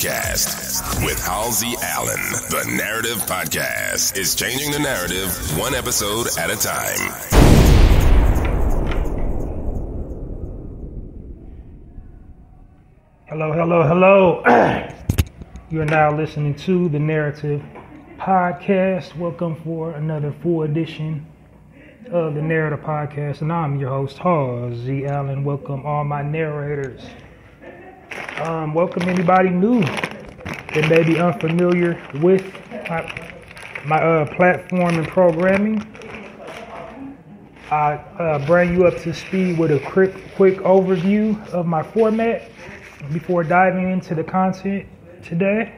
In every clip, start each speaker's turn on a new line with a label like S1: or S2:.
S1: Podcast with Halsey Allen. The Narrative Podcast is changing the narrative one episode at a time.
S2: Hello. You're now listening to the Narrative Podcast. Welcome for another full edition of the Narrative Podcast. And I'm your host, Halsey Allen. Welcome all my narrators. Welcome anybody new that may be unfamiliar with my platform and programming. I bring you up to speed with a quick overview of my format before diving into the content today.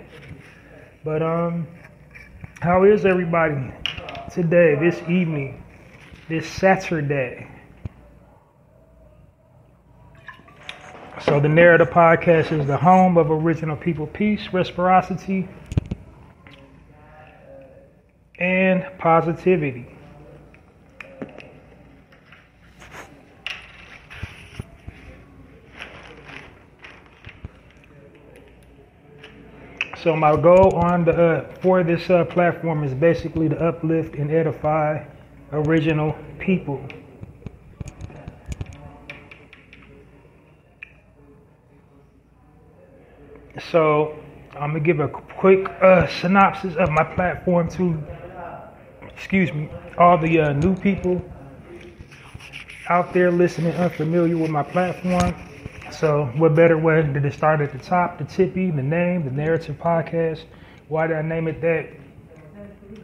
S2: But how is everybody today, this evening, this Saturday? So the Narrative Podcast is the home of original people, peace, reciprocity, and positivity. So my goal on for this platform is basically to uplift and edify original people. So I'm gonna give a quick synopsis of my platform to, all the new people out there listening unfamiliar with my platform. So what better way than to start at the top, the tippy, the name, the Narrative Podcast. Why did I name it that?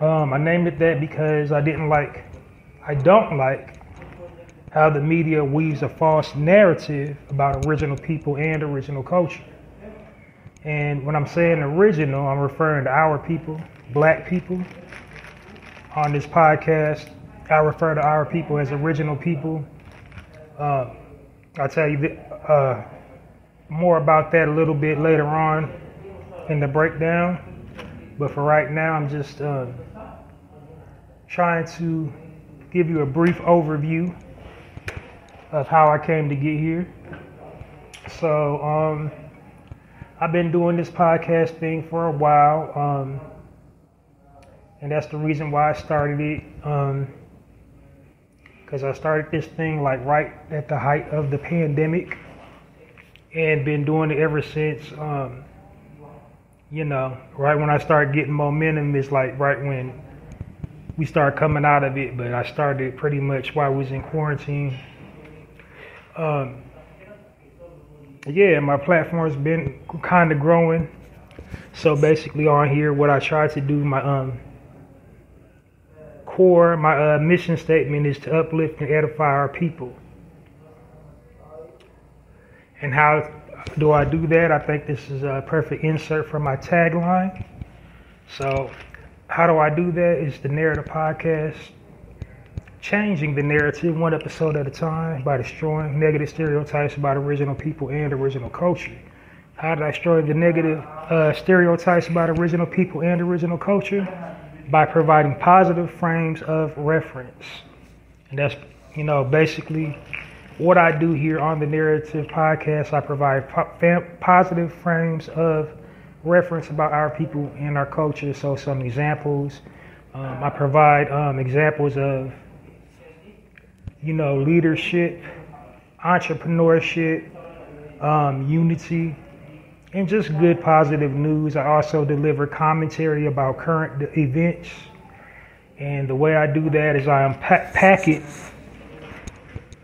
S2: I named it that because I don't like how the media weaves a false narrative about original people and original culture. And when I'm saying original, I'm referring to our people, black people. On this podcast, I refer to our people as original people. I'll tell you more about that a little bit later on in the breakdown. But for right now, I'm just trying to give you a brief overview of how I came to get here. So I've been doing this podcast thing for a while, and that's the reason why I started it. Because I started this thing like right at the height of the pandemic and been doing it ever since. Right when I started getting momentum is like right when we started coming out of it, but I started pretty much while I was in quarantine. My platform's been kind of growing. So basically on here, what I try to do, my my mission statement is to uplift and edify our people. And how do I do that? I think this is a perfect insert for my tagline. So how do I do that? It's the Narrative Podcast, changing the narrative one episode at a time by destroying negative stereotypes about original people and original culture. How did I destroy the negative stereotypes about original people and original culture? By providing positive frames of reference. And that's, basically what I do here on the Narrative Podcast. I provide positive frames of reference about our people and our culture. So some examples. I provide examples of, leadership, entrepreneurship, unity, and just good positive news. I also deliver commentary about current events. And the way I do that is I unpack it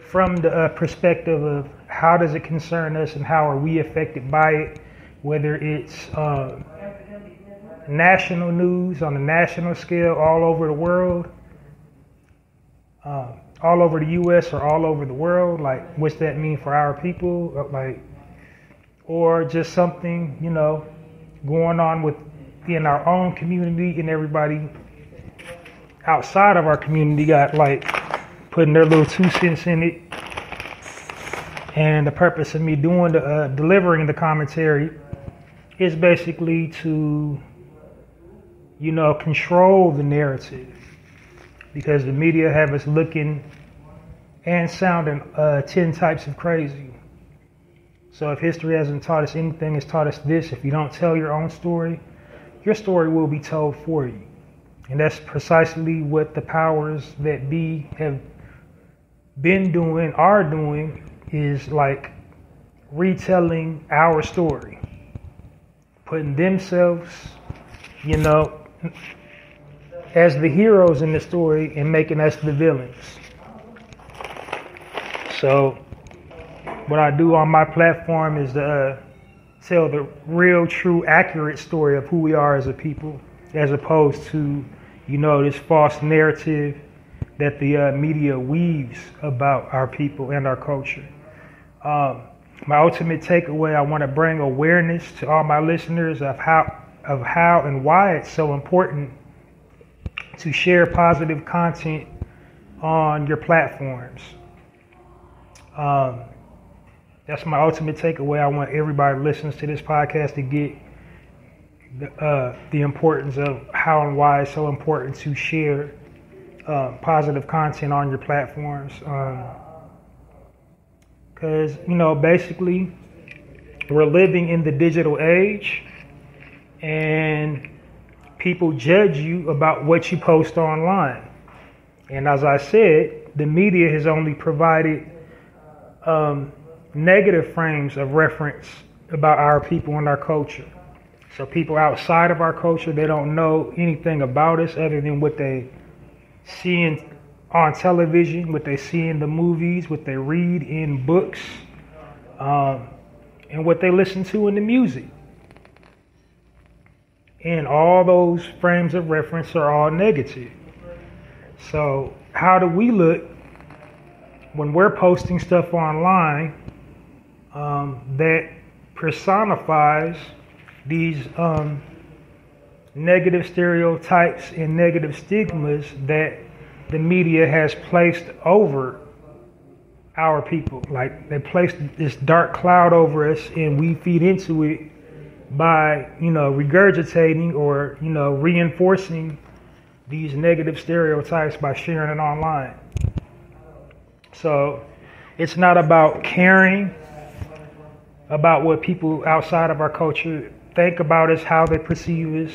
S2: from the perspective of how does it concern us and how are we affected by it, whether it's national news on a national scale all over the world, all over the U.S. or all over the world, like what's that mean for our people, or just something, going on within our own community and everybody outside of our community got putting their little 2 cents in it. And the purpose of me doing delivering the commentary is basically to, control the narrative, because the media have us looking and sounding 10 types of crazy. So if history hasn't taught us anything, it's taught us this: if you don't tell your own story, your story will be told for you. And that's precisely what the powers that be have been doing, are doing, is like retelling our story, putting themselves, as the heroes in the story and making us the villains. So what I do on my platform is to tell the real, true, accurate story of who we are as a people, as opposed to, this false narrative that the media weaves about our people and our culture. My ultimate takeaway, I want to bring awareness to all my listeners of how and why it's so important to share positive content on your platforms. That's my ultimate takeaway. I want everybody who listens to this podcast to get the importance of how and why it's so important to share positive content on your platforms. Because, basically, we're living in the digital age, and people judge you about what you post online. And as I said, the media has only provided negative frames of reference about our people and our culture. So people outside of our culture, they don't know anything about us other than what they see on television, what they see in the movies, what they read in books, and what they listen to in the music. And all those frames of reference are all negative. So how do we look when we're posting stuff online that personifies these negative stereotypes and negative stigmas that the media has placed over our people? Like, they placed this dark cloud over us, and we feed into it by, regurgitating or, reinforcing these negative stereotypes by sharing it online. So it's not about caring about what people outside of our culture think about us, how they perceive us.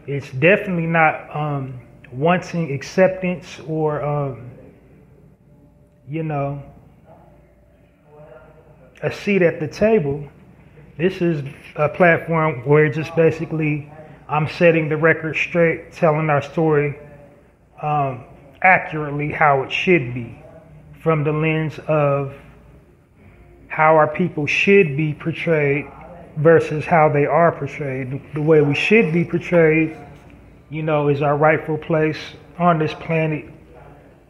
S2: It's definitely not wanting acceptance or, a seat at the table. This is a platform where just basically I'm setting the record straight, telling our story accurately how it should be, from the lens of how our people should be portrayed versus how they are portrayed. The way we should be portrayed, is our rightful place on this planet,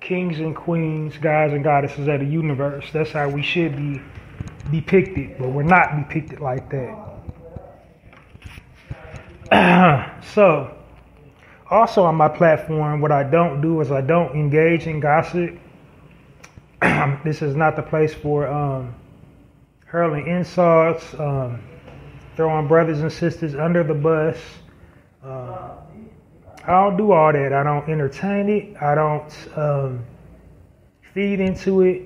S2: kings and queens, guys and goddesses of the universe. That's how we should be depicted, but we're not depicted like that. So, also on my platform, what I don't do is I don't engage in gossip. This is not the place for hurling insults, throwing brothers and sisters under the bus. I don't do all that. I don't entertain it. I don't feed into it.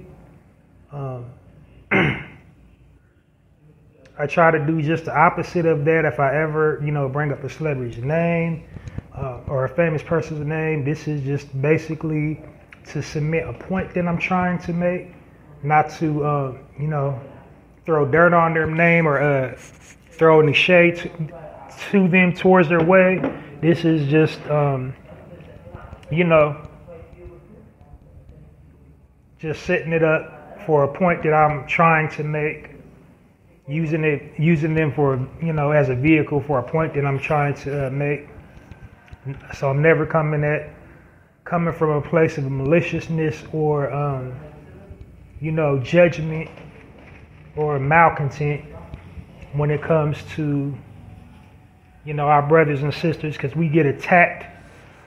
S2: I try to do just the opposite of that. If I ever, bring up a celebrity's name or a famous person's name, this is just basically to submit a point that I'm trying to make, not to, throw dirt on their name or throw any shade to them towards their way. This is just, just setting it up for a point that I'm trying to make, using them for, as a vehicle for a point that I'm trying to make. So I'm never coming from a place of maliciousness or, judgment or malcontent when it comes to, our brothers and sisters, because we get attacked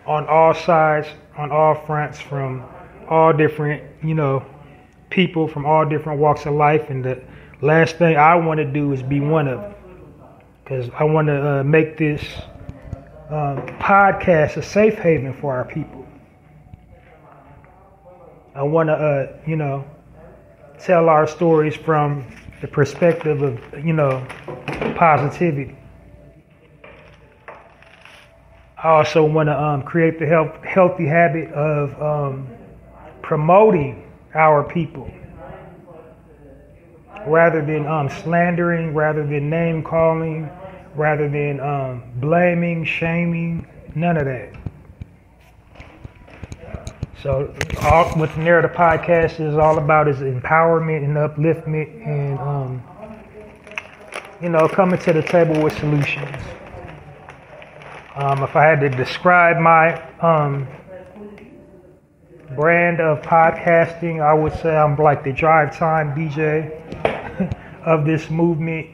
S2: on all sides, on all fronts, from all different, people from all different walks of life. And the last thing I want to do is be one of them, because I want to make this podcast a safe haven for our people. I want to, tell our stories from the perspective of, positivity. I also want to create the healthy habit of promoting our people rather than slandering, rather than name calling, rather than blaming, shaming, none of that. So what the Narrator podcast is all about is empowerment and upliftment and, coming to the table with solutions. If I had to describe my brand of podcasting, I would say I'm like the drive time DJ of this movement.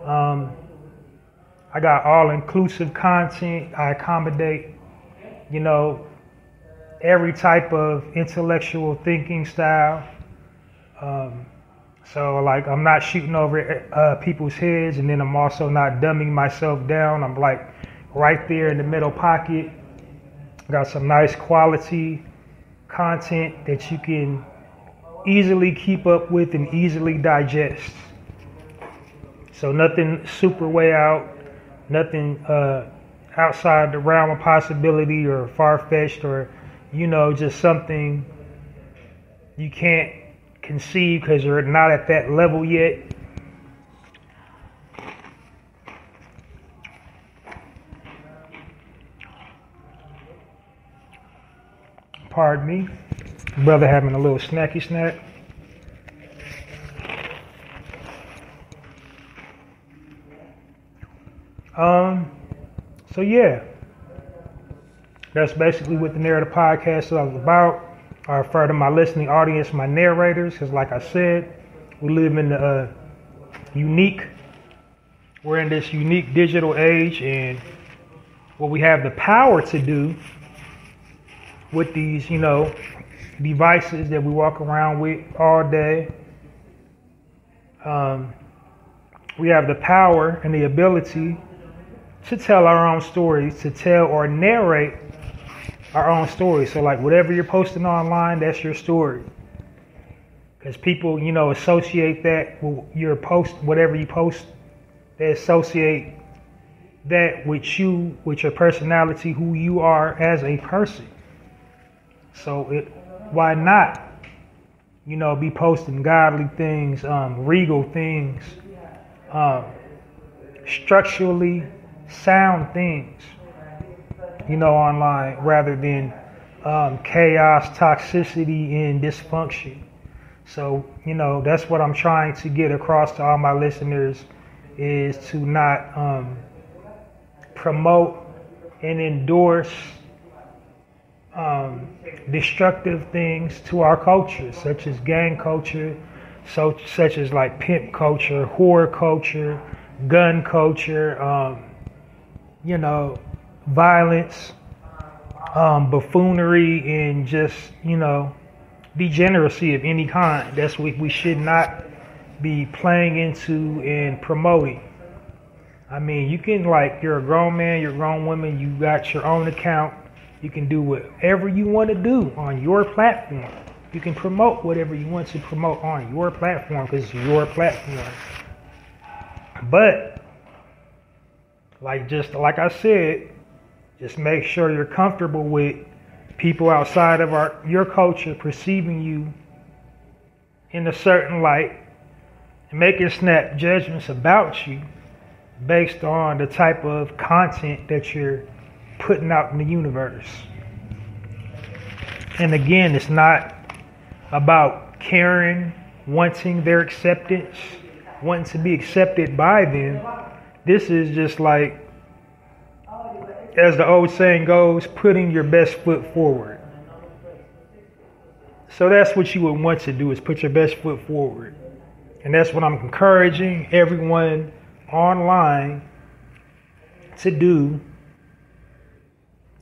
S2: I got all-inclusive content. I accommodate, every type of intellectual thinking style. So like I'm not shooting over people's heads, and then I'm also not dumbing myself down. I'm like right there in the middle pocket. Got some nice quality content that you can easily keep up with and easily digest. So nothing super way out, nothing outside the realm of possibility or far-fetched or, just something you can't conceive because you're not at that level yet. Pardon me, brother having a little snacky snack. So yeah, that's basically what the Narrator podcast is all about. I refer to my listening audience, my narrators, because like I said, we live in we're in this unique digital age, and what we have the power to do with these, devices that we walk around with all day. We have the power and the ability to tell our own stories, to tell or narrate our own stories. So like whatever you're posting online, that's your story. Because people, associate that with your post, whatever you post, they associate that with you, with your personality, who you are as a person. So why not, be posting godly things, regal things, structurally sound things, online rather than chaos, toxicity, and dysfunction. So, that's what I'm trying to get across to all my listeners is to not promote and endorse destructive things to our culture, such as gang culture, such as like pimp culture, whore culture, gun culture, violence, buffoonery, and just, degeneracy of any kind. That's what we should not be playing into and promoting. I mean, you can, you're a grown man, you're a grown woman, you got your own account. You can do whatever you want to do on your platform. You can promote whatever you want to promote on your platform because it's your platform. But, like I said, just make sure you're comfortable with people outside of your culture perceiving you in a certain light and making snap judgments about you based on the type of content that you're putting out in the universe. And again, it's not about caring, wanting their acceptance, wanting to be accepted by them. This is just like, as the old saying goes, putting your best foot forward. So that's what you would want to do, is put your best foot forward. And that's what I'm encouraging everyone online to do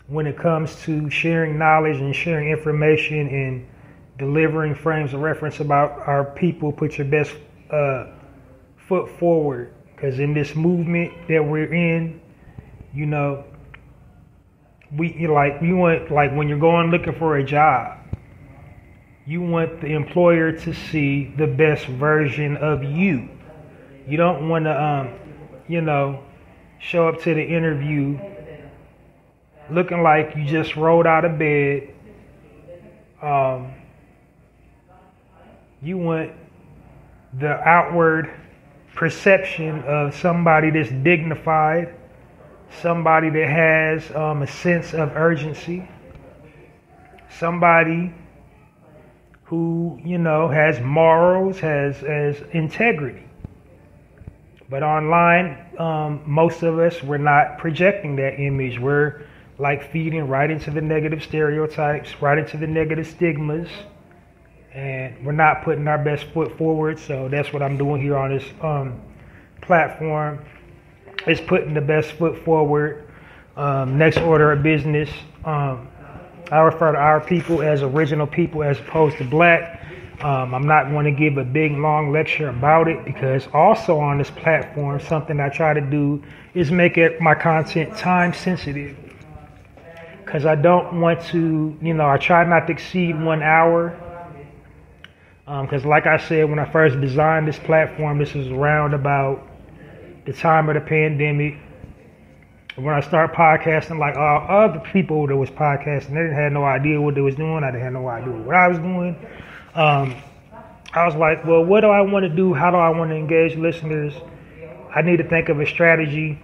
S2: when it comes to sharing knowledge and sharing information and delivering frames of reference about our people. Put your best foot forward, because in this movement that we're in, we want, when you're going looking for a job, you want the employer to see the best version of you. You don't want to, show up to the interview looking like you just rolled out of bed. You want the outward perception of somebody that's dignified, somebody that has a sense of urgency, somebody who, has morals, has integrity. But online, most of us, we're not projecting that image. We're like feeding right into the negative stereotypes, right into the negative stigmas, and we're not putting our best foot forward. So that's what I'm doing here on this platform, is putting the best foot forward. Next order of business, I refer to our people as original people as opposed to black. I'm not going to give a big, long lecture about it, because also on this platform, something I try to do is make my content time sensitive. Because I don't want to, I try not to exceed 1 hour. Because like I said, when I first designed this platform, this was around about the time of the pandemic. When I started podcasting, like all other people that was podcasting, they didn't have no idea what they was doing. I didn't have no idea what I was doing. I was like, well, what do I want to do? How do I want to engage listeners? I need to think of a strategy,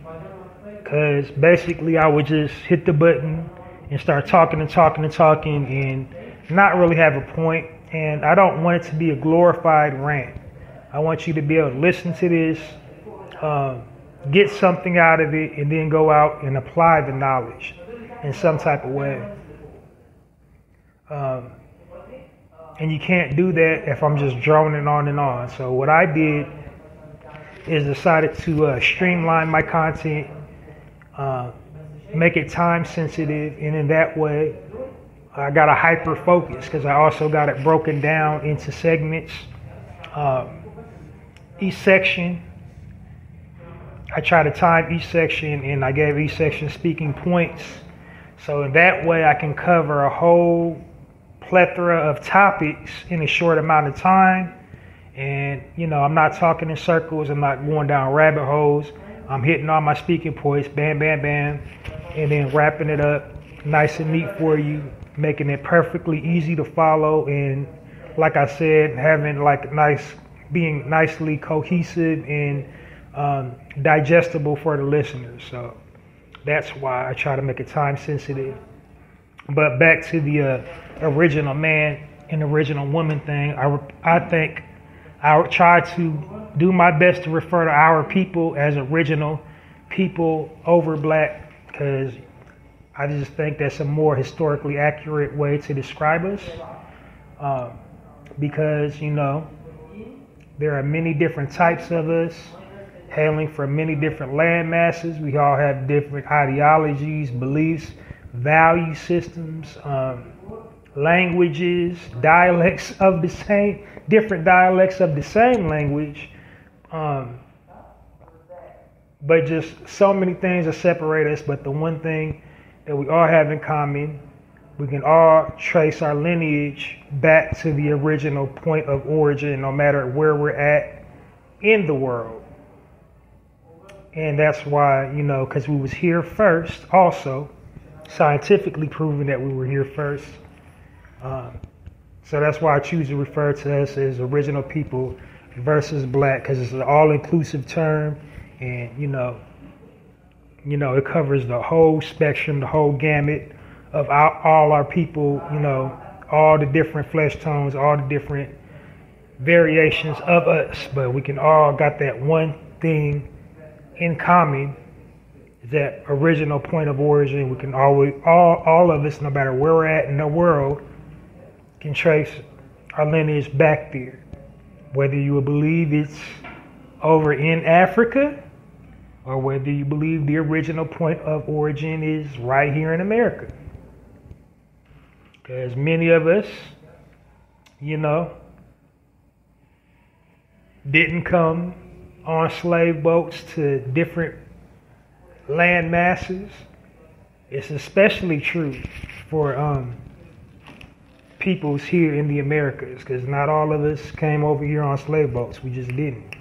S2: because basically I would just hit the button and start talking and not really have a point. And I don't want it to be a glorified rant. I want you to be able to listen to this, get something out of it, and then go out and apply the knowledge in some type of way. And you can't do that if I'm just droning on and on. So what I did is decided to streamline my content, make it time sensitive, and in that way, I got a hyper focus, because I also got it broken down into segments. Each section, I try to time each section, and I gave each section speaking points. So in that way, I can cover a whole plethora of topics in a short amount of time. And, I'm not talking in circles. I'm not going down rabbit holes. I'm hitting all my speaking points, bam, bam, bam, and then wrapping it up nice and neat for you, making it perfectly easy to follow. And like I said, having being nicely cohesive and digestible for the listeners. So that's why I try to make it time sensitive. But back to the original man and original woman thing, I think I try to do my best to refer to our people as original people over black, because I just think that's a more historically accurate way to describe us. Because, there are many different types of us, hailing from many different land masses. We all have different ideologies, beliefs, value systems, languages, dialects of the same, different dialects of the same language. But just so many things that separate us. But the one thing that we all have in common, we can all trace our lineage back to the original point of origin, no matter where we're at in the world. And that's why, because we was here first, also scientifically proven that we were here first. So that's why I choose to refer to us as original people versus black, because it's an all-inclusive term, and it covers the whole spectrum, the whole gamut of all our people, all the different flesh tones, all the different variations of us. But we can all got that one thing in common, that original point of origin. We can always, all of us, no matter where we're at in the world, can trace our lineage back there. Whether you believe it's over in Africa, or whether you believe the original point of origin is right here in America. Because many of us, didn't come on slave boats to different land masses. It's especially true for peoples here in the Americas, because not all of us came over here on slave boats. We just didn't.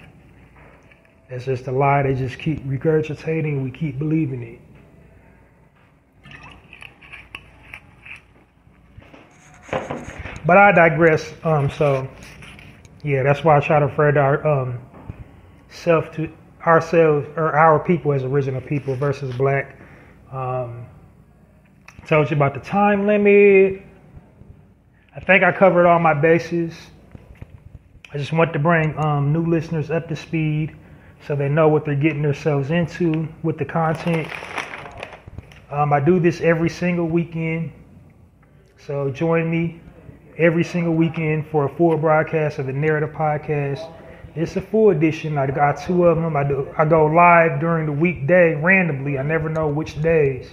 S2: That's just a lie they just keep regurgitating. We keep believing it. But I digress. So yeah, that's why I try to refer to ourselves or our people as original people versus black. Told you about the time limit. I think I covered all my bases. I just want to bring new listeners up to speed so they know what they're getting themselves into with the content. I do this every single weekend. So join me every single weekend for a full broadcast of the Narrative Podcast. It's a full edition. I got 2 of them. I go live during the weekday randomly. I never know which days.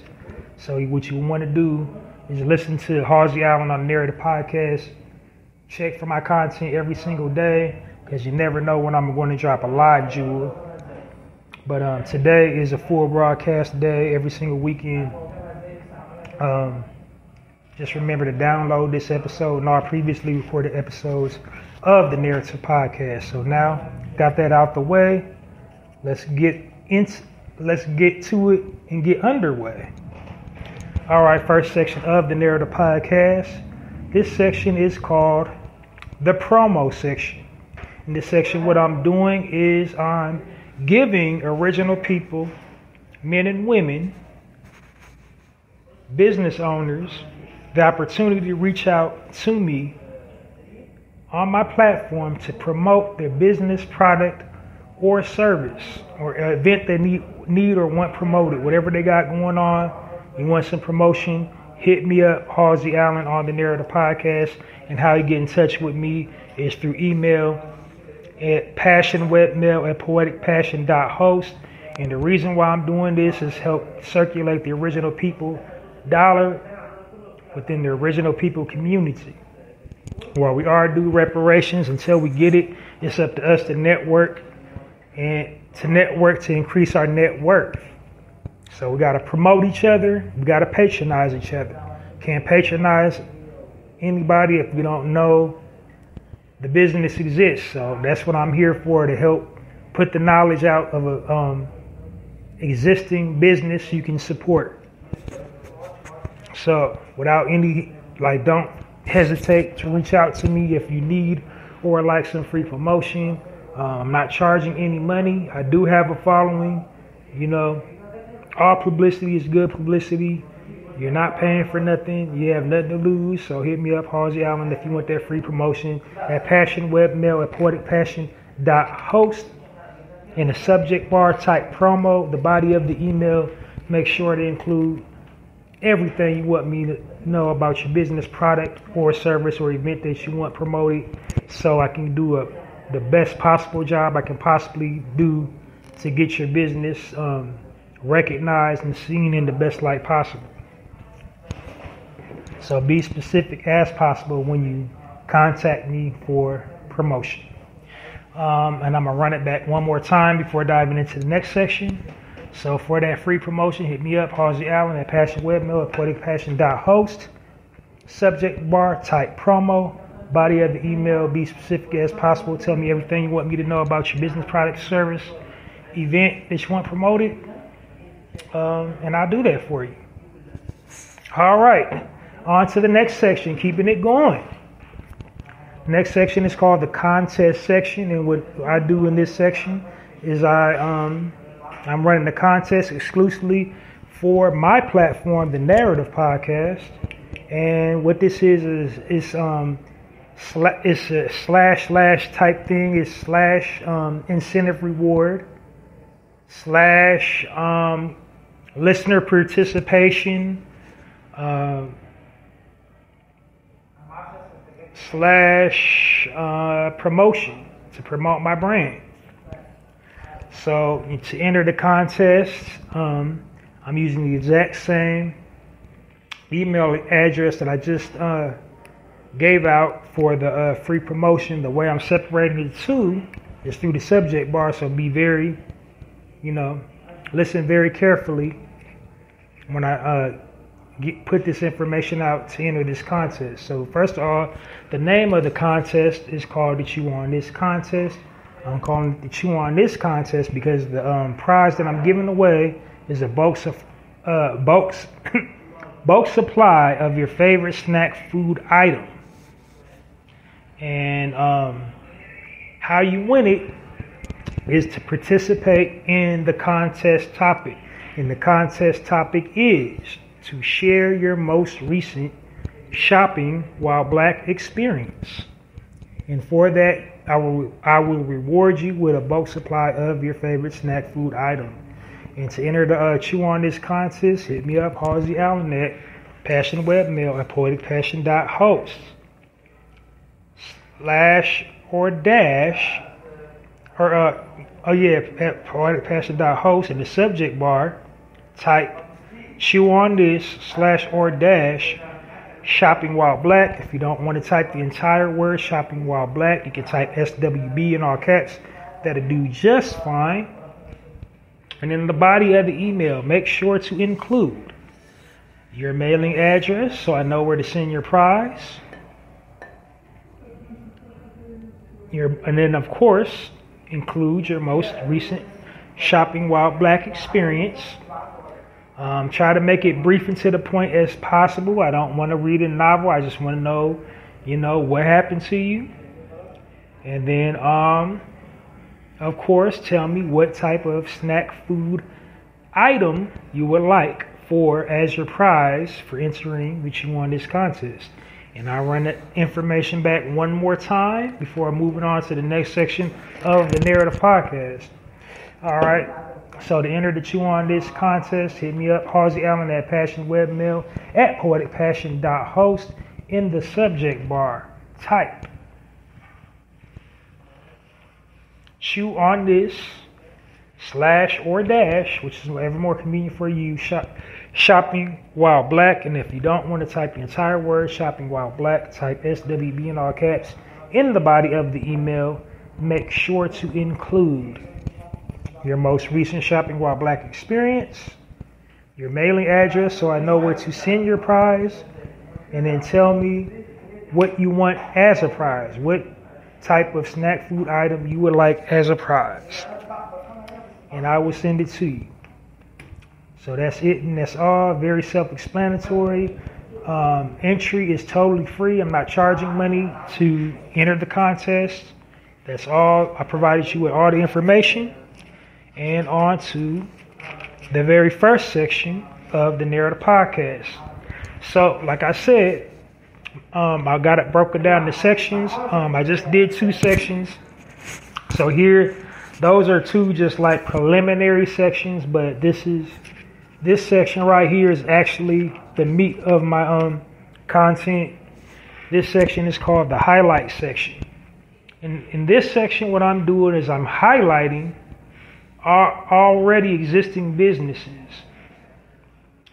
S2: So what you want to do is listen to Halsey Allen on the Narrative Podcast. Check for my content every single day because you never know when I'm going to drop a live jewel. But today is a full broadcast day every single weekend. Just remember to download this episode and all previously recorded episodes of the Narrative Podcast. So now, got that out the way. Let's get to it and get underway. All right, first section of the Narrative Podcast. This section is called the promo section. In this section, what I'm doing is I'm giving original people, men and women, business owners, the opportunity to reach out to me on my platform to promote their business, product, or service, or event they need or want promoted. Whatever they got going on, you want some promotion, hit me up, Halsey Allen on the Narrative Podcast. And how you get in touch with me is through email at passion.Poetry@poeticpassion.host. And the reason why I'm doing this is help circulate the original people dollar within the original people community. While we are due reparations, until we get it, it's up to us to network and to increase our net worth. So we got to promote each other. We got to patronize each other. Can't patronize anybody if we don't know the business exists. So that's what I'm here for, to help put the knowledge out of a existing business you can support. So without any, don't hesitate to reach out to me if you need or like some free promotion. I'm not charging any money. I do have a following. All publicity is good publicity. You're not paying for nothing. You have nothing to lose. So hit me up, Halsey Allen, if you want that free promotion at passionwebmail@poeticpassion.host. In the subject bar, type promo. The body of the email, make sure to include everything you want me to know about your business, product, or service or event that you want promoted, so I can do the best possible job I can possibly do to get your business recognized and seen in the best light possible. So be specific as possible when you contact me for promotion. And I'm going to run it back one more time before diving into the next section. So for that free promotion, hit me up, Halsey Allen at passionwebmail@poeticpassion.host. Subject bar, type promo. Body of the email, be specific as possible. Tell me everything you want me to know about your business, product, service, event that you want promoted. And I'll do that for you. All right. On to the next section, keeping it going. Next section is called the contest section. And what I do in this section is I'm running the contest exclusively for my platform, the Narrative Podcast. And what this is it's a slash type thing. It's slash incentive reward slash listener participation slash promotion to promote my brand. So to enter the contest, I'm using the exact same email address that I just gave out for the free promotion. The way I'm separating the two is through the subject bar. So be very, listen very carefully when I put this information out to enter this contest. So first of all, the name of the contest is called the Chew On This Contest. I'm calling it the Chew On This Contest because the prize that I'm giving away is a bulk supply of your favorite snack food item. And how you win it is to participate in the contest topic. And the contest topic is to share your most recent shopping while black experience. And for that, I will reward you with a bulk supply of your favorite snack food item. And to enter the Chew On This contest, hit me up, Halsey Allen at Passion Webmail at poeticpassion.host at poeticpassion.host in the subject bar, type Chew On This / shopping while black. If you don't want to type the entire word shopping while black, you can type SWB in all caps. That'll do just fine. And in the body of the email, make sure to include your mailing address so I know where to send your prize. And then, of course, include your most recent shopping while black experience. Try to make it brief and to the point as possible. I don't want to read a novel. I just want to know, what happened to you. And then, of course, tell me what type of snack food item you would like as your prize for entering the Chew On This contest. And I'll run that information back one more time before moving on to the next section of the Narrative Podcast. All right. So to enter the Chew On This contest, hit me up, Halsey Allen at Passion Webmail at poeticpassion.host. In the subject bar, type Chew On This / or dash, which is whatever more convenient for you, shopping while black. And if you don't want to type the entire word shopping while black, type SWB in all caps. In the body of the email, make sure to include your most recent shopping while black experience, your mailing address so I know where to send your prize, and then tell me what you want as a prize, what type of snack food item you would like as a prize, and I will send it to you. So that's it, and that's all. Very self-explanatory. Entry is totally free. I'm not charging money to enter the contest. That's all. I provided you with all the information. And on to the very first section of the Narrative Podcast. So, like I said, I got it broken down into sections. I just did 2 sections. So here, those are 2 just like preliminary sections, but this section right here is actually the meat of my content. This section is called the highlight section. In this section, what I'm doing is I'm highlighting already existing businesses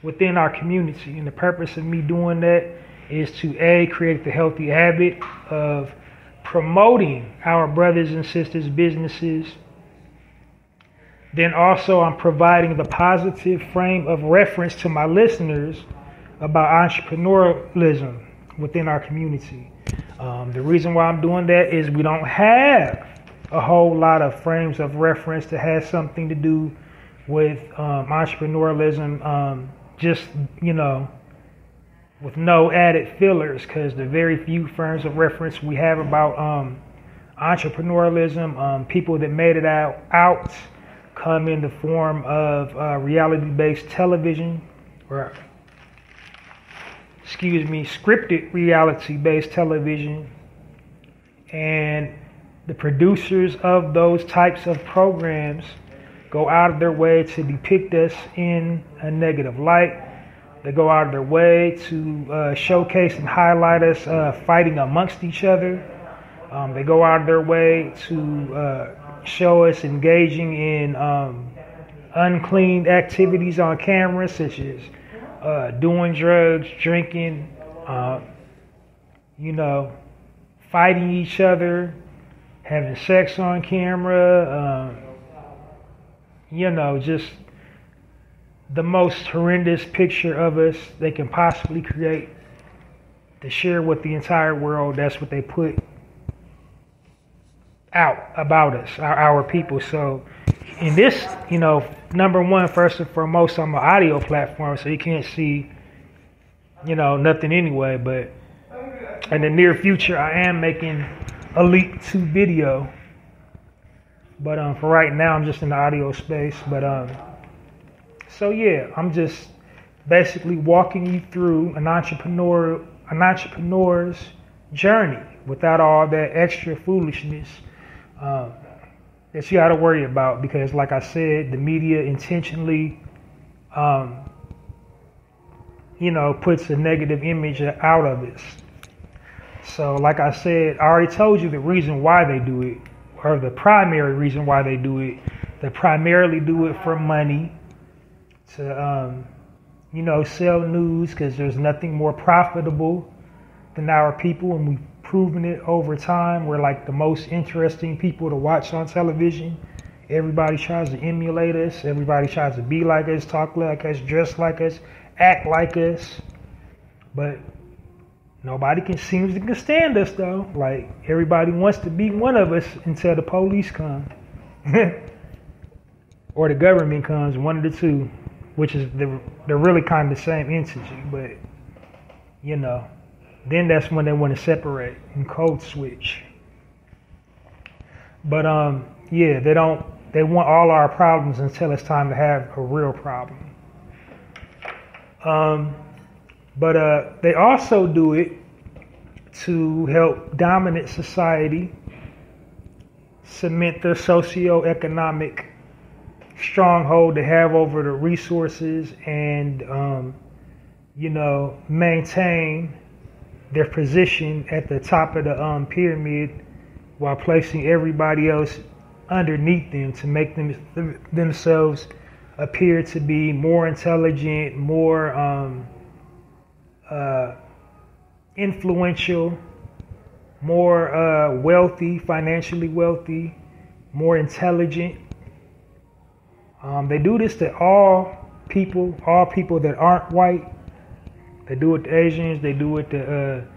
S2: within our community. And the purpose of me doing that is to create the healthy habit of promoting our brothers and sisters' businesses. Then also I'm providing the positive frame of reference to my listeners about entrepreneurialism within our community. The reason why I'm doing that is we don't have a whole lot of frames of reference that has something to do with entrepreneurialism, just, with no added fillers, because the very few frames of reference we have about entrepreneurialism, people that made it out come in the form of reality-based television, scripted reality-based television, and the producers of those types of programs go out of their way to depict us in a negative light. They go out of their way to showcase and highlight us fighting amongst each other. They go out of their way to show us engaging in unclean activities on camera, such as doing drugs, drinking, fighting each other, having sex on camera, just the most horrendous picture of us they can possibly create to share with the entire world. That's what they put out about us, our people. So in this, number one, first and foremost, I'm an audio platform, so you can't see, nothing anyway. But in the near future, I am making a leap to video. But for right now, I'm just in the audio space. But so yeah, I'm just basically walking you through an entrepreneur's journey without all that extra foolishness that you got to worry about, because like I said, the media intentionally puts a negative image out of us. So like I said, I already told you the reason why they do it, or the primary reason why they do it. They primarily do it for money, to sell news, because there's nothing more profitable than our people, and we've proven it over time. We're like the most interesting people to watch on television. Everybody tries to emulate us. Everybody tries to be like us, talk like us, dress like us, act like us. But nobody seems to stand us though. Like, everybody wants to be one of us until the police come. Or the government comes, one of the two, which is they're really kind of the same entity, but then that's when they want to separate and code switch. But they want all our problems until it's time to have a real problem. But they also do it to help dominant society cement their socioeconomic stronghold they have over the resources, and maintain their position at the top of the pyramid, while placing everybody else underneath them to make themselves appear to be more intelligent, more influential, more wealthy, financially wealthy, more intelligent. They do this to all people that aren't white. They do it to Asians. They do it to,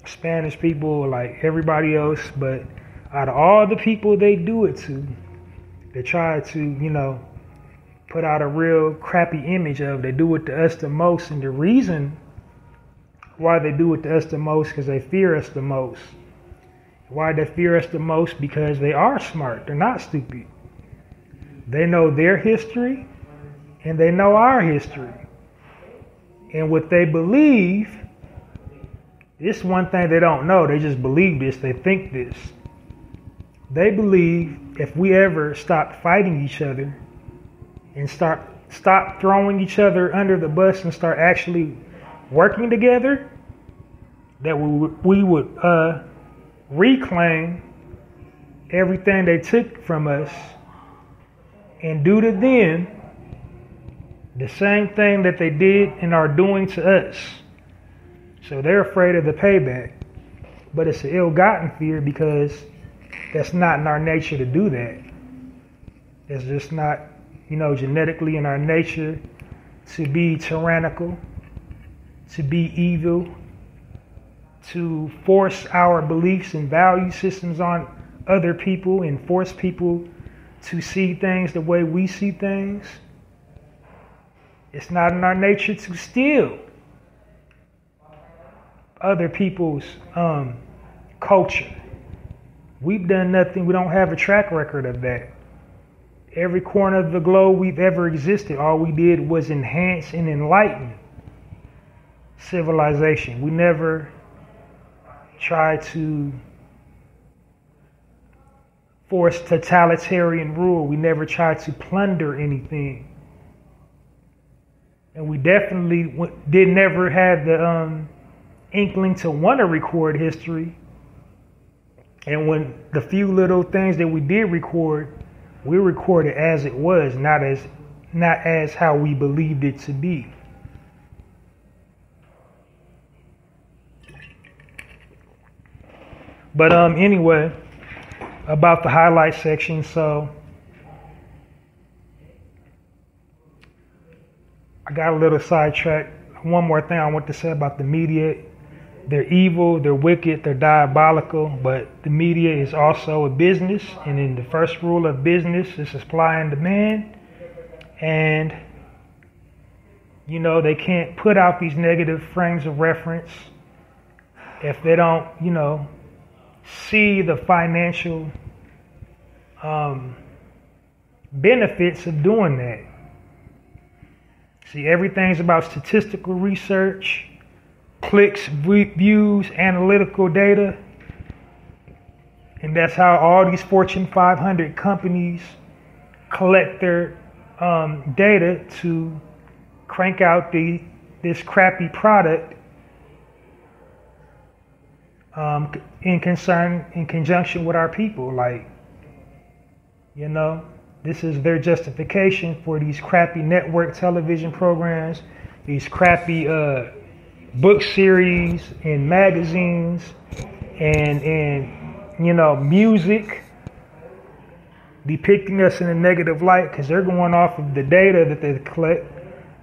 S2: Spanish people, like everybody else. But out of all the people they do it to, they try to, put out a real crappy image of. They do it to us the most. And the reason why they do it to us the most, because they fear us the most. Why they fear us the most? Because they are smart. They're not stupid. They know their history, and they know our history. And what they believe, this one thing they don't know. They just believe this. They think this. They believe if we ever stop fighting each other and stop throwing each other under the bus and start actually working together, that we would reclaim everything they took from us and do to them the same thing that they did and are doing to us. So they're afraid of the payback. But it's an ill-gotten fear, because that's not in our nature to do that. It's just not, genetically in our nature to be tyrannical, to be evil, to force our beliefs and value systems on other people and force people to see things the way we see things. It's not in our nature to steal other people's culture. We've done nothing. We don't have a track record of that. Every corner of the globe we've ever existed, all we did was enhance and enlighten civilization. We never tried to force totalitarian rule. We never tried to plunder anything. And we definitely did never have the inkling to want to record history. And when the few little things that we did record, we recorded as it was, not as how we believed it to be. But anyway, about the highlight section. So got a little sidetracked. One more thing I want to say about the media. They're evil, they're wicked, they're diabolical, but the media is also a business. And in the first rule of business is supply and demand. And, you know, they can't put out these negative frames of reference if they don't, you know, see the financial benefits of doing that. See, everything's about statistical research, clicks, views, analytical data. And that's how all these Fortune 500 companies collect their data to crank out this crappy product in conjunction with our people. Like, you know, this is their justification for these crappy network television programs, these crappy book series and magazines and you know, music depicting us in a negative light, because they're going off of the data that they collect.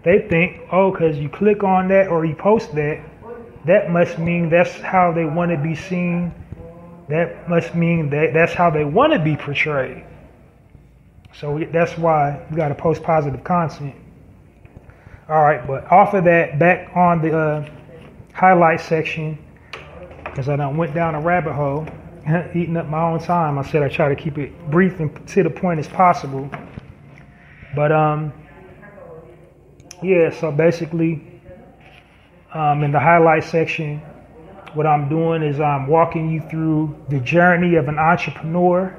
S2: They think, oh, because you click on that or you post that, that must mean that's how they want to be seen. That must mean that that's how they want to be portrayed. So that's why we got to post positive content. All right, but off of that, back on the highlight section, because I done went down a rabbit hole, eating up my own time. I said I try to keep it brief and to the point as possible. But yeah, so basically, in the highlight section, what I'm doing is I'm walking you through the journey of an entrepreneur.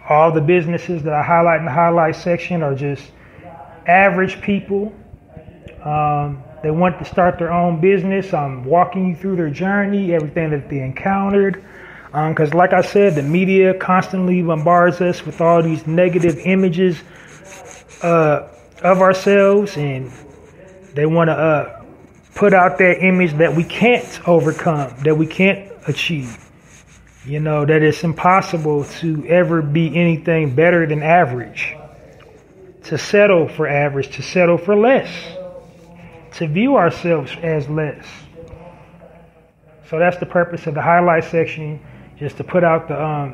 S2: All the businesses that I highlight in the highlight section are just average people. They want to start their own business. I'm walking you through their journey, everything that they encountered. Because like I said, the media constantly bombards us with all these negative images of ourselves, and they want to put out that image that we can't overcome, that we can't achieve. You know, that it's impossible to ever be anything better than average, to settle for average, to settle for less, to view ourselves as less. So that's the purpose of the highlight section, just to put out the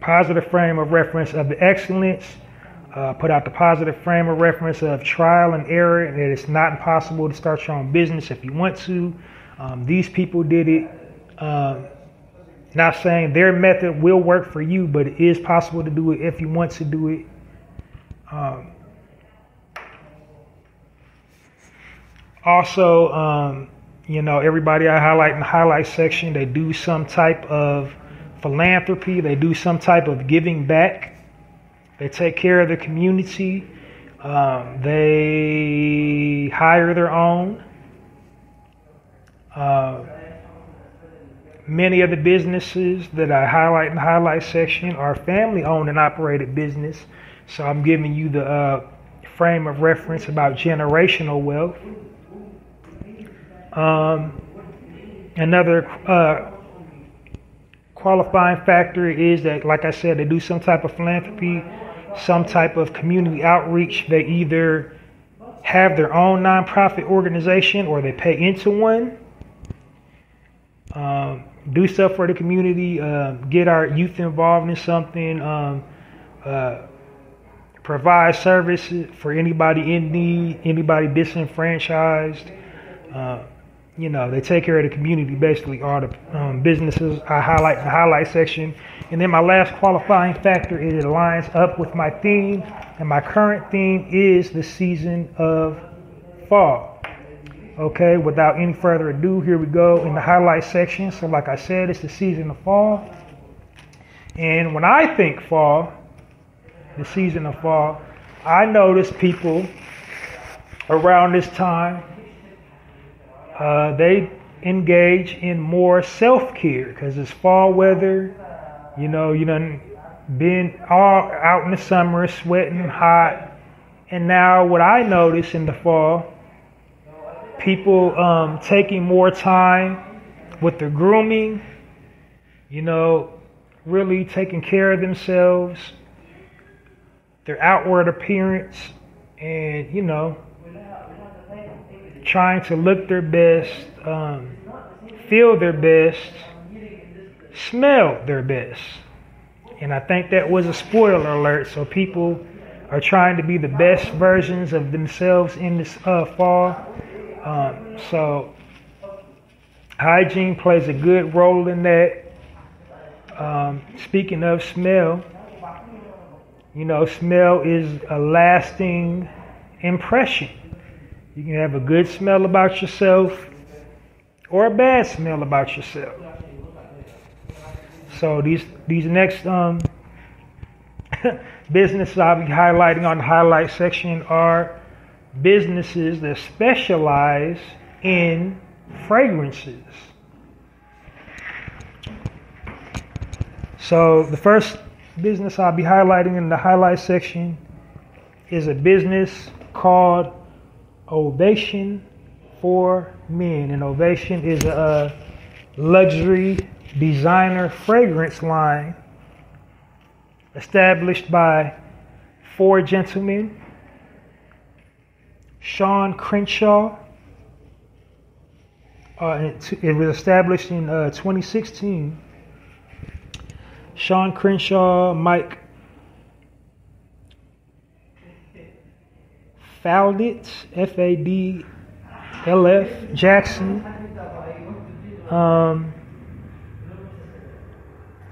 S2: positive frame of reference of the excellence, put out the positive frame of reference of trial and error, and that it's not impossible to start your own business if you want to. These people did it. Not saying their method will work for you, but it is possible to do it if you want to do it. Also, you know, everybody I highlight in the highlight section, they do some type of philanthropy. They do some type of giving back. They take care of the community. They hire their own. Many of the businesses that I highlight in the highlight section are family-owned and operated business. So I'm giving you the frame of reference about generational wealth. Another qualifying factor is that, like I said, they do some type of philanthropy, some type of community outreach. They either have their own nonprofit organization or they pay into one. Do stuff for the community, get our youth involved in something, provide services for anybody in need, anybody disenfranchised. You know, they take care of the community, basically, all the businesses I highlight in the highlight section. And then my last qualifying factor is it lines up with my theme, and my current theme is the season of fall. Okay, without any further ado, here we go in the highlight section. So like I said, it's the season of fall. And when I think fall, the season of fall, I notice people around this time, they engage in more self-care because it's fall weather. You know, you done been all out in the summer, sweating, hot. And now what I notice in the fall, people taking more time with their grooming, you know, really taking care of themselves, their outward appearance, and, trying to look their best, feel their best, smell their best. And I think that was a spoiler alert. So people are trying to be the best versions of themselves in this fall. So hygiene plays a good role in that. Speaking of smell, smell is a lasting impression. You can have a good smell about yourself or a bad smell about yourself. So these next businesses I'll be highlighting on the highlight section are businesses that specialize in fragrances. So the first business I'll be highlighting in the highlight section is a business called Ovation for Men. And Ovation is a luxury designer fragrance line established by 4 gentlemen: Sean Crenshaw. It was established in 2016. Sean Crenshaw, Mike Faldit, Fadlf, Jackson,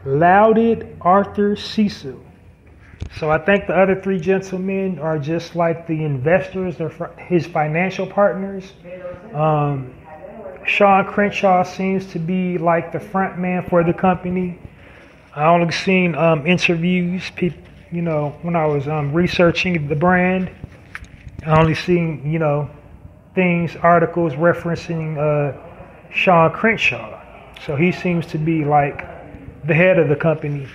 S2: Louded, Arthur Cecil. So I think the other 3 gentlemen are just like the investors, they're his financial partners. Sean Crenshaw seems to be like the front man for the company. I only seen interviews, when I was researching the brand. I only seen, things, articles referencing Sean Crenshaw. So he seems to be like the head of the company.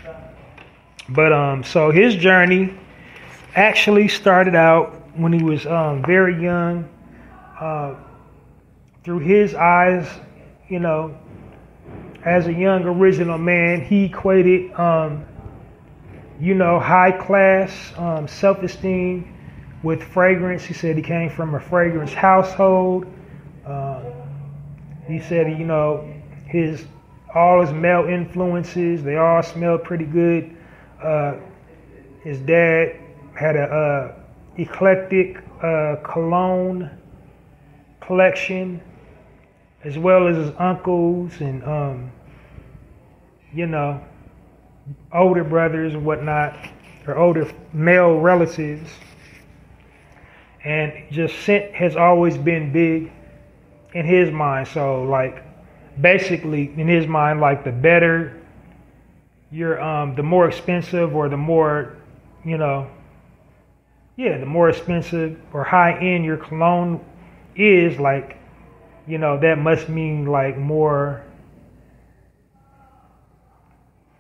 S2: But so his journey actually started out when he was very young. Through his eyes, as a young original man, he equated, high class, self-esteem with fragrance. He said he came from a fragrance household. He said, all his male influences, they all smelled pretty good. His dad had a eclectic cologne collection, as well as his uncles and older brothers and whatnot, or older male relatives. And just scent has always been big in his mind. So like basically in his mind, like the better you're, the more expensive or the more, the more expensive or high end your cologne is, like, that must mean like more,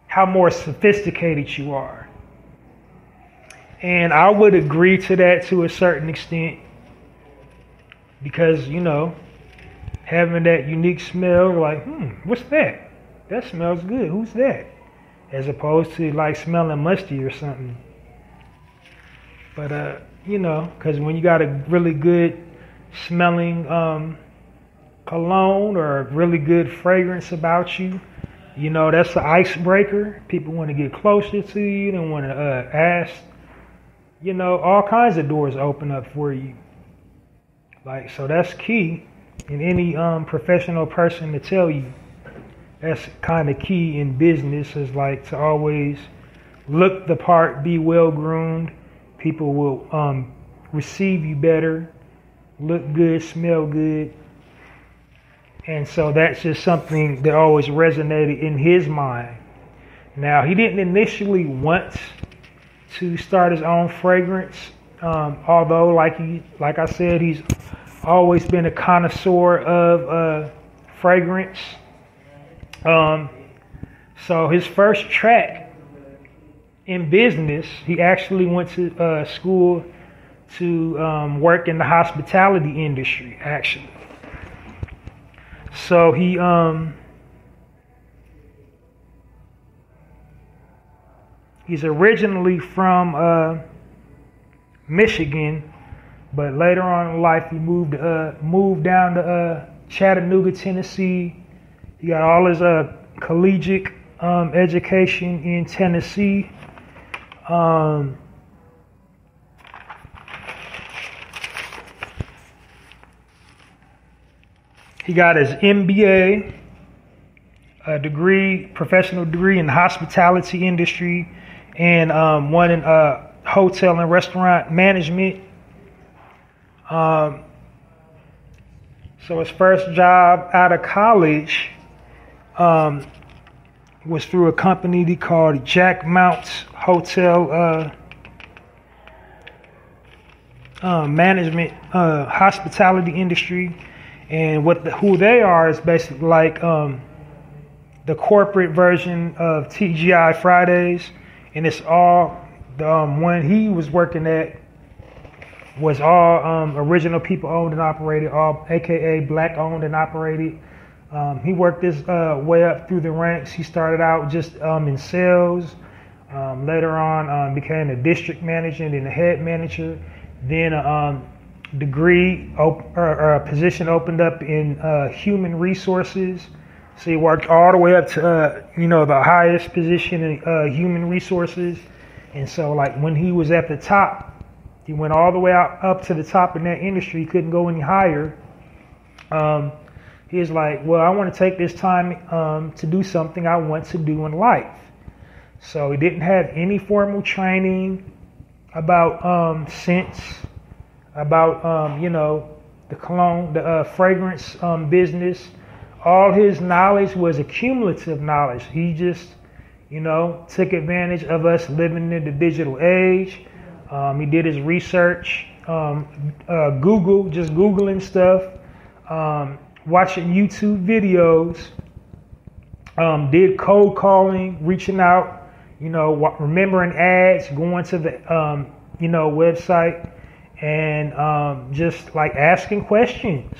S2: how more sophisticated you are. And I would agree to that to a certain extent, because, having that unique smell, like, what's that? That smells good. Who's that? As opposed to like smelling musty or something. But, because when you got a really good smelling cologne or a really good fragrance about you, that's the icebreaker. People want to get closer to you. They want to ask, all kinds of doors open up for you. Like, so that's key. And any professional person to tell you, that's kind of key in business, is like to always look the part, be well groomed. People will receive you better, look good, smell good. And so that's just something that always resonated in his mind. Now, he didn't initially want to start his own fragrance, although like I said, he's always been a connoisseur of fragrance. So his first track in business, he actually went to school to work in the hospitality industry, actually. So he's originally from Michigan, But later on in life, he moved down to Chattanooga, Tennessee. He got all his collegiate education in Tennessee. He got his MBA, professional degree in the hospitality industry, and one in hotel and restaurant management. So his first job out of college was through a company they called Jack Mounts Hotel Management, hospitality industry. And who they are is basically like the corporate version of TGI Fridays, and it's all the one he was working at was all original people owned and operated, all AKA black owned and operated. He worked his way up through the ranks. He started out just in sales. Later on, became a district manager and then a head manager. Then a position opened up in human resources. So he worked all the way up to the highest position in human resources. And so like when he was at the top, he went all the way up to the top in that industry. He couldn't go any higher. He was like, well, I want to take this time to do something I want to do in life. So he didn't have any formal training about scents, about the cologne, the fragrance business. All his knowledge was accumulative knowledge. He just took advantage of us living in the digital age. He did his research, Googling stuff, watching YouTube videos, did cold calling, reaching out, remembering ads, going to the website, and just like asking questions.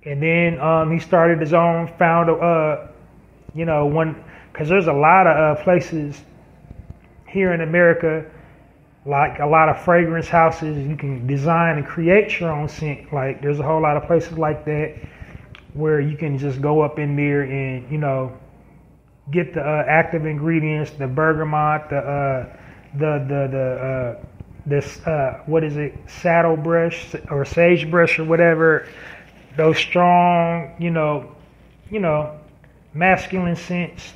S2: And then he started his own, found one, because there's a lot of places here in America, like a lot of fragrance houses, you can design and create your own scent. Like there's a whole lot of places like that where you can just go up in there and get the active ingredients, the bergamot, what is it, saddle brush or sagebrush or whatever, those strong, masculine scents,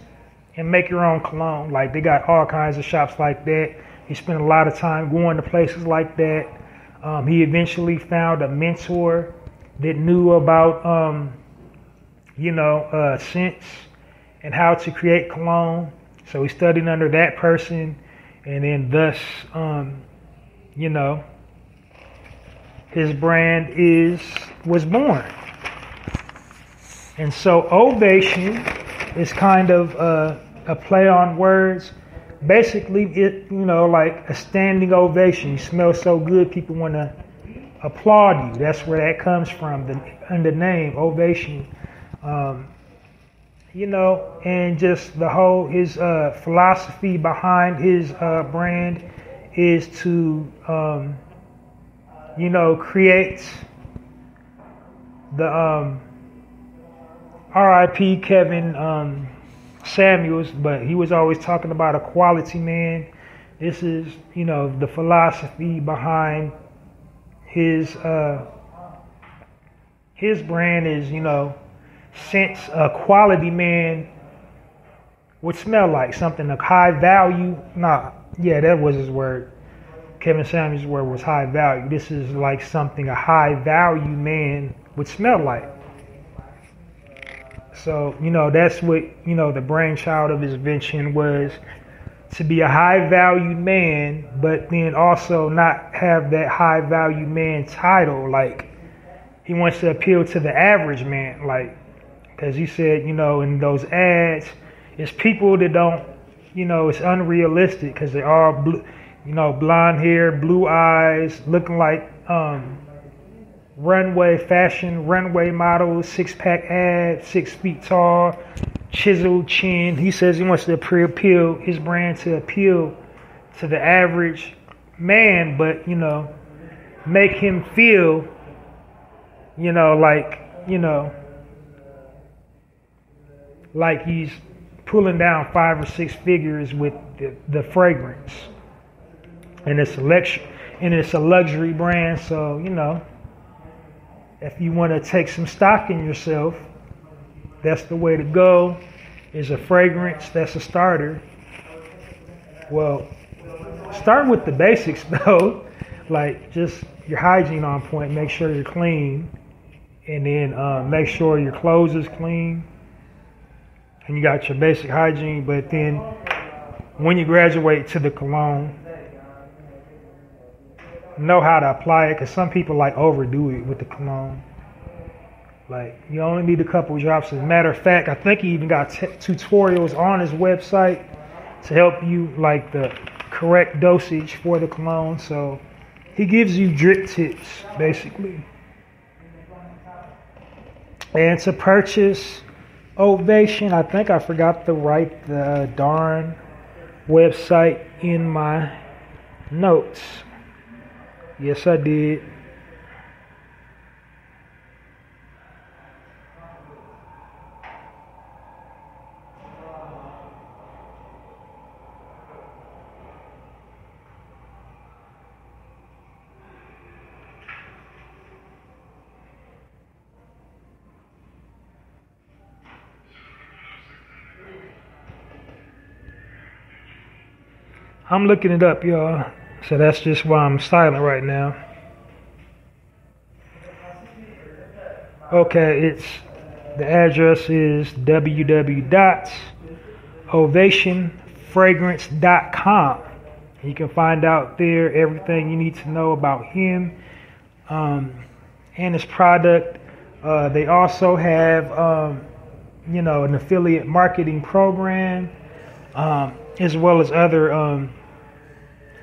S2: and make your own cologne. Like they got all kinds of shops like that. He spent a lot of time going to places like that. He eventually found a mentor that knew about, scents and how to create cologne. So he studied under that person, and then thus, his brand was born. And so ovation is kind of a play on words. Basically, it like a standing ovation. You smell so good, people want to applaud you. That's where that comes from, the name ovation. And just the whole his philosophy behind his brand is to create the R.I.P. Kevin Samuels, but he was always talking about a quality man. This is, the philosophy behind his brand is, since a quality man would smell like something of high value. That was his word. Kevin Samuels' word was high value. This is like something a high value man would smell like. So, that's what, the brainchild of his invention was, to be a high valued man, but then also not have that high valued man title. Like, he wants to appeal to the average man, like, because he said, in those ads, it's people that don't, it's unrealistic because they're all blue, blonde hair, blue eyes, looking like fashion runway models, 6-pack abs, 6 feet tall, chiseled chin. He says he wants to appeal his brand to appeal to the average man, but make him feel, like he's pulling down 5 or 6 figures with the fragrance. And it's a luxury brand, so if you want to take some stock in yourself, that's the way to go. Is a fragrance that's a starter. Well, start with the basics though, like just your hygiene on point. Make sure you're clean, and then make sure your clothes is clean, and you got your basic hygiene. But then when you graduate to the cologne, know how to apply it, because some people like overdo it with the cologne. Like, you only need a couple drops. As a matter of fact, I think he even got tutorials on his website to help you, like, the correct dosage for the cologne. So he gives you drip tips, basically. And to purchase Ovation, I think I forgot to write the darn website in my notes. Yes, I did. I'm looking it up, y'all. So that's just why I'm silent right now. Okay, the address is www.ovationfragrance.com. You can find out there everything you need to know about him and his product. They also have, an affiliate marketing program, as well as other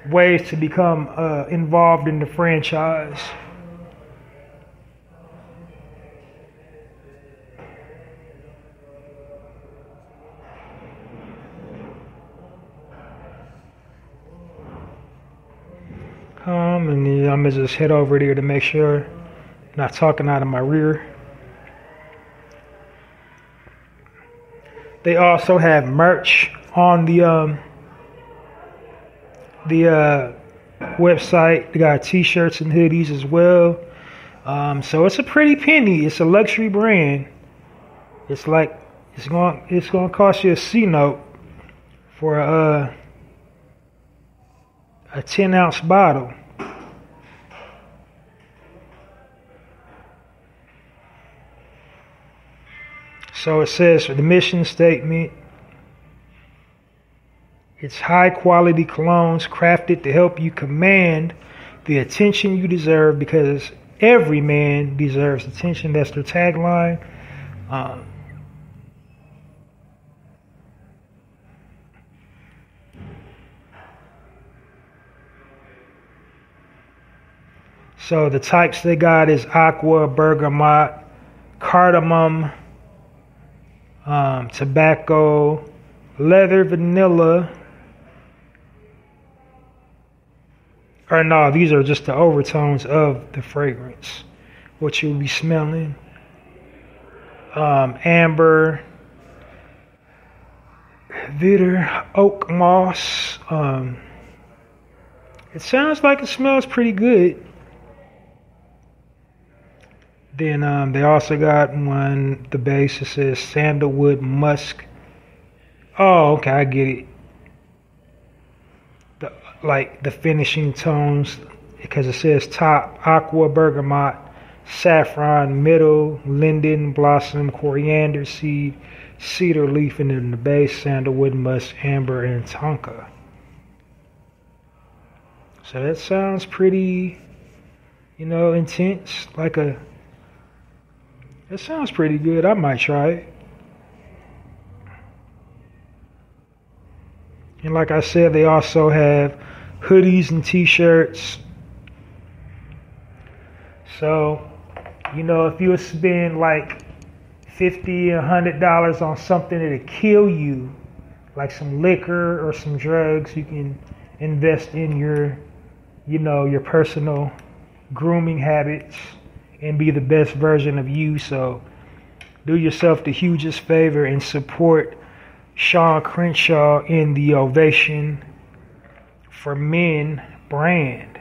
S2: ways to become involved in the franchise. And then I'm gonna just head over there to make sure I'm not talking out of my rear. They also have merch on the website. They got t-shirts and hoodies as well. So it's a pretty penny. It's a luxury brand. It's like it's gonna cost you a C note for a 10-ounce bottle. So it says for the mission statement, it's high quality colognes crafted to help you command the attention you deserve, because every man deserves attention. That's their tagline. So the types they got is aqua, bergamot, cardamom, tobacco, leather, vanilla. Or no, these are just the overtones of the fragrance, what you'll be smelling. Amber, bitter, oak moss. It sounds like it smells pretty good. Then they also got one, the base, that says sandalwood musk. Oh, okay, I get it. The finishing tones, because it says top, aqua, bergamot, saffron, middle, linden, blossom, coriander seed, cedar leaf, and then the base, sandalwood, musk, amber, and tonka. So that sounds pretty, intense. That sounds pretty good. I might try it. And like I said, they also have hoodies and t-shirts. So, if you would spend like $50, $100 on something that'll kill you, like some liquor or some drugs, you can invest in your, your personal grooming habits and be the best version of you. So do yourself the hugest favor and support Sean Crenshaw in the Ovation for Men brand.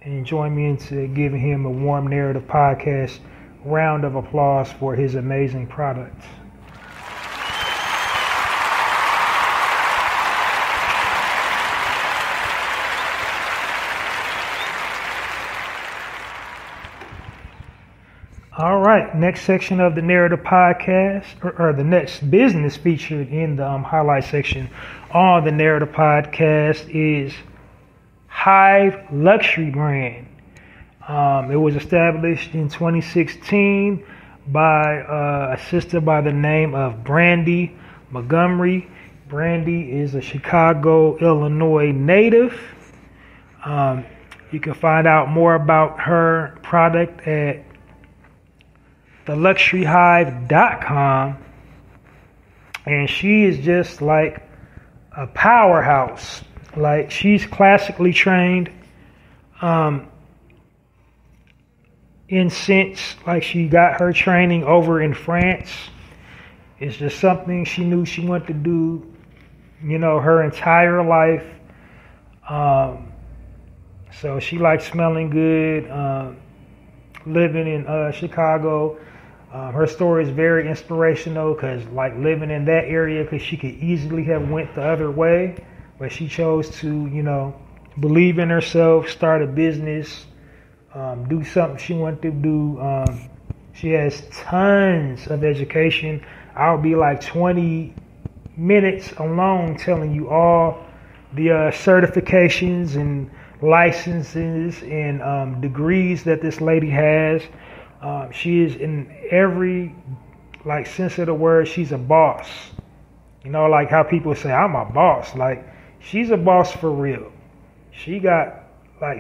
S2: And join me into giving him a warm Narrative Podcast round of applause for his amazing products. All right, next section of the Narrative Podcast, or the next business featured in the highlight section on the Narrative Podcast is Hive Luxury Brand. It was established in 2016 by a sister by the name of Brandy Montgomery. Brandy is a Chicago, Illinois native. You can find out more about her product at theluxuryhive.com, and she is just like a powerhouse. Like, she's classically trained in sense like she got her training over in France. It's just something she knew she wanted to do, her entire life. So she likes smelling good, living in Chicago. Her story is very inspirational because, like, living in that area, because she could easily have went the other way, but she chose to, believe in herself, start a business, do something she wanted to do. She has tons of education. I'll be like 20 minutes alone telling you all the certifications and licenses and degrees that this lady has. She is, in every sense of the word, she's a boss. Like how people say, I'm a boss. Like, she's a boss for real. She got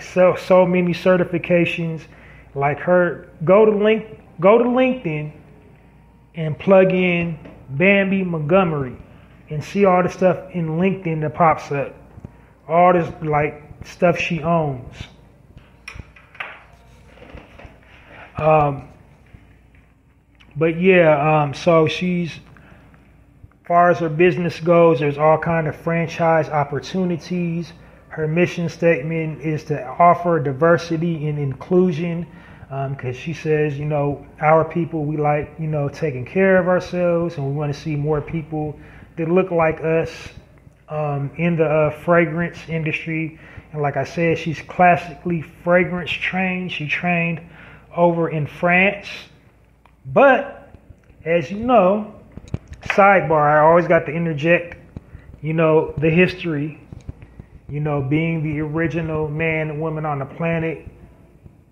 S2: so many certifications. Like, her, go to LinkedIn and plug in Bambi Montgomery and see all the stuff in LinkedIn that pops up. All this stuff she owns. But yeah, so she's, as far as her business goes, there's all kind of franchise opportunities. Her mission statement is to offer diversity and inclusion, because she says, our people, we like, taking care of ourselves, and we want to see more people that look like us in the fragrance industry. And like I said, she's classically fragrance trained. She trained over in France. But, as you know, sidebar, I always got to interject, the history, being the original man and woman on the planet,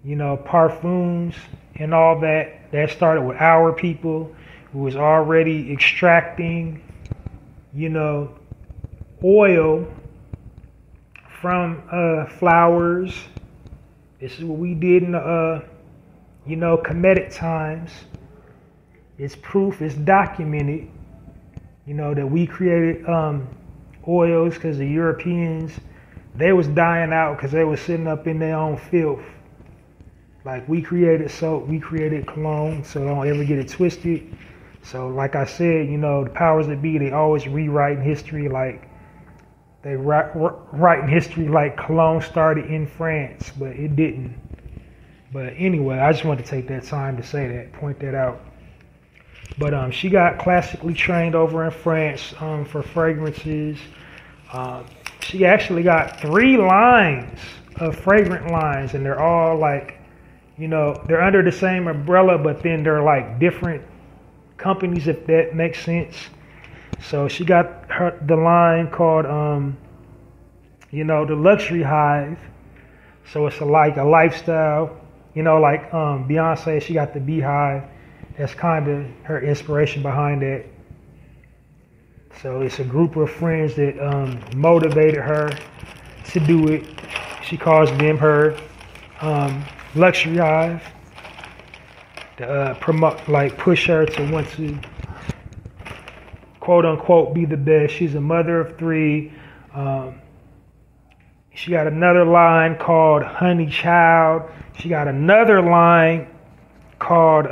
S2: parfums and all that. That started with our people who was already extracting, oil from flowers. This is what we did in the Kemetic times. It's proof, it's documented, that we created oils because the Europeans, they was dying out because they was sitting up in their own filth. Like, we created soap, we created cologne, so don't ever get it twisted. So like I said, the powers that be, they always rewriting history. Like, they writing history like cologne started in France, but it didn't. But anyway, I just wanted to take that time to say that, point that out. But she got classically trained over in France for fragrances. She actually got 3 lines of fragrant lines, and they're all they're under the same umbrella, but then they're like different companies, if that makes sense. So she got the line called, the Luxury Hive. So it's like a lifestyle, Beyonce, she got the Beehive. That's kind of her inspiration behind that. So it's a group of friends that motivated her to do it. She calls them her Luxury Hive. To promote, push her to want to, quote unquote, be the best. She's a mother of 3. She got another line called Honey Child. She got another line called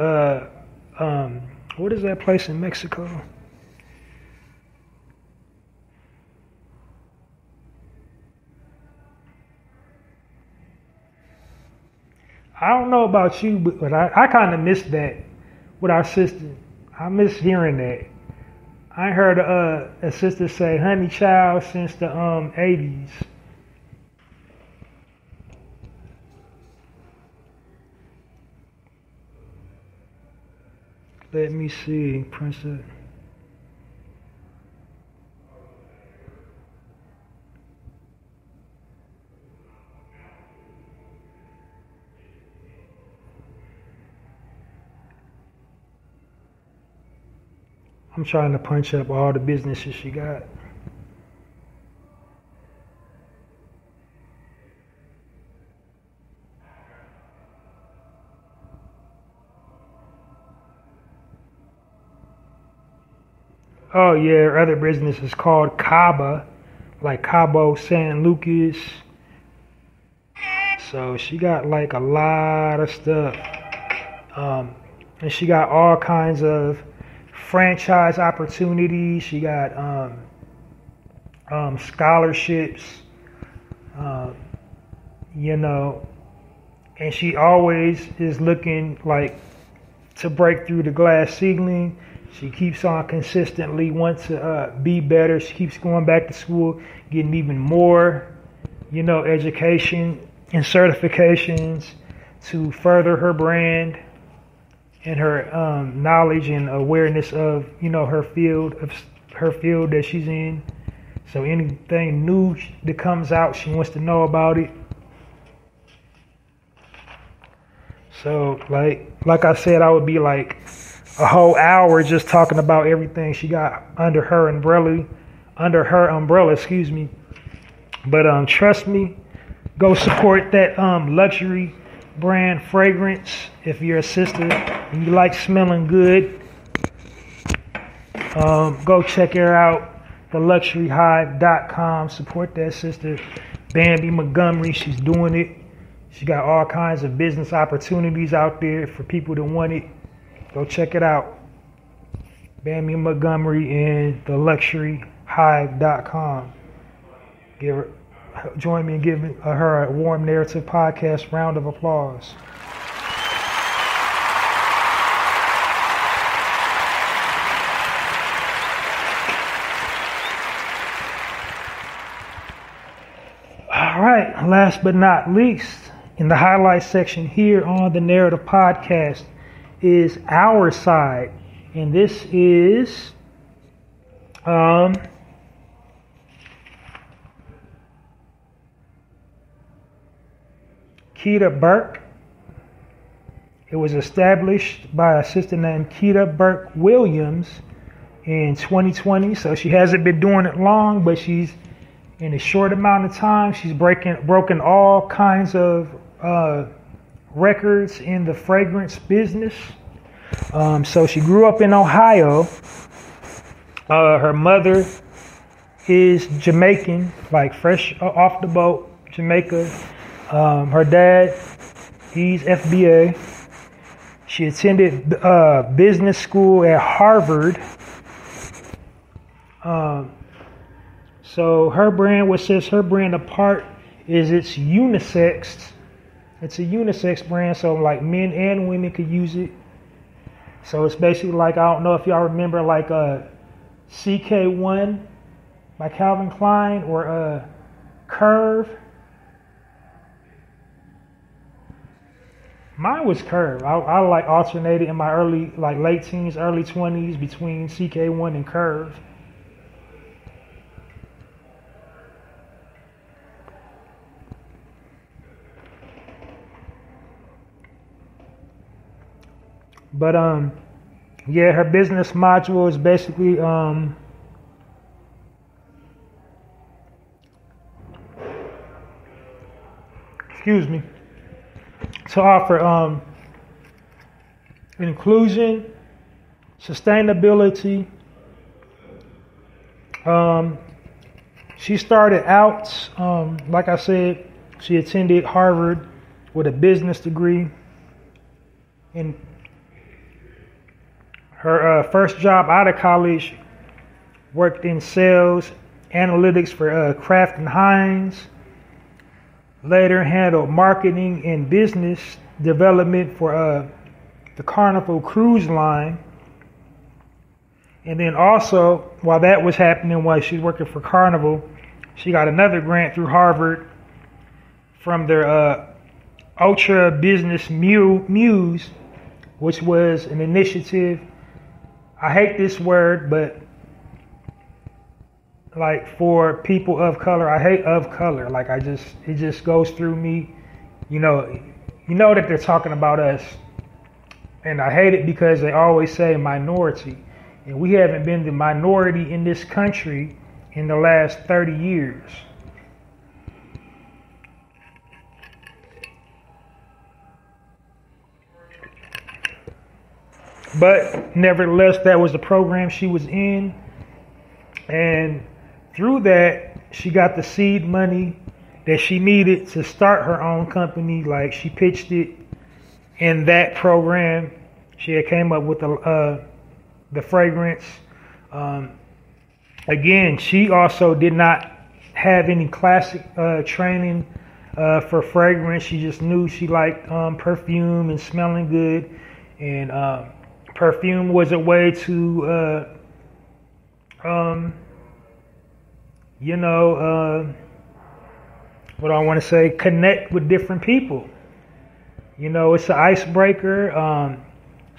S2: what is that place in Mexico? I don't know about you, but I kind of miss that with our sister. I miss hearing that. I heard a sister say Honey Child since the 80s. Let me see, Princess. I'm trying to punch up all the businesses she got. Oh yeah, her other business is called Caba, like Cabo San Lucas. So she got like a lot of stuff. And she got all kinds of franchise opportunities. She got scholarships, you know, and she always is looking like to break through the glass ceiling. She keeps on consistently wants to be better. She keeps going back to school, getting even more, you know, education and certifications to further her brand and her knowledge and awareness of, you know, her field that she's in. So anything new that comes out, she wants to know about it. So like I said, I would be like a whole hour just talking about everything she got under her umbrella, excuse me. But trust me, go support that luxury brand fragrance if you're a sister and you like smelling good. Go check her out, theluxuryhive.com. Support that sister, Bambi Montgomery. She's doing it. She got all kinds of business opportunities out there for people that want it. Go check it out. Bambi Montgomery and theluxuryhive.com. Join me in giving her a Warm Narrative Podcast round of applause. All right, last but not least, in the highlight section here on the Narrative Podcast is Our Side. And this is Keita Burke. It was established by a sister named Keita Burke Williams in 2020. So she hasn't been doing it long, but she's in a short amount of time, she's broken all kinds of records in the fragrance business. So she grew up in Ohio. Her mother is Jamaican, like fresh off the boat, Jamaica. Her dad, he's FBA. She attended business school at Harvard. So her brand, what sets her brand apart is it's unisex. It's a unisex brand, so like men and women could use it. So it's basically like, I don't know if y'all remember like CK1 by Calvin Klein or Curve. Mine was Curve. I like alternated in my late teens, early 20s between CK1 and Curve. But yeah, her business module is basically to offer inclusion, sustainability, she started out, like I said, she attended Harvard with a business degree. And her first job out of college, worked in sales, analytics for Kraft and Heinz. Later handled marketing and business development for the Carnival Cruise Line. And then also, while that was happening, while she was working for Carnival, she got another grant through Harvard from their Ultra Business Muse, which was an initiative. I hate this word, but like for people of color, I hate of color. Like it just goes through me. You know that they're talking about us, and I hate it because they always say minority. And we haven't been the minority in this country in the last 30 years. But nevertheless, that was the program she was in. And through that, she got the seed money that she needed to start her own company. Like, she pitched it in that program. She had came up with the fragrance. Again, she also did not have any classic training for fragrance. She just knew she liked perfume and smelling good. And perfume was a way to, what do I want to say? Connect with different people. You know, it's an icebreaker.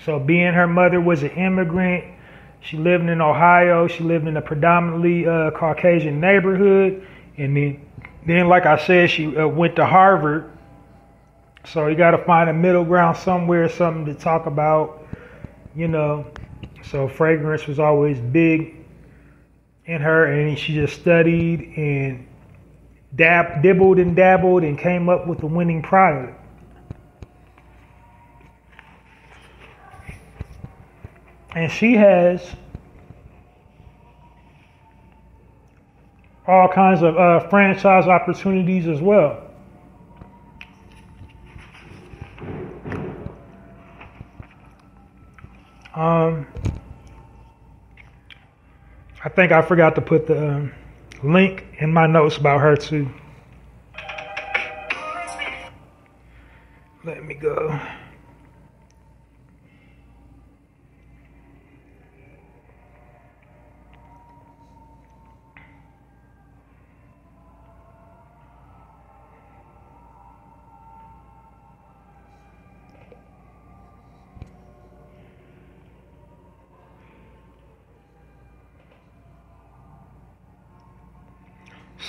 S2: So being her mother was an immigrant, she lived in Ohio. She lived in a predominantly Caucasian neighborhood. And then, like I said, she went to Harvard. So you got to find a middle ground somewhere, something to talk about, you know. So fragrance was always big in her, and she just studied and dibbled and dabbled and came up with a winning product. And she has all kinds of franchise opportunities as well. I think I forgot to put the link in my notes about her too. Let me go.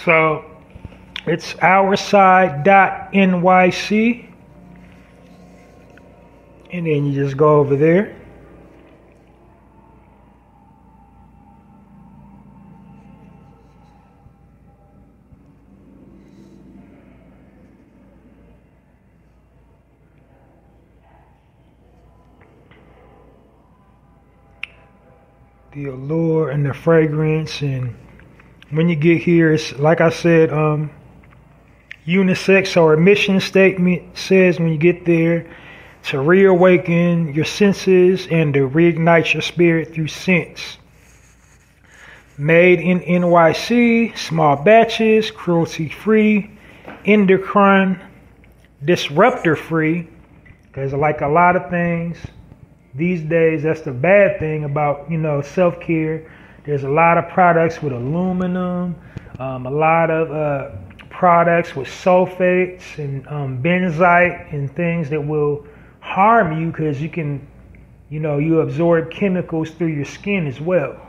S2: So it's ourside.nyc. And then you just go over there. The allure and the fragrance, and when you get here, it's like I said, unisex. Our mission statement says when you get there, to reawaken your senses and to reignite your spirit through scents. Made in NYC, small batches, cruelty-free, endocrine, disruptor-free, because like a lot of things these days, that's the bad thing about, self-care. There's a lot of products with aluminum, a lot of products with sulfates and benzoate and things that will harm you because you can, you absorb chemicals through your skin as well.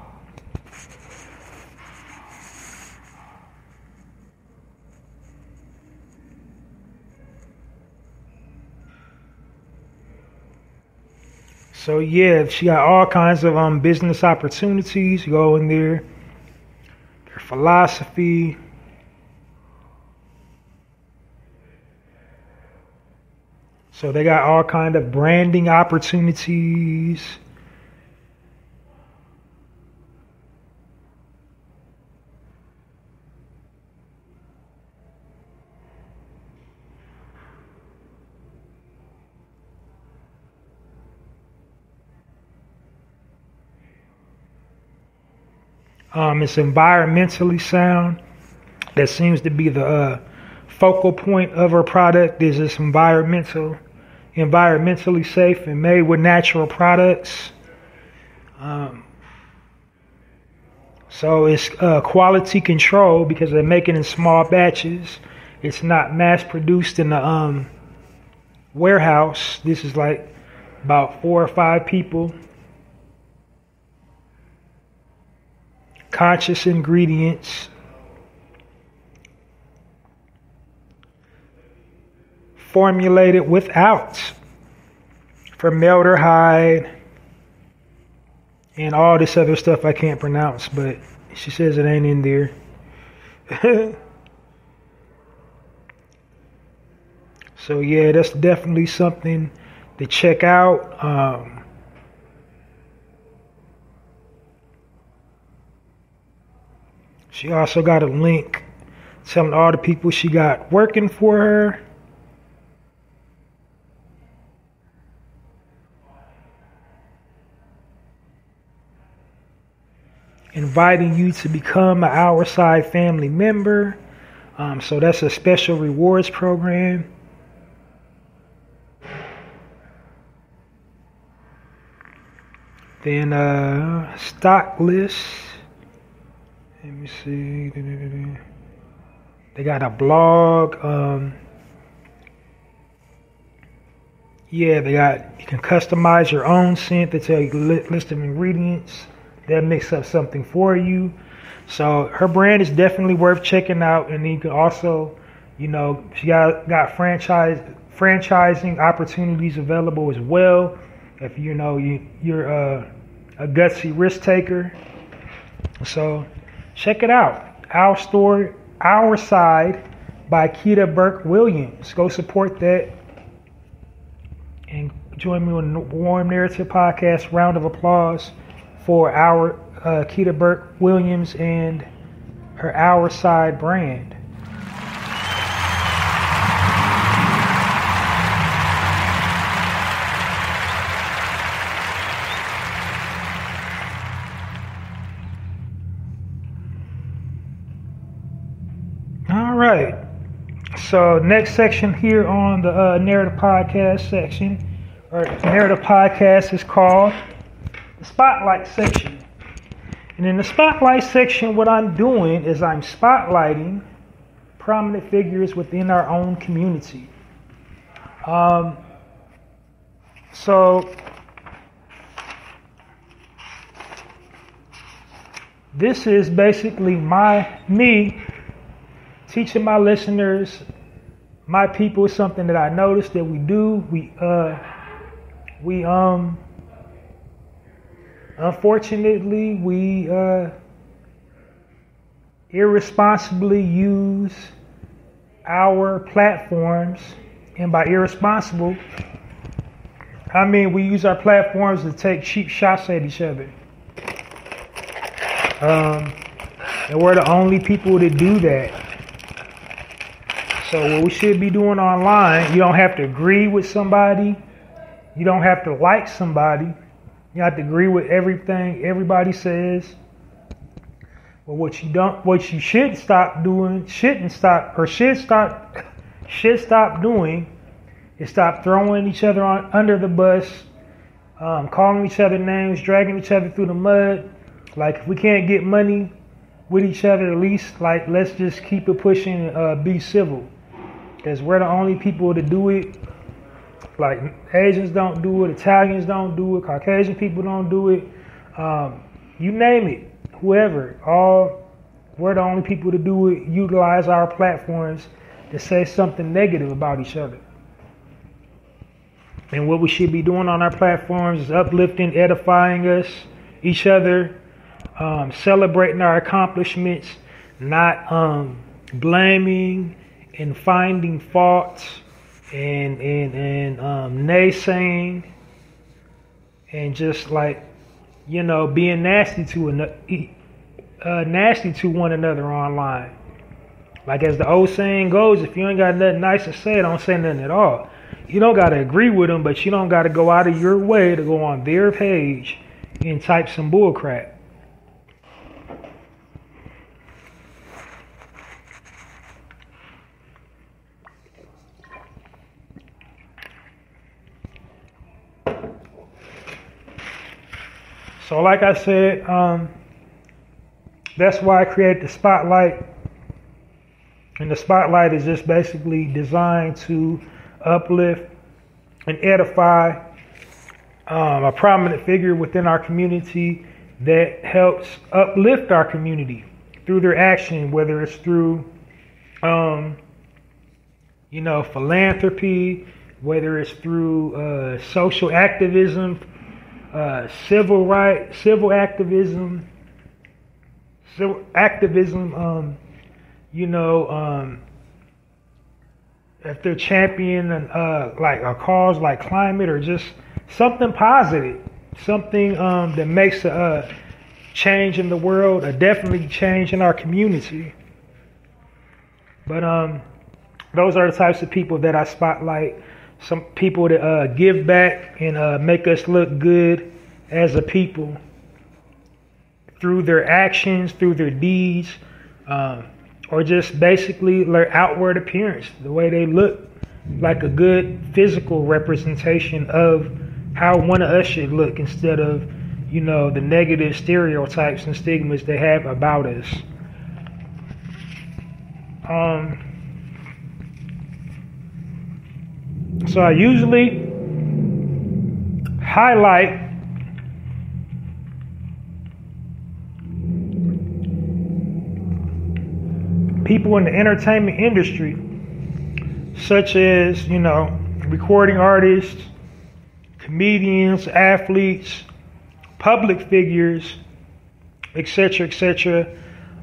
S2: So yeah, she got all kinds of business opportunities. You go in there, her philosophy. So they got all kind of branding opportunities. It's environmentally sound. That seems to be the focal point of her product. Is it's environmentally safe and made with natural products. So it's quality control because they're making in small batches. It's not mass produced in the warehouse. This is like about 4 or 5 people. Conscious ingredients. Formulated without formaldehyde and all this other stuff I can't pronounce, but she says it ain't in there. So yeah, that's definitely something to check out. She also got a link telling all the people she got working for her. Inviting you to become an Our Side family member. So that's a special rewards program. Then stock list. Let me see. They got a blog. Yeah, you can customize your own scent. They tell you list of ingredients that mix up something for you. So her brand is definitely worth checking out. And you can also, she got franchising opportunities available as well. If you're a gutsy risk taker. So check it out. Our Side by Keita Burke Williams. Go support that. And join me on the Warm Narrative Podcast. Round of applause for our Keita Burke Williams and her Our Side brand. All right. So next section here on the Narrative Podcast section, or Narrative Podcast, is called the Spotlight section. And in the Spotlight section, what I'm doing is I'm spotlighting prominent figures within our own community. So this is basically me teaching my listeners, my people, something that I noticed that we do. Unfortunately, we irresponsibly use our platforms, and by irresponsible, I mean we use our platforms to take cheap shots at each other. And we're the only people that do that. So what we should be doing online, you don't have to agree with somebody. You don't have to like somebody. You have to agree with everything everybody says. But what you should stop doing is stop throwing each other under the bus, calling each other names, dragging each other through the mud. Like if we can't get money with each other, at least let's just keep it pushing and be civil. Because we're the only people to do it. Like Asians don't do it, Italians don't do it, Caucasian people don't do it. You name it, whoever. We're the only people to do it. Utilize our platforms to say something negative about each other. And what we should be doing on our platforms is uplifting, edifying each other, celebrating our accomplishments, not blaming and finding faults and naysaying and just being nasty to one another online. Like as the old saying goes, if you ain't got nothing nice to say, don't say nothing at all. You don't got to agree with them, but you don't got to go out of your way to go on their page and type some bull crap. So like I said, that's why I created the spotlight. And the spotlight is just basically designed to uplift and edify a prominent figure within our community that helps uplift our community through their action, whether it's through, philanthropy, whether it's through social activism, civil activism, if they're championing like a cause like climate or just something positive, something that makes a change in the world, a definitely change in our community. But those are the types of people that I spotlight. Some people that give back and make us look good as a people through their actions, through their deeds, or just basically their outward appearance, the way they look, like a good physical representation of how one of us should look instead of, the negative stereotypes and stigmas they have about us. So I usually highlight people in the entertainment industry, such as, recording artists, comedians, athletes, public figures, etc., etc.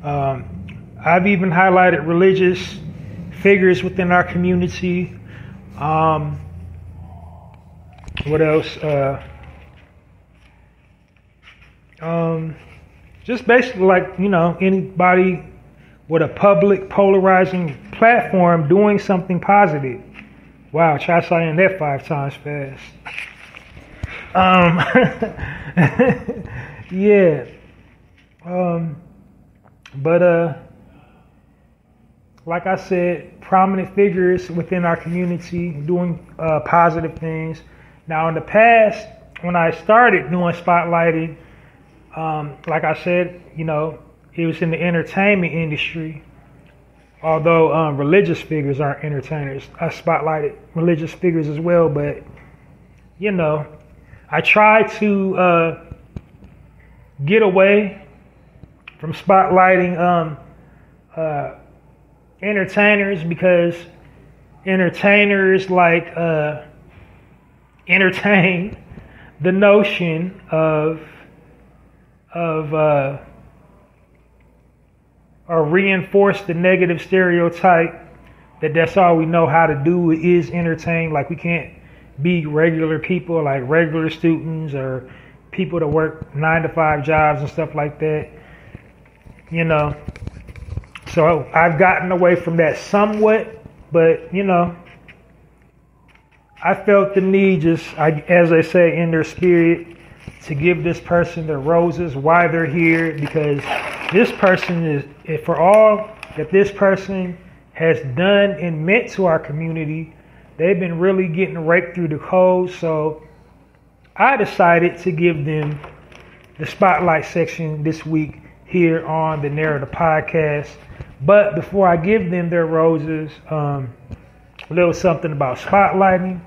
S2: I've even highlighted religious figures within our community. What else? Just basically like, anybody with a public polarizing platform doing something positive. Wow, try saying that 5 times fast. Yeah. Like I said, prominent figures within our community doing positive things. Now, in the past, when I started doing spotlighting, like I said, it was in the entertainment industry. Although religious figures aren't entertainers, I spotlighted religious figures as well. But, I try to get away from spotlighting entertainers, because entertainers entertain the notion of or reinforce the negative stereotype that that's all we know how to do is entertain. Like we can't be regular people, like regular students or people that work 9-to-5 jobs and stuff like that. So I've gotten away from that somewhat, but I felt the need, as they say in their spirit, to give this person their roses, why they're here, because this person is, for all that this person has done and meant to our community, they've been really getting raked through the coals. So I decided to give them the spotlight section this week here on the Narrator podcast. But before I give them their roses, a little something about spotlighting.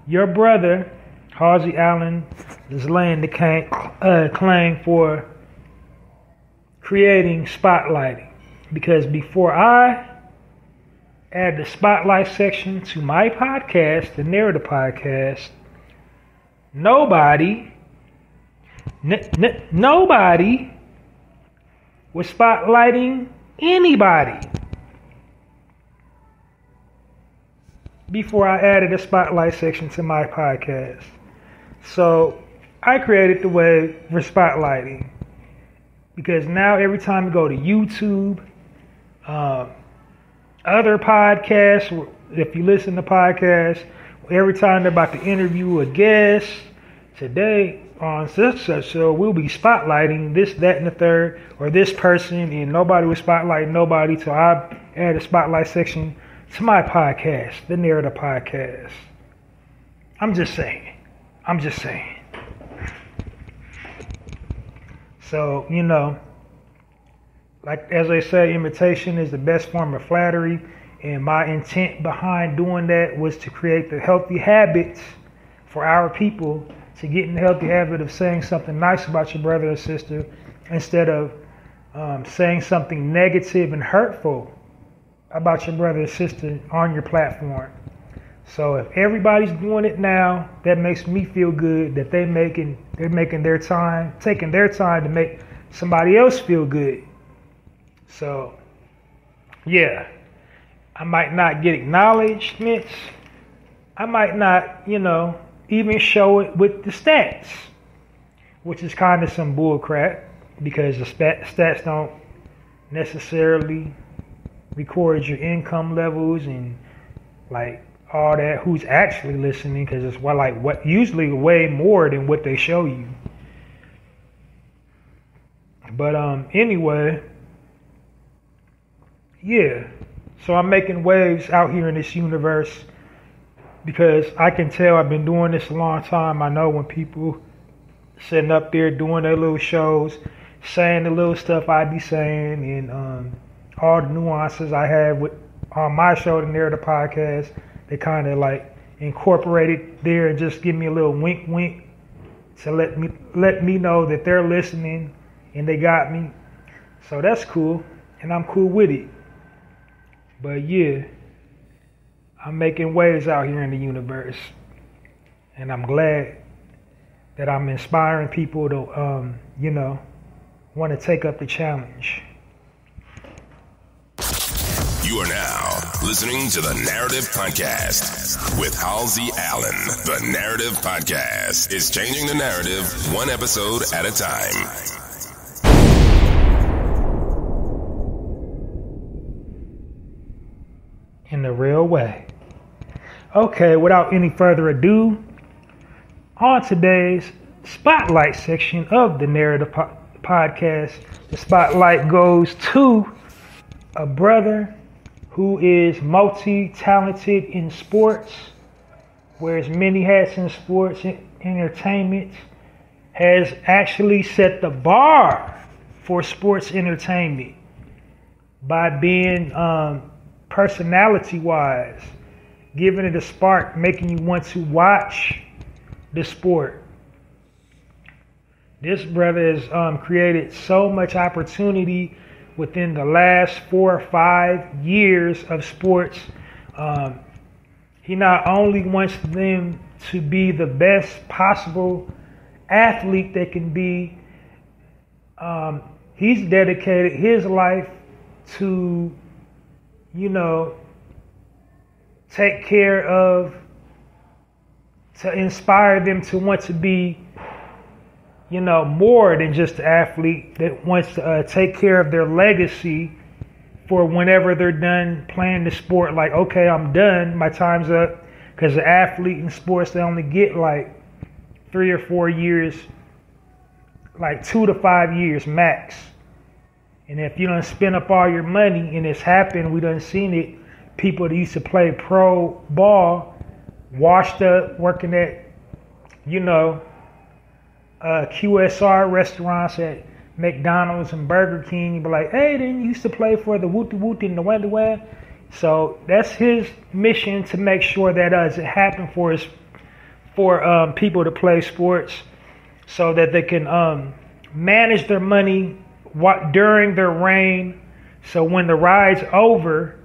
S2: Your brother, Halsey Allen, is laying the claim for creating spotlighting. Because before I add the spotlight section to my podcast, the Narrator podcast, nobody was spotlighting anybody before I added a spotlight section to my podcast. So I created the way for spotlighting, because now every time you go to YouTube, other podcasts, if you listen to podcasts, every time they're about to interview a guest, today on such show, we'll be spotlighting this, that, and the third, or this person, and nobody was spotlighting nobody, so I add a spotlight section to my podcast, the Narrator podcast. I'm just saying. So, like as they say, imitation is the best form of flattery. And my intent behind doing that was to create the healthy habits for our people to get in the healthy habit of saying something nice about your brother or sister instead of saying something negative and hurtful about your brother or sister on your platform. So if everybody's doing it now, that makes me feel good that they're taking their time to make somebody else feel good. So yeah, I might not get acknowledgments. I might not, even show it with the stats, which is kind of some bull crap because the stats don't necessarily record your income levels and like all that, who's actually listening, because it's usually way more than what they show you. But anyway, yeah. So I'm making waves out here in this universe because I can tell I've been doing this a long time. I know when people sitting up there doing their little shows, saying the little stuff I be saying, and all the nuances I have with on my show, the Narrator podcast, they kind of like incorporate it there and just give me a little wink wink to let me know that they're listening and they got me. So that's cool, and I'm cool with it. But yeah, I'm making waves out here in the universe, and I'm glad that I'm inspiring people to, want to take up the challenge.
S1: You are now listening to the Narrative Podcast with Halsey Allen. The Narrative Podcast is changing the narrative one episode at a time.
S2: In the real way. Okay, without any further ado, on today's Spotlight section of the Narrative Podcast, the spotlight goes to a brother who is multi-talented in sports, wears many hats in sports entertainment, has actually set the bar for sports entertainment by being personality-wise, giving it a spark, making you want to watch the sport. This brother has created so much opportunity within the last 4 or 5 years of sports. He not only wants them to be the best possible athlete they can be, he's dedicated his life to take care of, to inspire them to want to be, more than just an athlete that wants to take care of their legacy for whenever they're done playing the sport. Like, okay, I'm done, my time's up. Because the athlete in sports, they only get like 3 or 4 years, like 2 to 5 years max. And if you don't spend up all your money, and it's happened, we done seen it, people that used to play pro ball, washed up, working at, QSR restaurants at McDonald's and Burger King, be like, hey, then you used to play for the Wooty Wooty and the Wonderland. So that's his mission, to make sure that doesn't happen for people to play sports, so that they can manage their money during their reign. So when the ride's over,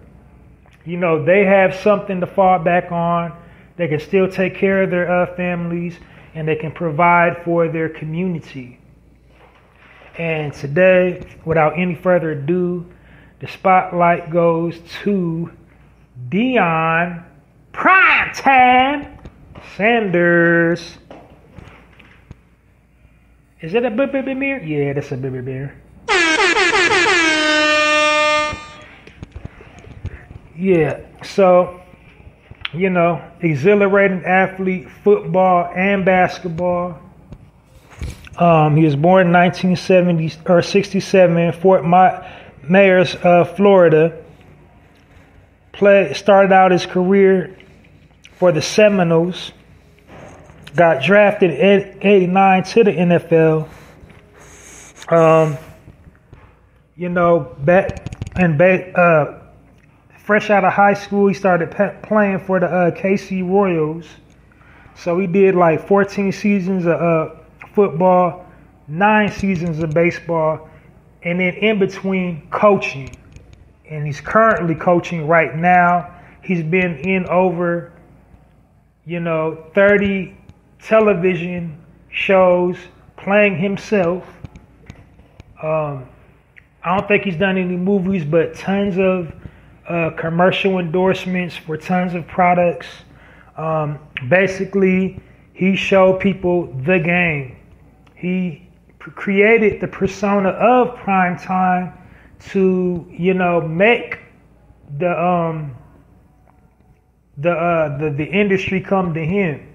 S2: they have something to fall back on. They can still take care of their families, and they can provide for their community. And today, without any further ado, the spotlight goes to Deion Primetime Sanders. Is it a baby bear? Yeah, that's a baby bear. Yeah, so, exhilarating athlete, football and basketball. He was born in 1967 in Fort Myers, Florida. Started out his career for the Seminoles. Got drafted in '89 to the NFL. You know, fresh out of high school, he started playing for the KC Royals. So he did like 14 seasons of football, 9 seasons of baseball, and then in between coaching. And he's currently coaching right now. He's been in over, 30 television shows playing himself. I don't think he's done any movies, but tons of commercial endorsements for tons of products. Basically, he showed people the game. He created the persona of primetime to, make the industry come to him.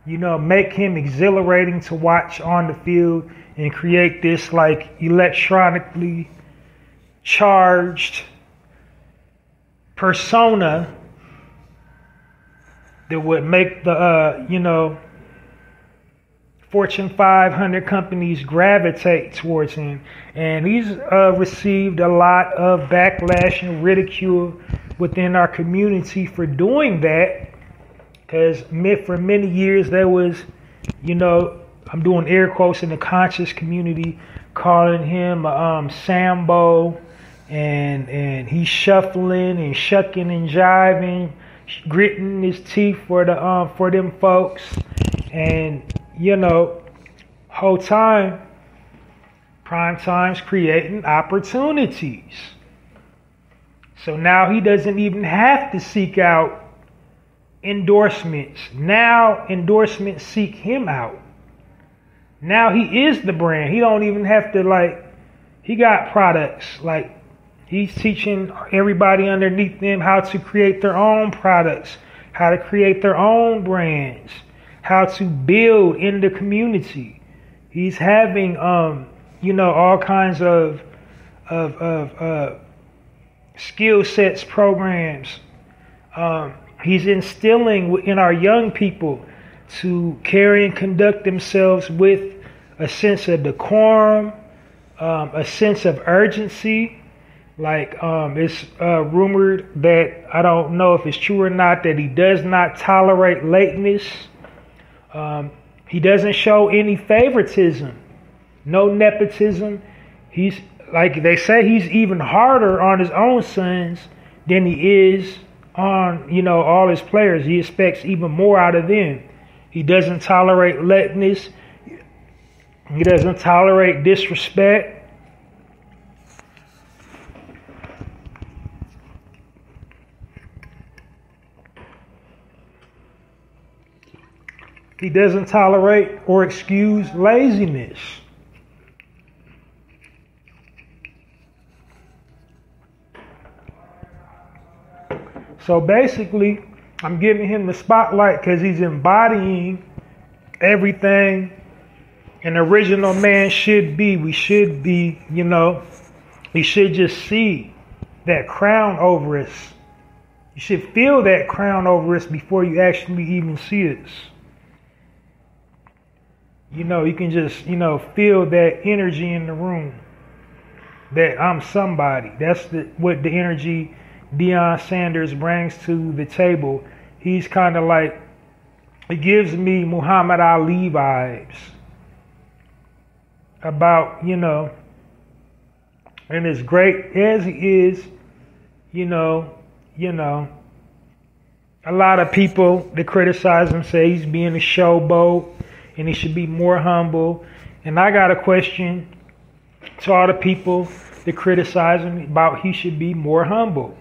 S2: Make him exhilarating to watch on the field and create this like electronically charged persona that would make the, Fortune 500 companies gravitate towards him. And he's received a lot of backlash and ridicule within our community for doing that. Because for many years there was, I'm doing air quotes in the conscious community, calling him Sambo, and he's shuffling and shucking and jiving, gritting his teeth for them folks, and whole time, Primetime's creating opportunities. So now he doesn't even have to seek out endorsements. Now endorsements seek him out. Now he is the brand. He don't even have to he got products. He's teaching everybody underneath them how to create their own products, how to create their own brands, how to build in the community. He's having all kinds of skill sets programs. He's instilling in our young people to carry and conduct themselves with a sense of decorum, a sense of urgency. It's rumored that, I don't know if it's true or not, that he does not tolerate lateness. He doesn't show any favoritism, no nepotism. He's, like they say, he's even harder on his own sons than he is on, all his players. He expects even more out of them. He doesn't tolerate lateness. He doesn't tolerate disrespect. He doesn't tolerate or excuse laziness. So basically, I'm giving him the spotlight because he's embodying everything an original man should be. We should be, we should just see that crown over us. You should feel that crown over us before you actually even see us. You can just, feel that energy in the room. That I'm somebody. That's what the energy Deion Sanders brings to the table. He's kind of it gives me Muhammad Ali vibes. About, and as great as he is, a lot of people that criticize him say he's being a showboat and he should be more humble. And I got a question to all the people that criticize him about he should be more humble.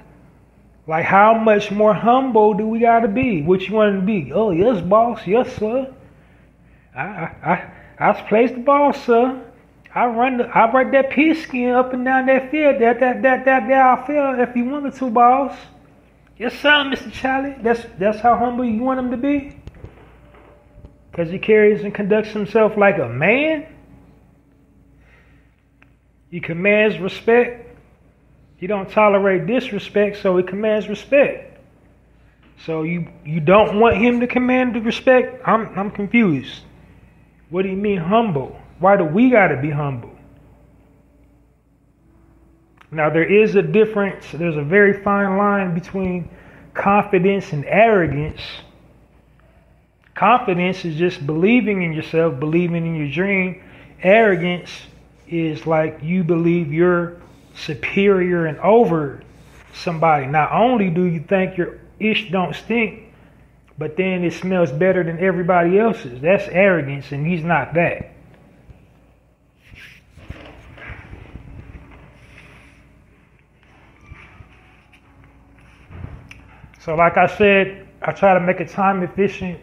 S2: How much more humble do we got to be? What you want to be? Oh, yes, boss. Yes, sir. I place the ball, sir. I run that pigskin up and down that field. That field if you wanted to, boss. Yes, sir, Mr. Charlie. That's how humble you want him to be? Because he carries and conducts himself like a man? He commands respect. He don't tolerate disrespect, so he commands respect. So you don't want him to command the respect? I'm confused. What do you mean humble? Why do we got to be humble? Now, there is a difference. There's a very fine line between confidence and arrogance. Confidence is just believing in yourself, believing in your dream. Arrogance is like you believe you're superior and over somebody. Not only do you think your ish don't stink, but then it smells better than everybody else's. That's arrogance, and he's not that. So like I said, I try to make it time efficient.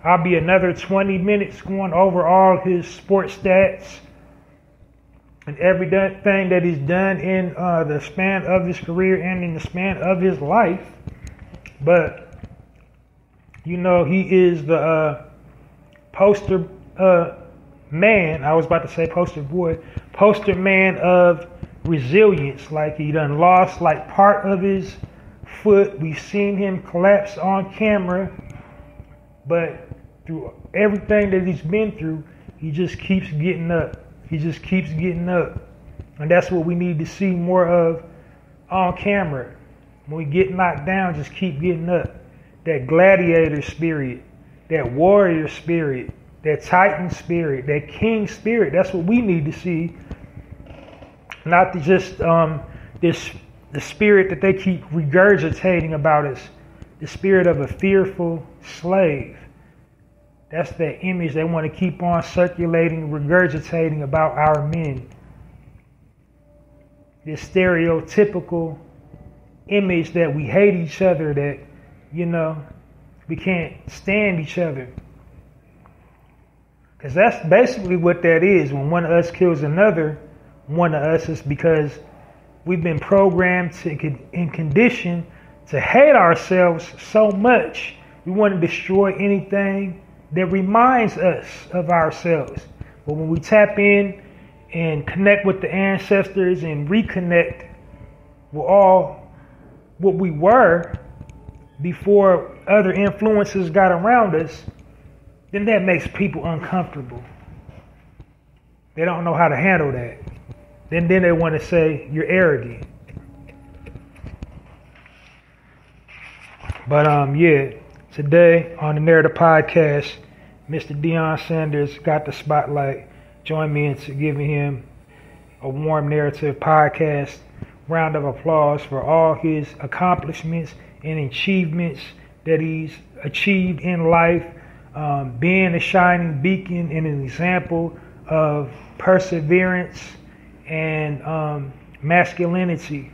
S2: I'll be another 20 minutes going over all his sports stats and everything that he's done in the span of his career and in the span of his life. But, you know, he is the poster man. I was about to say poster boy. Poster man of resilience. Like he done lost like part of his foot. We've seen him collapse on camera. But through everything that he's been through, he just keeps getting up. He just keeps getting up. And that's what we need to see more of on camera. When we get knocked down, just keep getting up. That gladiator spirit, that warrior spirit, that titan spirit, that king spirit. That's what we need to see. Not just the spirit that they keep regurgitating about us. The spirit of a fearful slave. That's the image they want to keep on circulating, regurgitating about our men. This stereotypical image that we hate each other, that, you know, we can't stand each other. Because that's basically what that is. When one of us kills another, one of us is because we've been programmed and conditioned to hate ourselves so much. We want to destroy anything that reminds us of ourselves. But when we tap in and connect with the ancestors and reconnect with all what we were before other influences got around us, then that makes people uncomfortable. They don't know how to handle that. Then they want to say you're arrogant. But yeah, today on the Narrator Podcast, Mr. Deion Sanders got the spotlight. Join me in giving him a warm Narrative Podcast round of applause for all his accomplishments and achievements that he's achieved in life, being a shining beacon and an example of perseverance and masculinity.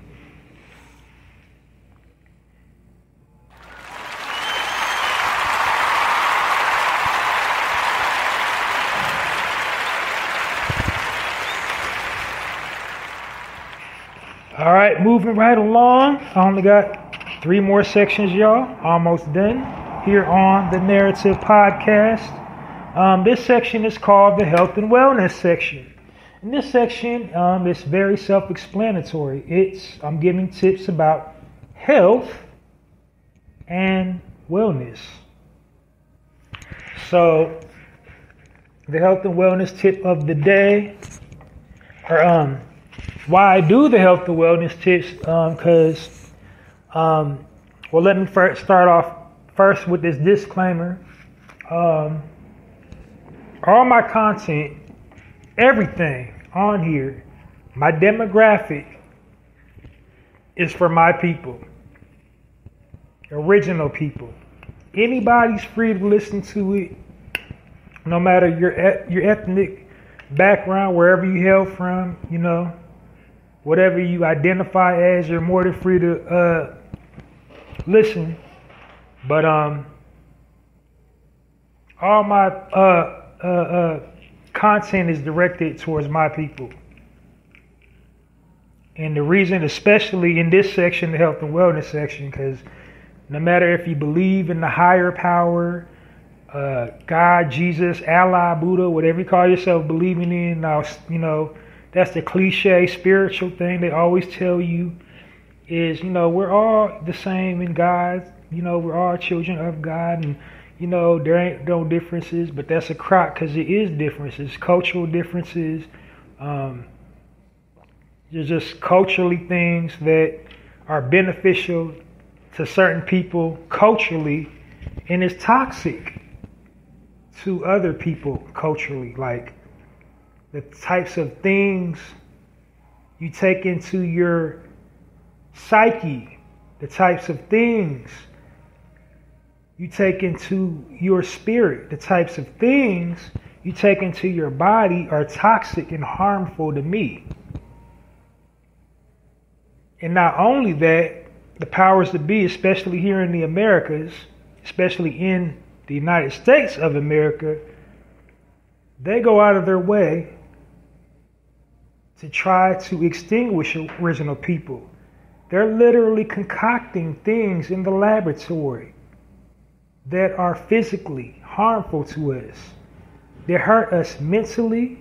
S2: All right, moving right along. I only got 3 more sections, y'all. Almost done here on the Narrative Podcast. This section is called the Health and Wellness section. In this section, it's very self-explanatory. I'm giving tips about health and wellness. So, the health and wellness tip of the day, or why I do the health and wellness tips, because, well, let me start off first with this disclaimer. All my content, everything on here, my demographic is for my people, original people. Anybody's free to listen to it, no matter your ethnic background, wherever you hail from, you know, whatever you identify as, you're more than free to listen. But all my content is directed towards my people. And the reason, especially in this section, the health and wellness section, because no matter if you believe in the higher power, God, Jesus, Allah, Buddha, whatever you call yourself believing in, now, you know, that's the cliche spiritual thing they always tell you is, you know, we're all the same in God. You know, we're all children of God. And, there ain't no differences, but that's a crock because it is differences, cultural differences. There's just culturally things that are beneficial to certain people culturally, and it's toxic to other people culturally. Like the types of things you take into your psyche, the types of things you take into your spirit, the types of things you take into your body are toxic and harmful to me. And not only that, the powers that be, especially here in the Americas, especially in the United States of America, they go out of their way to try to extinguish original people. They're literally concocting things in the laboratory that are physically harmful to us, that hurt us mentally,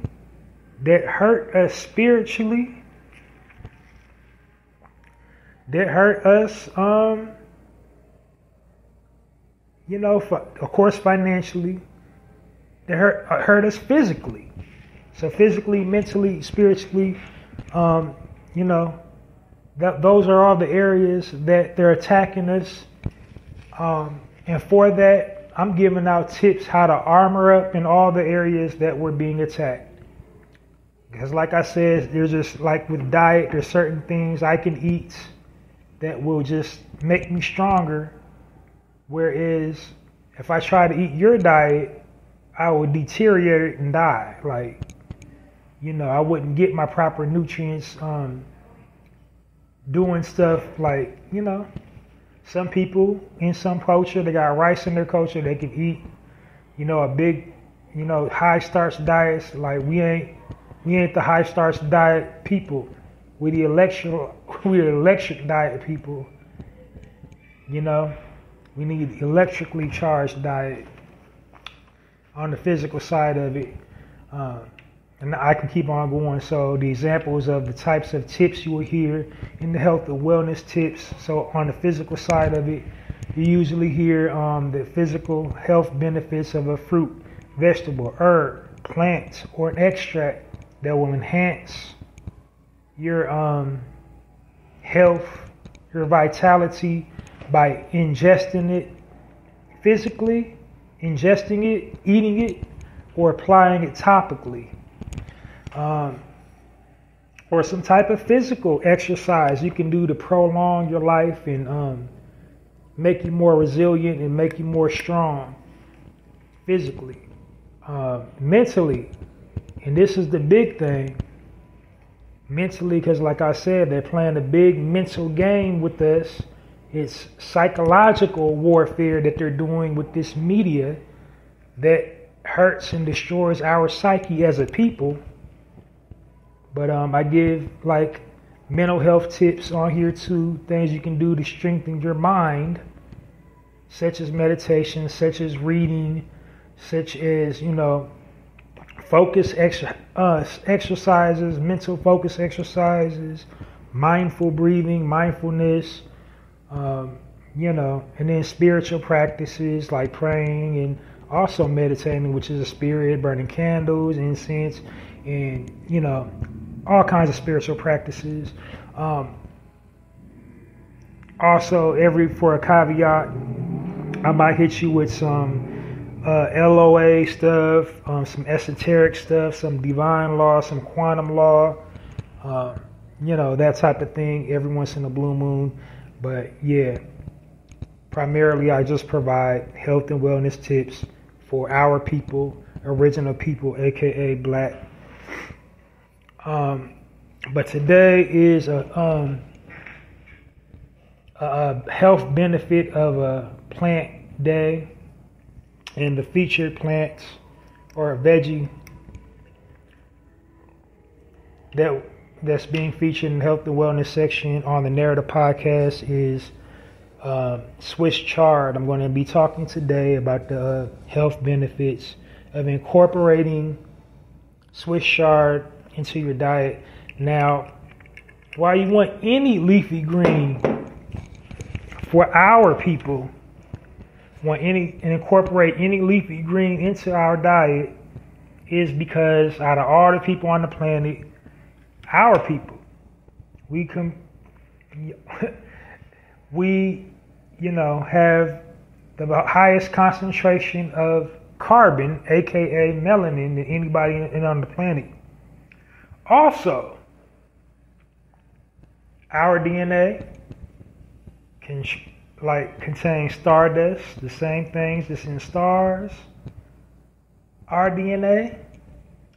S2: that hurt us spiritually, that hurt us, of course, financially, that hurt us physically. So physically, mentally, spiritually, those are all the areas that they're attacking us. And for that, I'm giving out tips how to armor up in all the areas that we're being attacked. Because like I said, there's just like with diet, there's certain things I can eat that will just make me stronger. Whereas if I try to eat your diet, I would deteriorate and die. Like, I wouldn't get my proper nutrients doing stuff like, some people in some culture, they got rice in their culture, they can eat, a big, high starch diets. Like we ain't the high starch diet people. We're the electric diet people. We need electrically charged diet on the physical side of it. And I can keep on going. So the examples of the types of tips you will hear in the health and wellness tips. So on the physical side of it, you usually hear the physical health benefits of a fruit, vegetable, herb, plant, or an extract that will enhance your health, your vitality by ingesting it physically, ingesting it, eating it, or applying it topically. Or some type of physical exercise you can do to prolong your life and make you more resilient and make you more strong physically, mentally. And this is the big thing, mentally, because like I said, they're playing a big mental game with us. It's psychological warfare that they're doing with this media that hurts and destroys our psyche as a people. But I give like mental health tips on here too, things you can do to strengthen your mind, such as meditation, such as reading, such as, focus exercises, mental focus exercises, mindful breathing, mindfulness, and then spiritual practices like praying and also meditating, which is a spirit, burning candles, incense, and, all kinds of spiritual practices. Also, for a caveat, I might hit you with some LOA stuff, some esoteric stuff, some divine law, some quantum law, that type of thing every once in a blue moon. But yeah, primarily I just provide health and wellness tips for our people, original people, aka Black. But today is a health benefit of a plant day, and the featured plants or a veggie that's being featured in the health and wellness section on the Narrator podcast is Swiss chard. I'm going to be talking today about the health benefits of incorporating Swiss chard into your diet. Now, while you want any leafy green for our people, and incorporate any leafy green into our diet is because out of all the people on the planet, our people, we have the highest concentration of carbon, aka melanin, than anybody on the planet. Also, our DNA contains stardust, the same things that's in stars. Our DNA,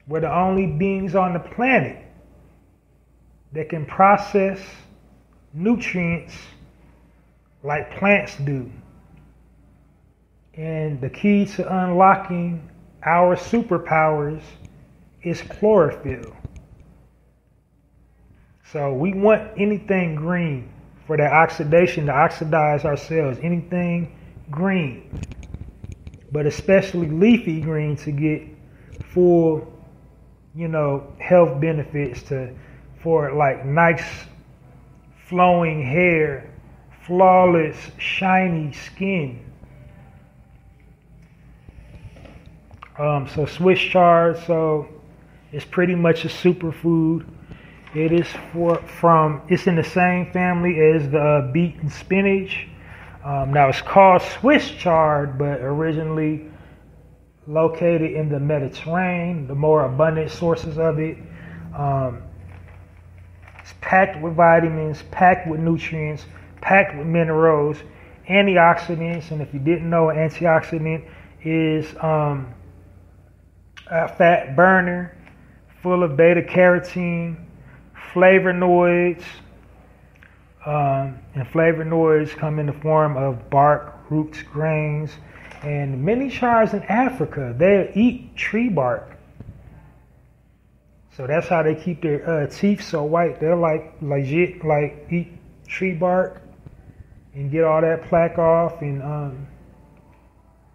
S2: we're the only beings on the planet that can process nutrients like plants do. And the key to unlocking our superpowers is chlorophyll. So we want anything green for that oxidation to oxidize our cells, anything green, but especially leafy green to get full, health benefits for like nice flowing hair, flawless, shiny skin. So Swiss chard, it's pretty much a superfood. It is it's in the same family as the beet and spinach. Now it's called Swiss chard, but originally located in the Mediterranean, the more abundant sources of it. It's packed with vitamins, packed with nutrients, packed with minerals, antioxidants, and if you didn't know, an antioxidant is a fat burner full of beta carotene, flavonoids, and flavonoids come in the form of bark, roots, grains, and many tribes in Africa, they eat tree bark. So that's how they keep their teeth so white. They're legit eat tree bark and get all that plaque off, and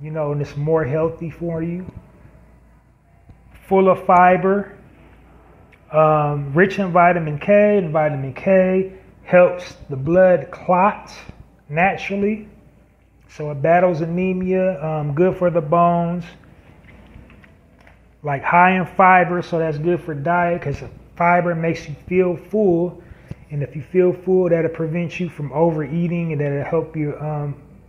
S2: and it's more healthy for you. Full of fiber, rich in vitamin K, and vitamin K helps the blood clot naturally. So it battles anemia, good for the bones. Like high in fiber, so that's good for diet because fiber makes you feel full. And if you feel full, that'll prevent you from overeating, and that'll help you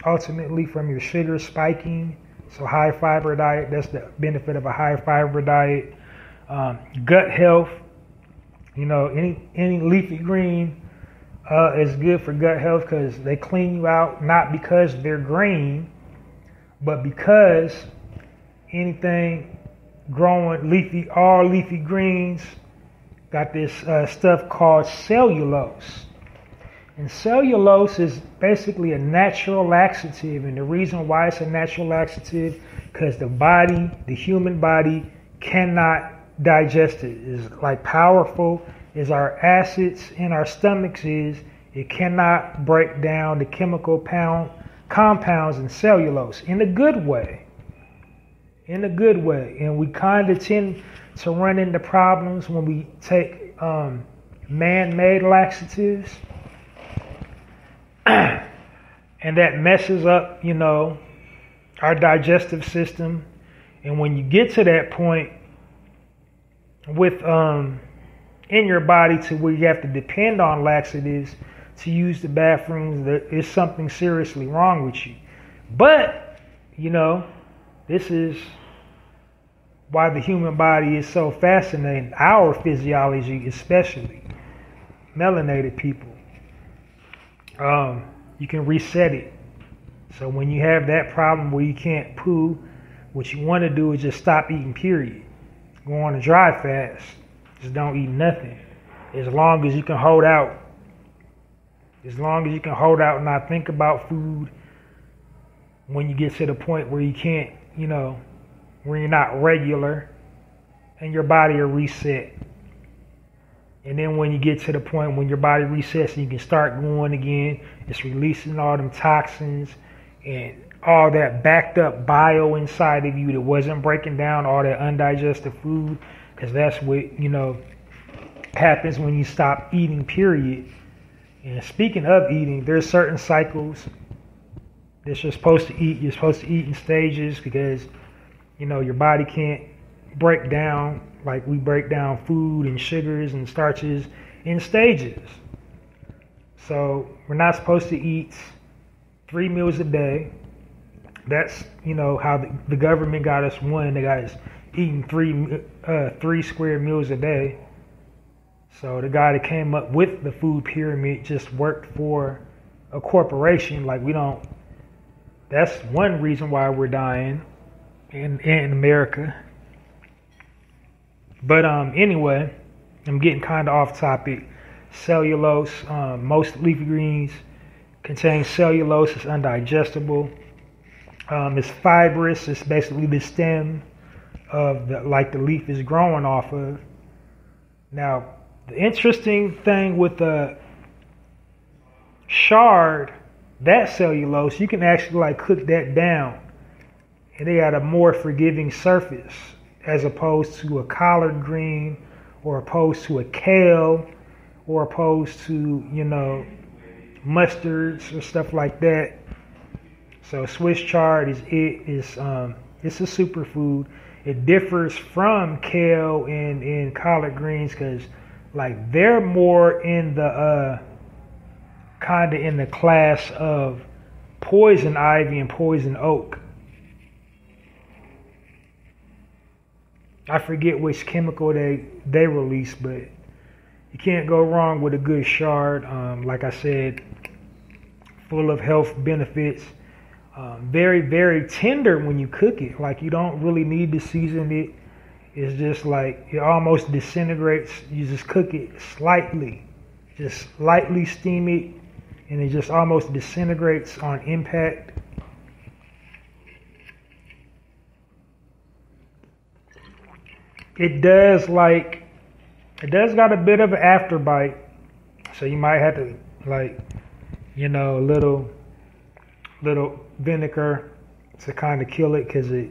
S2: ultimately from your sugar spiking. So high fiber diet, that's the benefit of a high fiber diet. Gut health, any leafy green is good for gut health because they clean you out, not because they're green, but because anything growing all leafy greens got this stuff called cellulose. And cellulose is basically a natural laxative, and the reason why it's a natural laxative because the human body cannot digest it. It's like powerful as our acids in our stomachs is, it cannot break down the chemical compounds in cellulose in a good way. And we kind of tend to run into problems when we take man-made laxatives. And that messes up, our digestive system. And when you get to that point with in your body to where you have to depend on laxatives to use the bathrooms, there is something seriously wrong with you. But, this is why the human body is so fascinating, our physiology especially, melanated people. You can reset it. So when you have that problem where you can't poo, what you want to do is just stop eating, period. Go on a dry fast. Just don't eat nothing. As long as you can hold out. As long as you can hold out and not think about food, when you get to the point where you can't, where you're not regular and your body will reset. And then when you get to the point when your body resets and you can start going again, it's releasing all them toxins and all that backed up bio inside of you that wasn't breaking down all that undigested food, because that's what, happens when you stop eating, period. And speaking of eating, there's certain cycles that you're supposed to eat. You're supposed to eat in stages because, your body can't break down like we break down food and sugars and starches in stages. So we're not supposed to eat 3 meals a day. That's, how the government got us one. They got us eating three square meals a day. So the guy that came up with the food pyramid just worked for a corporation. That's one reason why we're dying in America. But anyway, I'm getting kind of off topic. Cellulose, most leafy greens contain cellulose. It's undigestible. It's fibrous. It's basically the stem of the leaf is growing off of. Now, the interesting thing with the chard, that cellulose, you can actually cook that down, and they got a more forgiving surface as opposed to a collard green, or opposed to a kale, or opposed to mustards or stuff like that. So Swiss chard it's a superfood. It differs from kale and collard greens because they're more in the kind of in the class of poison ivy and poison oak. I forget which chemical they release, but you can't go wrong with a good chard. Like I said, full of health benefits. Very, very tender when you cook it. You don't really need to season it. It's just it almost disintegrates. You just cook it slightly, just lightly steam it, and it just almost disintegrates on impact. It does got a bit of an afterbite, so you might have to little vinegar to kind of kill it, because it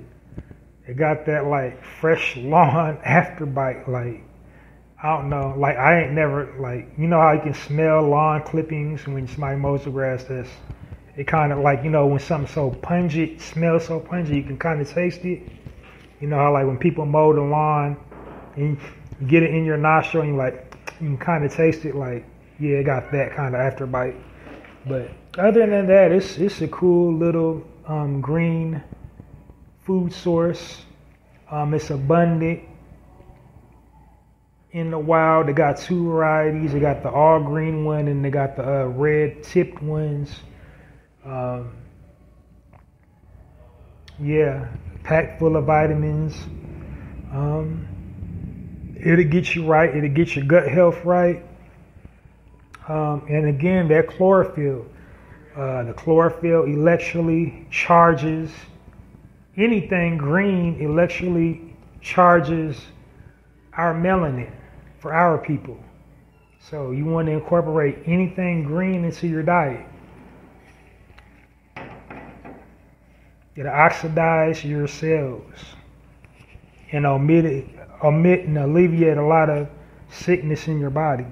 S2: got that fresh lawn afterbite. I don't know, I ain't never how you can smell lawn clippings when somebody mows the grass. It kind of when something so pungent, smells so pungent, you can kind of taste it. How when people mow the lawn and you get it in your nostril and you can kind of taste it. Yeah, it got that kind of afterbite. But other than that, it's a cool little green food source. It's abundant in the wild. They got 2 varieties. They got the all green one and they got the red tipped ones. Packed full of vitamins. It'll get you right. It'll get your gut health right. And again, that chlorophyll. The chlorophyll electrically charges anything green. Electrically charges our melanin for our people. So you want to incorporate anything green into your diet. It'll oxidize your cells and omit and alleviate a lot of sickness in your body.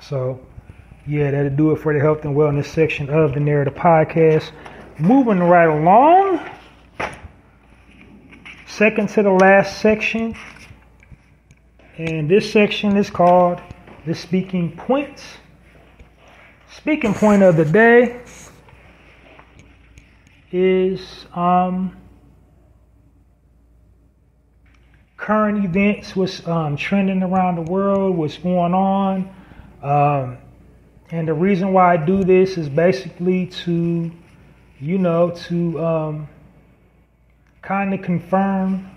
S2: So, that'll do it for the health and wellness section of the Narrator podcast. Moving right along. Second to the last section. And this section is called the speaking points. Speaking point of the day is current events, what's trending around the world, what's going on. And the reason why I do this is basically to kind of confirm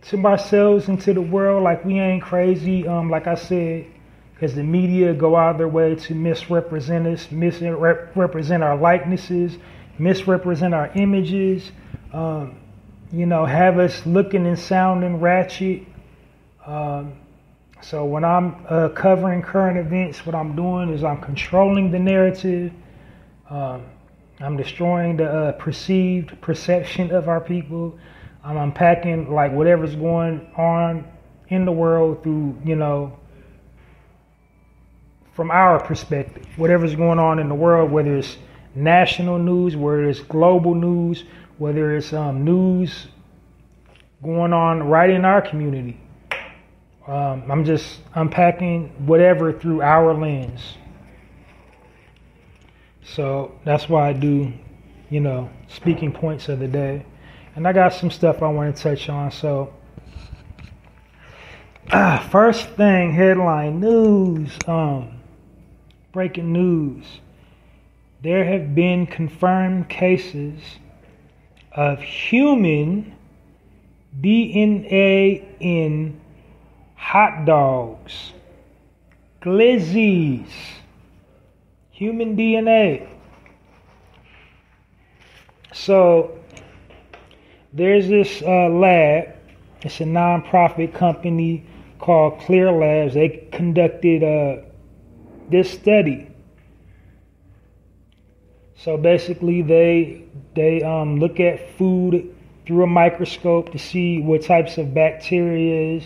S2: to ourselves and to the world we ain't crazy. Like I said, because the media go out of their way to misrepresent us, misrepresent our likenesses, misrepresent our images, have us looking and sounding ratchet. So when I'm covering current events, what I'm doing is I'm controlling the narrative. I'm destroying the perceived perception of our people. I'm unpacking whatever's going on in the world through, from our perspective, whatever's going on in the world, whether it's national news, whether it's global news, whether it's news going on right in our community. I'm just unpacking whatever through our lens. So that's why I do, speaking points of the day. And I got some stuff I want to touch on. So first thing, headline news, breaking news. There have been confirmed cases of human DNA in hot dogs. Glizzies. Human DNA. So there's this lab. It's a nonprofit company called Clear Labs. They conducted this study. So basically, they look at food through a microscope to see what types of bacteria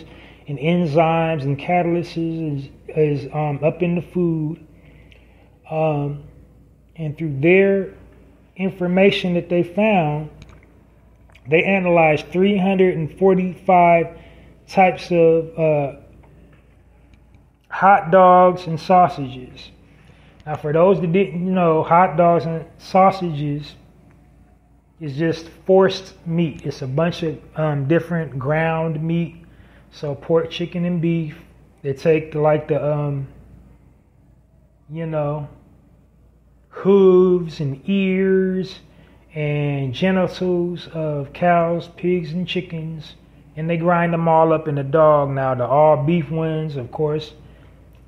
S2: and enzymes and catalysts is up in the food. And through their information that they found, they analyzed 345 types of hot dogs and sausages. Now, for those that didn't know, hot dogs and sausages is just forced meat. It's a bunch of different ground meat. So pork, chicken, and beef. They take the hooves and ears and genitals of cows, pigs, and chickens, and they grind them all up in a dog. Now, the all beef ones, of course,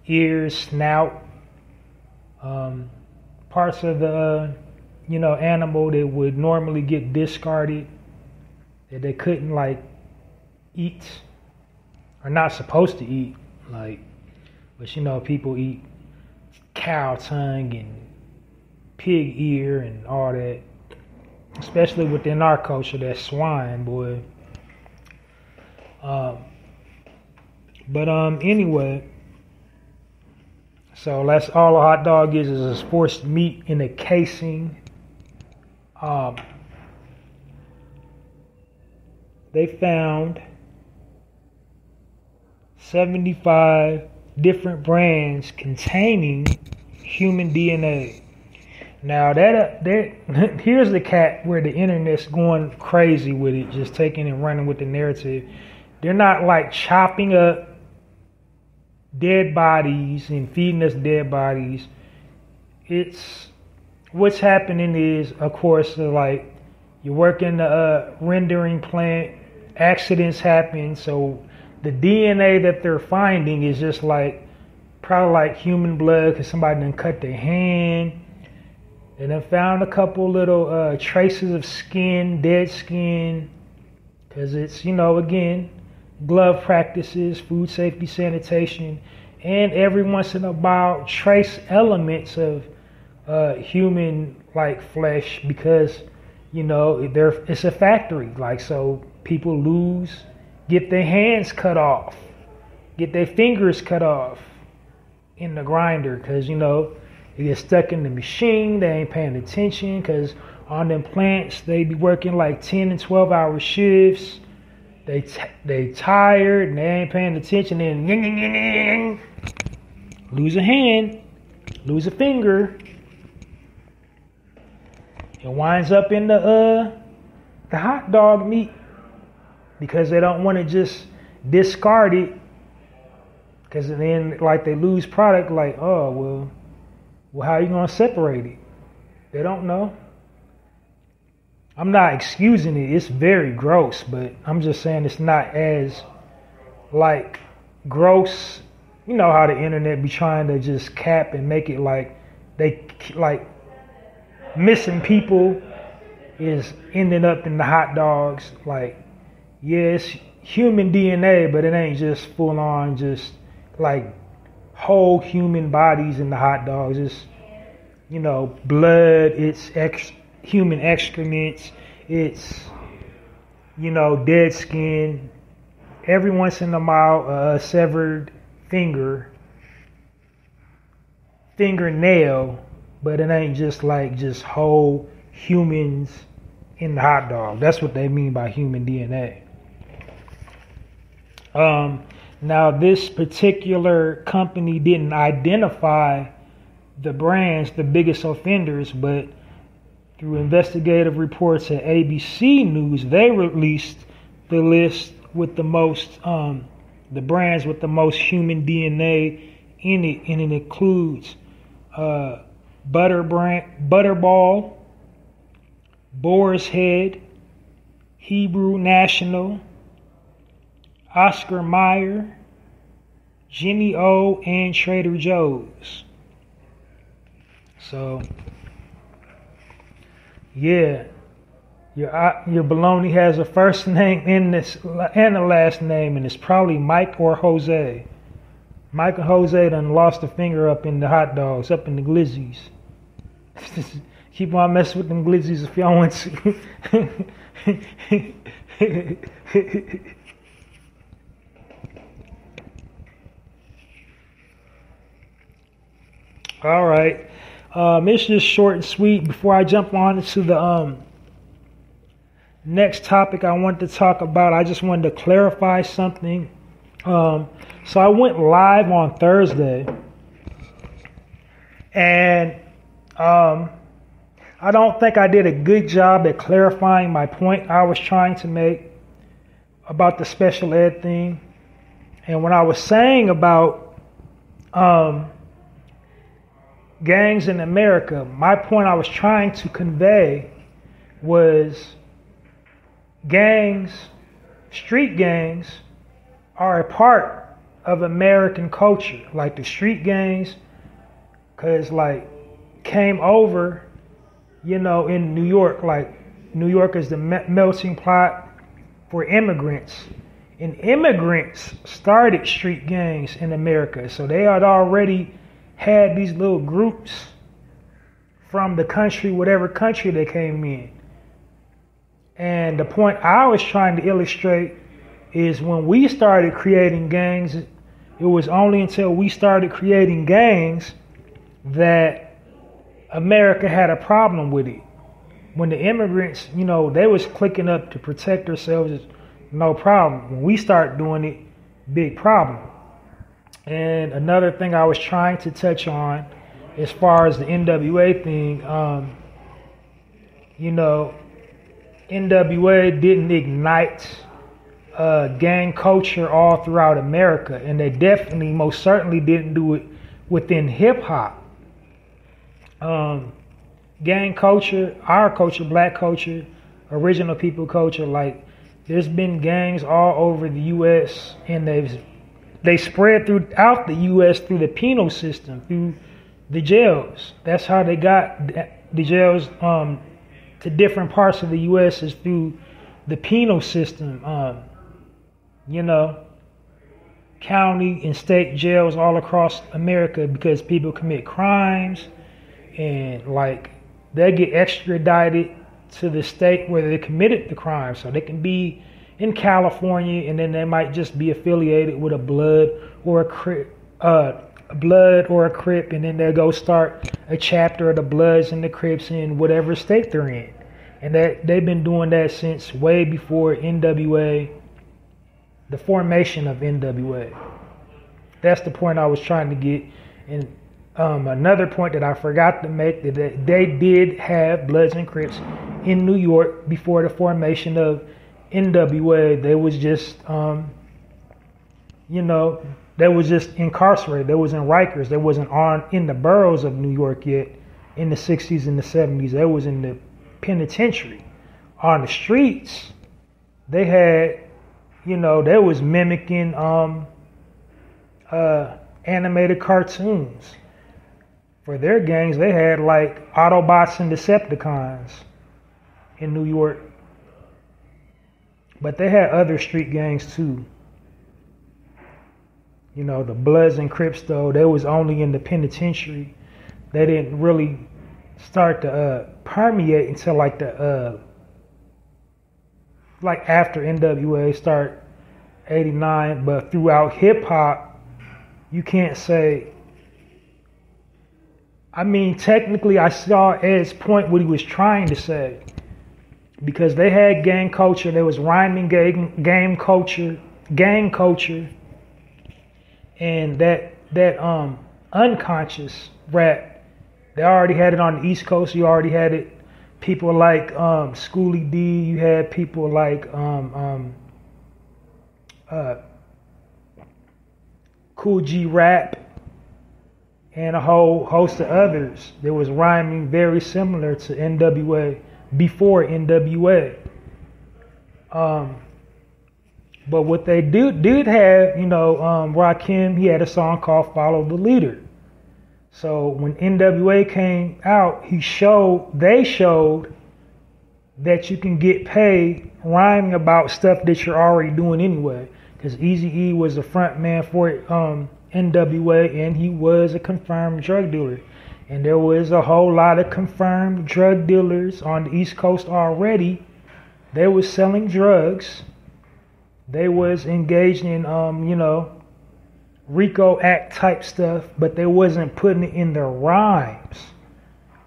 S2: ears, snout, parts of the animal that would normally get discarded, that they couldn't eat, or not supposed to eat, but people eat cow tongue and pig ear and all that, especially within our culture, that swine, boy. Anyway, so that's all a hot dog is forced meat in a casing. They found 75 different brands containing human DNA. Now here's the cat where the internet's going crazy with it, just taking and running with the narrative. They're not chopping up dead bodies and feeding us dead bodies. It's what's happening is, of course, you work in the rendering plant, accidents happen, so the DNA that they're finding is just probably human blood because somebody done cut their hand. And then found a couple little traces of skin, dead skin, because it's, again, glove practices, food safety, sanitation, and every once in a while trace elements of human flesh because, it's a factory. So people get their hands cut off, get their fingers cut off in the grinder because, they get stuck in the machine. They ain't paying attention because on them plants, they be working 10 and 12-hour shifts. They tired and they ain't paying attention. And lose a hand, lose a finger. It winds up in the hot dog meat because they don't want to just discard it because then they lose product. Well, how are you going to separate it? They don't know. I'm not excusing it. It's very gross, but I'm just saying it's not as gross. You know how the internet be trying to just cap and make it they missing people is ending up in the hot dogs. It's human DNA, but it ain't just full on just whole human bodies in the hot dogs. It's, blood, it's human excrements, it's, dead skin. Every once in a while, a severed fingernail but it ain't just whole humans in the hot dog. That's what they mean by human DNA. Now, this particular company didn't identify the brands, the biggest offenders, but through investigative reports at ABC News, they released the list with the most, the brands with the most human DNA in it, and it includes Butterball, Boar's Head, Hebrew National, Oscar Mayer, Jenny O, and Trader Joe's. So, yeah, your bologna has a first name in this and a last name, and it's probably Mike or Jose. Mike and Jose done lost a finger up in the hot dogs, up in the glizzies. Keep on messing with them glizzies if y'all want to. All right. It's just short and sweet. Before I jump on to the next topic I want to talk about, I just wanted to clarify something. So I went live on Thursday, and I don't think I did a good job at clarifying my point I was trying to make about the special ed thing. And when I was saying about gangs in America, my point I was trying to convey was gangs, street gangs, are a part of American culture. Like the street gangs, because came over, in New York. Like New York is the melting pot for immigrants. And immigrants started street gangs in America. So they had already had these little groups from the country, whatever country they came in. And the point I was trying to illustrate is when we started creating gangs, it was only until we started creating gangs that America had a problem with it. When the immigrants, they was clicking up to protect themselves, no problem. When we start doing it, big problem. And another thing I was trying to touch on, as far as the NWA thing, NWA didn't ignite gang culture all throughout America, and they definitely, most certainly didn't do it within hip hop. Gang culture, our culture, black culture, original people culture, there's been gangs all over the U.S. and they spread throughout the U.S. through the penal system, through the jails. That's how they got the jails to different parts of the U.S. is through the penal system. County and state jails all across America, because people commit crimes and they get extradited to the state where they committed the crime. So they can be in California, and then they might just be affiliated with a blood or a Crip, and then they'll go start a chapter of the Bloods and the Crips in whatever state they're in. And that they've been doing that since way before NWA, the formation of NWA. That's the point I was trying to get. And another point that I forgot to make, that they did have Bloods and Crips in New York before the formation of NWA. They was just, they was just incarcerated. They was in Rikers. They wasn't in the boroughs of New York yet in the 60s and the 70s. They was in the penitentiary. On the streets, they had, they was mimicking animated cartoons. For their gangs, they had Autobots and Decepticons in New York. But they had other street gangs too. The Bloods and Crips, though, they was only in the penitentiary. They didn't really start to permeate until after NWA start 89. But throughout hip hop, you can't say I mean, technically, I saw Ed's point, what he was trying to say, because they had gang culture. There was rhyming gang culture, and that unconscious rap. They already had it on the East Coast. You already had it. People like Schoolie D. You had people like Cool G Rap, and a whole host of others. There was rhyming very similar to NWA before NWA. But what they did have, Rakim, he had a song called "Follow the Leader." So when NWA came out, they showed that you can get paid rhyming about stuff that you're already doing anyway. Because Eazy-E was the front man for NWA, and he was a confirmed drug dealer. And there was a whole lot of confirmed drug dealers on the East Coast already. They was selling drugs. They was engaged in, RICO Act type stuff, but they wasn't putting it in their rhymes.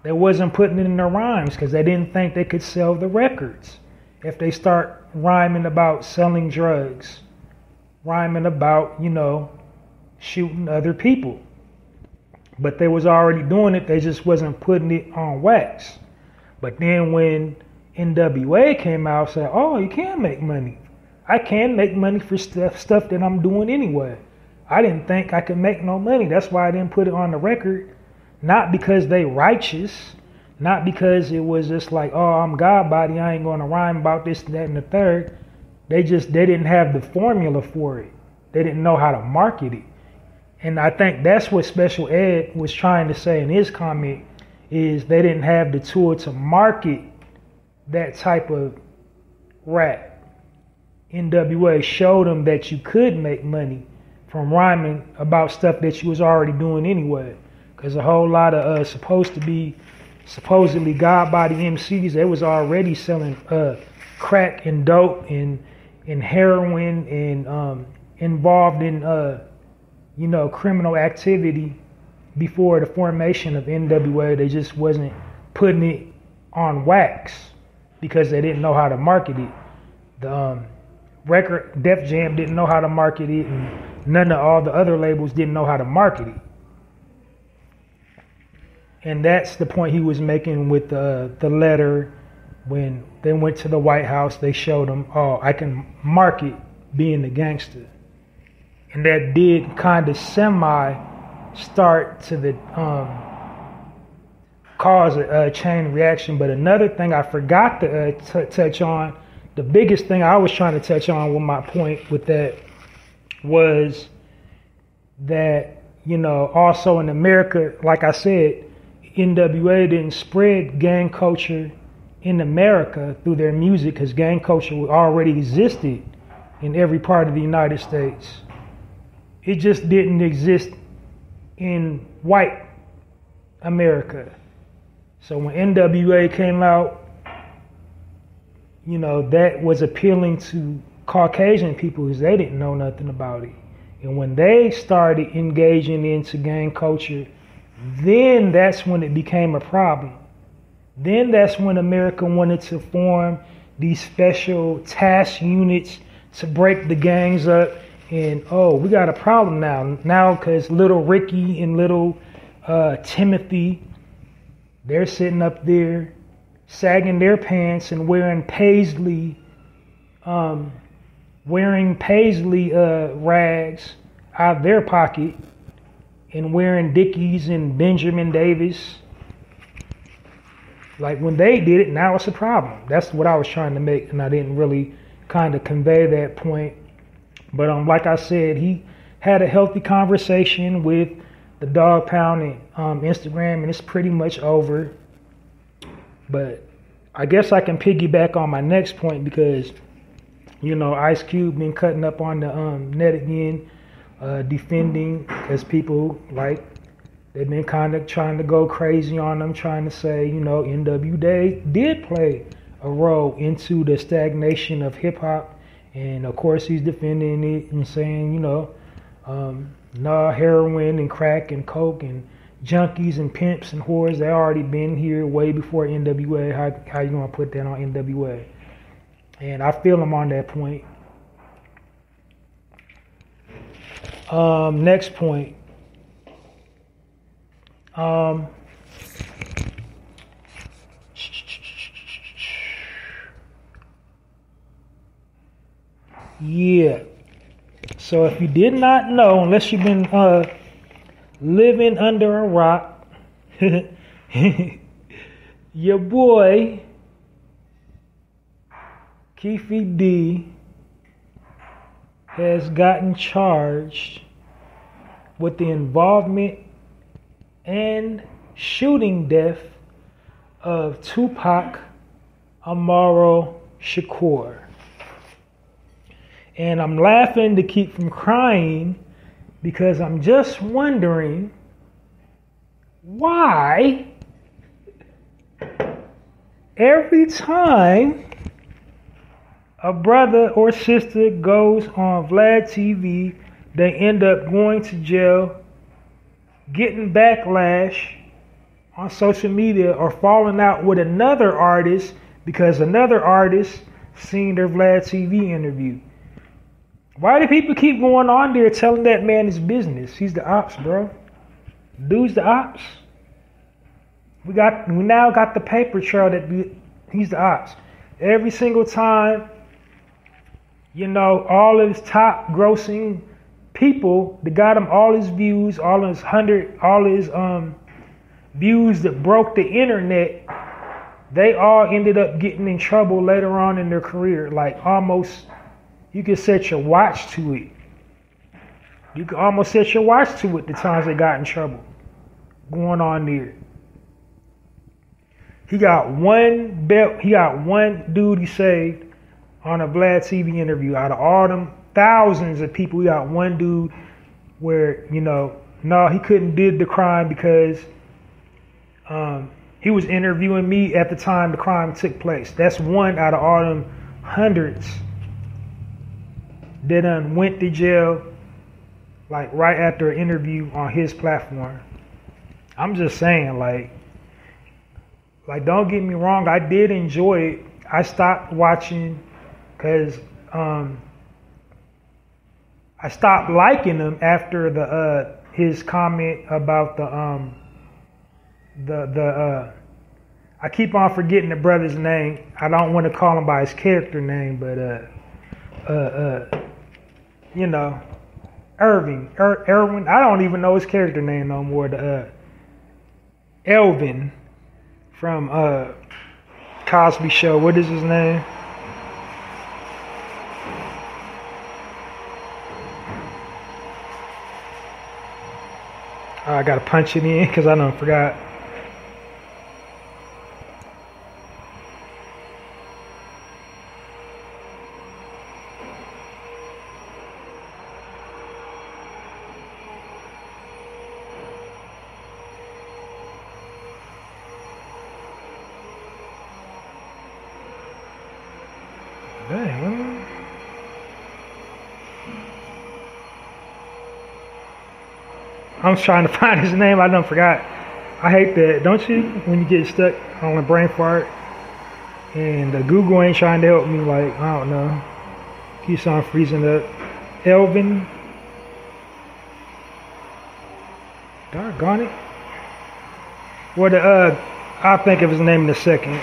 S2: They wasn't putting it in their rhymes because they didn't think they could sell the records. If they start rhyming about selling drugs, rhyming about, shooting other people. But they was already doing it, they just wasn't putting it on wax. But then when NWA came out, said, oh, you can make money. I can make money for stuff that I'm doing anyway. I didn't think I could make no money. That's why I didn't put it on the record. Not because they righteous, not because it was just like, oh, I'm God body, I ain't gonna rhyme about this, that, and the third. They didn't have the formula for it. They didn't know how to market it. And I think that's what Special Ed was trying to say in his comment, is they didn't have the tool to market that type of rap. NWA showed them that you could make money from rhyming about stuff that you was already doing anyway. Because a whole lot of supposedly God body MCs, they was already selling crack and dope and heroin and involved in criminal activity before the formation of NWA. They just wasn't putting it on wax because they didn't know how to market it. The record Def Jam didn't know how to market it, and none of all the other labels didn't know how to market it. And that's the point he was making with the letter. When they went to the White House, they showed him, oh, I can market being the gangster. And that did kind of start to the cause a chain reaction. But another thing I forgot to touch on, the biggest thing I was trying to touch on with my point with that was that, also in America, like I said, NWA didn't spread gang culture in America through their music because gang culture already existed in every part of the United States. It just didn't exist in white America. So when NWA came out, that was appealing to Caucasian people because they didn't know nothing about it. And when they started engaging into gang culture, then that's when it became a problem. Then that's when America wanted to form these special task units to break the gangs up. And, we got a problem now because little Ricky and little Timothy, they're sitting up there sagging their pants and wearing paisley rags out of their pocket and wearing Dickies and Benjamin Davis. Like when they did it, now it's a problem. That's what I was trying to make, and I didn't really kind of convey that point. But like I said, he had a healthy conversation with the Dog Pound and Instagram, and it's pretty much over. But I guess I can piggyback on my next point because, Ice Cube been cutting up on the net again, defending, because people they've been kind of trying to go crazy on him, trying to say, NWA did play a role into the stagnation of hip hop. And of course he's defending it and saying, heroin and crack and coke and junkies and pimps and whores. They already been here way before NWA. How you gonna put that on NWA? And I feel them on that point. Next point. Yeah. So if you did not know, unless you've been living under a rock, your boy Keefe D has gotten charged with the involvement and shooting death of Tupac Amaru Shakur. And I'm laughing to keep from crying because I'm just wondering why every time a brother or sister goes on Vlad TV, they end up going to jail, getting backlash on social media, or falling out with another artist because another artist seen their Vlad TV interview. Why do people keep going on there telling that man his business? He's the ops, bro. Dude's the ops. We now got the paper trail that he's the ops. Every single time, you know, all of his top grossing people that got him all his views, all his views that broke the internet, they all ended up getting in trouble later on in their career. Like almost, you could set your watch to it. You could almost set your watch to it the times they got in trouble going on there. He got one dude he saved on a Vlad TV interview. Out of all them thousands of people, we got one dude where, you know, no, he couldn't did the crime because he was interviewing me at the time the crime took place. That's one out of all them hundreds that done went to jail like right after an interview on his platform. I'm just saying, like don't get me wrong, I did enjoy it. I stopped watching because I stopped liking him after his comment about I keep on forgetting the brother's name. I don't want to call him by his character name, but you know, Erwin. I don't even know his character name no more. Elvin from Cosby Show. What is his name? I gotta punch it in because I done forgot. Dang. I'm trying to find his name. I done forgot. I hate that. Don't you? When you get stuck on a brain fart and Google ain't trying to help me. Like, I don't know. Keeps on freezing up. Elvin. Doggone it. Well, I'll think of his name in a second.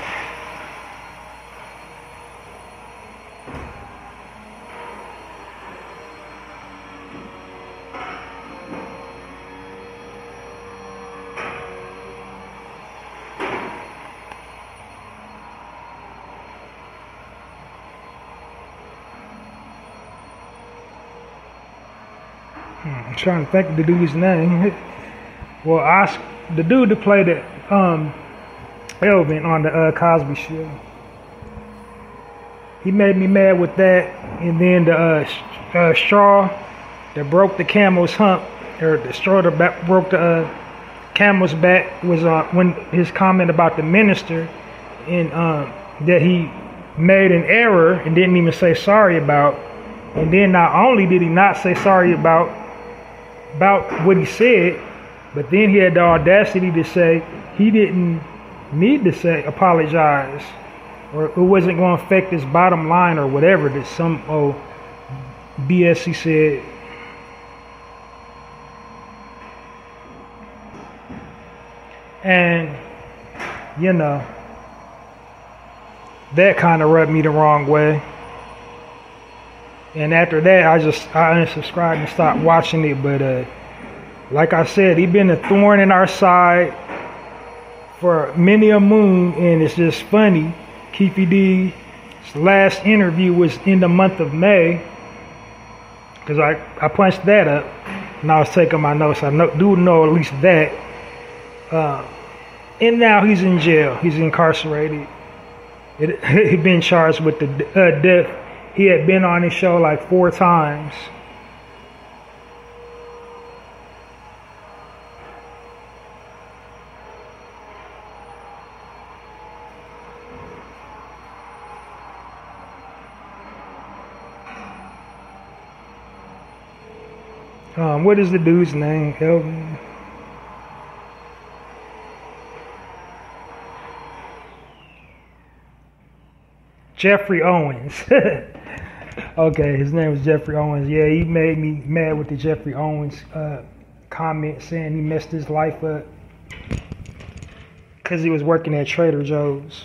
S2: I'm trying to think of the dude's name. Well, the dude that played it, Elvin on the Cosby Show. He made me mad with that, and then the straw that broke the camel's hump, or the straw that broke the camel's back, was when his comment about the minister, and that he made an error and didn't even say sorry about, and then not only did he not say sorry about what he said, But then he had the audacity to say he didn't need to say apologize, or it wasn't going to affect his bottom line or whatever, that some BS he said. And, you know, that kind of rubbed me the wrong way. And after that, I unsubscribed and stopped watching it. But like I said, he been a thorn in our side for many a moon, and it's just funny. Keefy D's last interview was in the month of May, because I punched that up, and I was taking my notes. I do know at least that. And now he's in jail. He's incarcerated. He'd been charged with the death. He had been on his show like 4 times. What is the dude's name? Elvin? Jeffrey Owens. Okay, his name was Jeffrey Owens. Yeah, he made me mad with the Jeffrey Owens comment saying he messed his life up because he was working at Trader Joe's.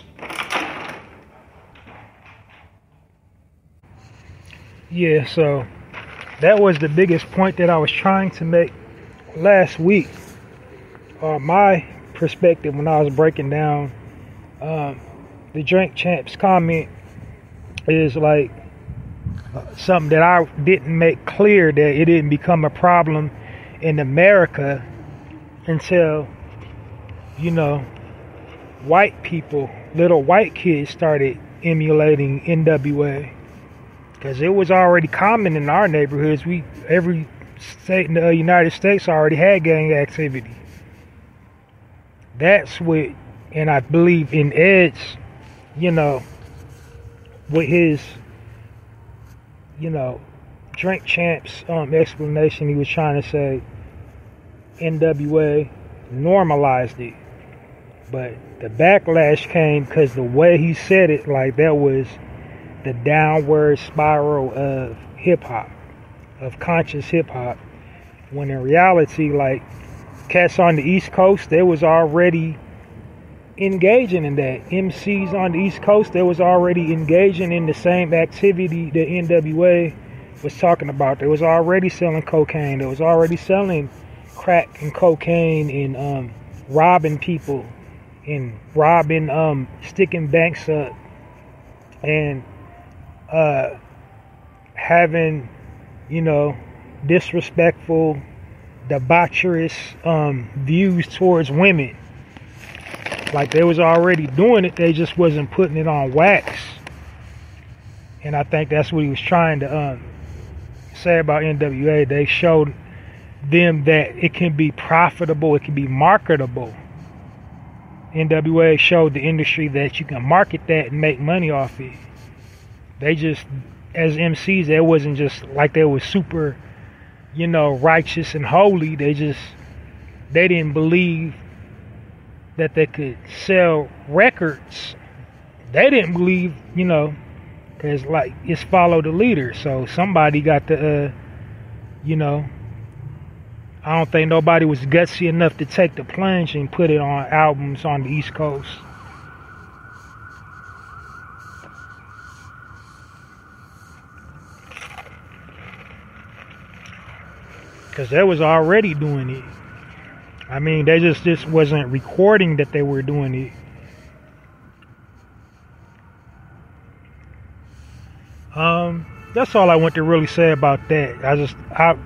S2: Yeah, so that was the biggest point that I was trying to make last week. My perspective when I was breaking down the Drink Champs comment is like something that I didn't make clear, that it didn't become a problem in America until, you know, white people, little white kids started emulating NWA. Because it was already common in our neighborhoods. Every state in the United States already had gang activity. That's what, and I believe in Ed's, you know, with his, you know, Drink Champs explanation, he was trying to say NWA normalized it. But the backlash came because the way he said it, like that was the downward spiral of hip-hop, of conscious hip-hop, when in reality, like, cats on the East Coast, they was already engaging in that. MCs on the East Coast, they was already engaging in the same activity that NWA was talking about. They was already selling cocaine. They was already selling crack and cocaine and robbing people and sticking banks up and having, you know, disrespectful, debaucherous views towards women. Like, they was already doing it, they just wasn't putting it on wax. And I think that's what he was trying to say about NWA. They showed them that it can be profitable, it can be marketable. NWA showed the industry that you can market that and make money off it. They just, as MCs, they wasn't just like they was super, you know, righteous and holy. They didn't believe that they could sell records. They didn't believe, you know, because like it's follow the leader. So somebody got to, you know, I don't think nobody was gutsy enough to take the plunge and put it on albums on the East Coast. Because they was already doing it. I mean, they just wasn't recording that they were doing it. That's all I want to really say about that.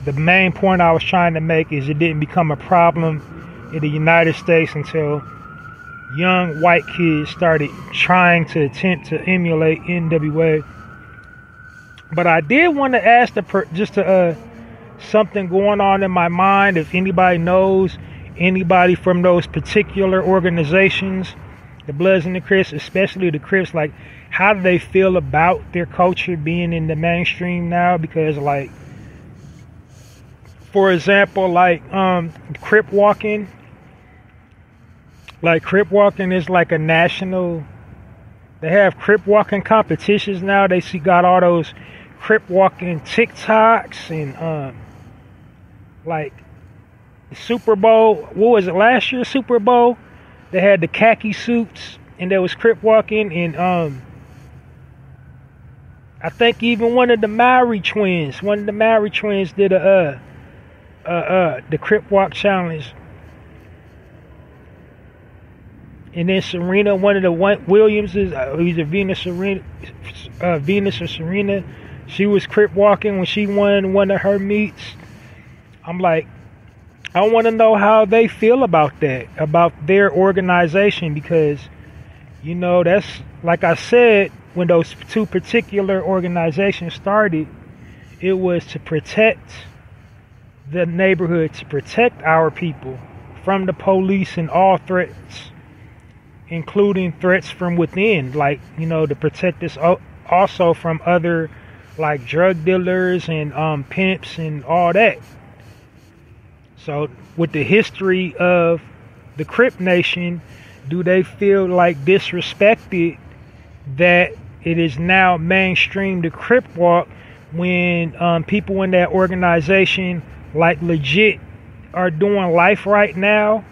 S2: The main point I was trying to make is it didn't become a problem in the United States until young white kids started trying to attempt to emulate NWA. But I did want to ask something going on in my mind. If anybody knows anybody from those particular organizations, the Bloods and the Crips, especially the Crips, like, how do they feel about their culture being in the mainstream now? Because, like, for example, like crip walking. Like crip walking is like a national. They have crip walking competitions now. They got all those crip walking TikToks and like Super Bowl. What was it last year? Super Bowl. They had the khaki suits and there was crip walking and I think even one of the Maori twins did the crip walk challenge. And then Serena, one of the Williamses, either Venus or Serena, she was crip walking when she won one of her meets. I'm like, I want to know how they feel about that, about their organization, because, you know, that's, like I said, when those two particular organizations started, it was to protect the neighborhood, to protect our people from the police and all threats, including threats from within, like, you know, to protect us also from other, like, drug dealers and pimps and all that. So with the history of the Crip Nation, do they feel like disrespected that it is now mainstream to Crip walk when people in that organization, like, legit are doing life right now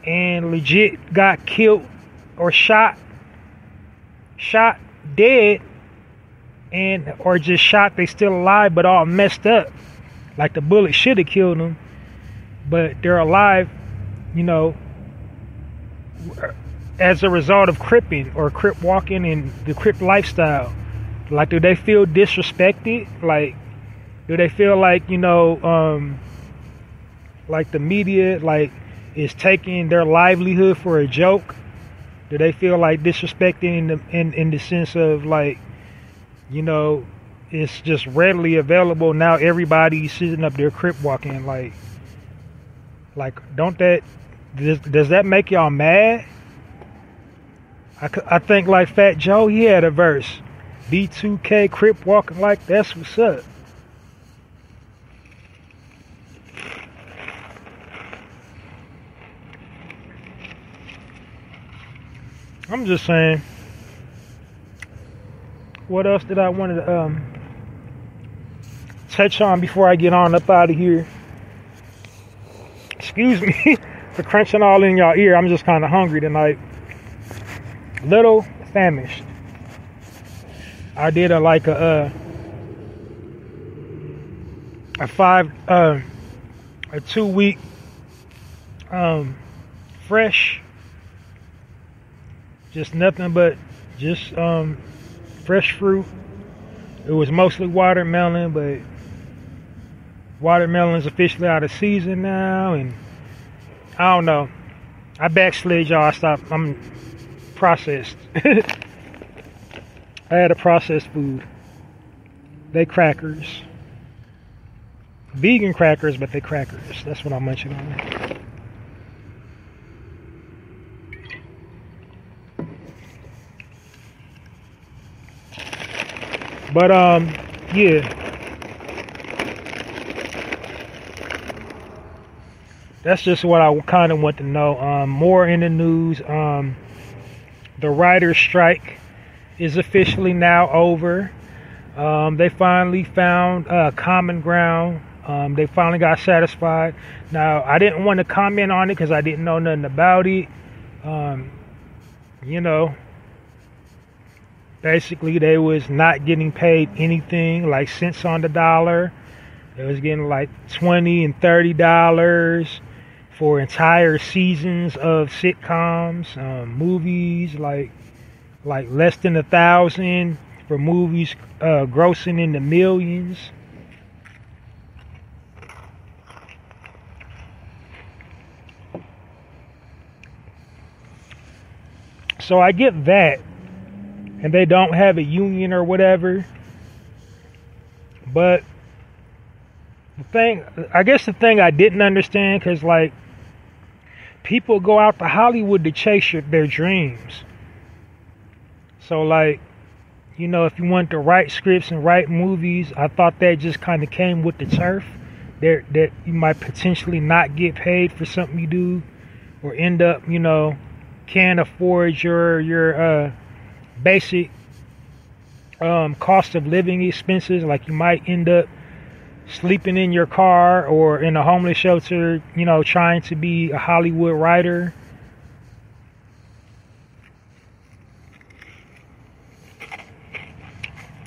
S2: and legit got killed or shot dead, and or just shot, they still alive but all messed up, like the bullet should have killed them, but they're alive, you know, as a result of cripping or crip walking and the crip lifestyle. Like, do they feel disrespected? Like, do they feel like, you know, like the media, like, is taking their livelihood for a joke? Do they feel like disrespecting in the sense of, like, you know, it's just readily available now, everybody's sitting up there crip walking, like don't that, does that make y'all mad? I think like Fat Joe, he had a verse, B2K crip walking, like, that's what's up. I'm just saying. What else did I want to touch on before I get on up out of here? Excuse me for crunching all in y'all ear. I'm just kind of hungry tonight. Little famished. I did a 2-week fresh. Just nothing but just fresh fruit. It was mostly watermelon, but watermelon's officially out of season now, and I don't know. I backslid, y'all. I'm processed. I had a processed food. They crackers. Vegan crackers, but they crackers. That's what I'm munching on. But yeah, that's just what I kind of want to know. More in the news. The writer's strike is officially now over. They finally found common ground. They finally got satisfied. Now, I didn't want to comment on it because I didn't know nothing about it. You know, basically they was not getting paid anything, like cents on the dollar. They was getting like $20 and $30 for entire seasons of sitcoms, movies, like less than 1,000 for movies grossing in the millions. So I get that, and they don't have a union or whatever. But the thing I didn't understand, because like people go out to Hollywood to chase their dreams. So like, you know, if you want to write scripts and write movies, I thought that just kind of came with the turf. that you might potentially not get paid for something you do, or end up, can't afford your basic cost of living expenses. Like you might end up sleeping in your car or in a homeless shelter, trying to be a Hollywood writer.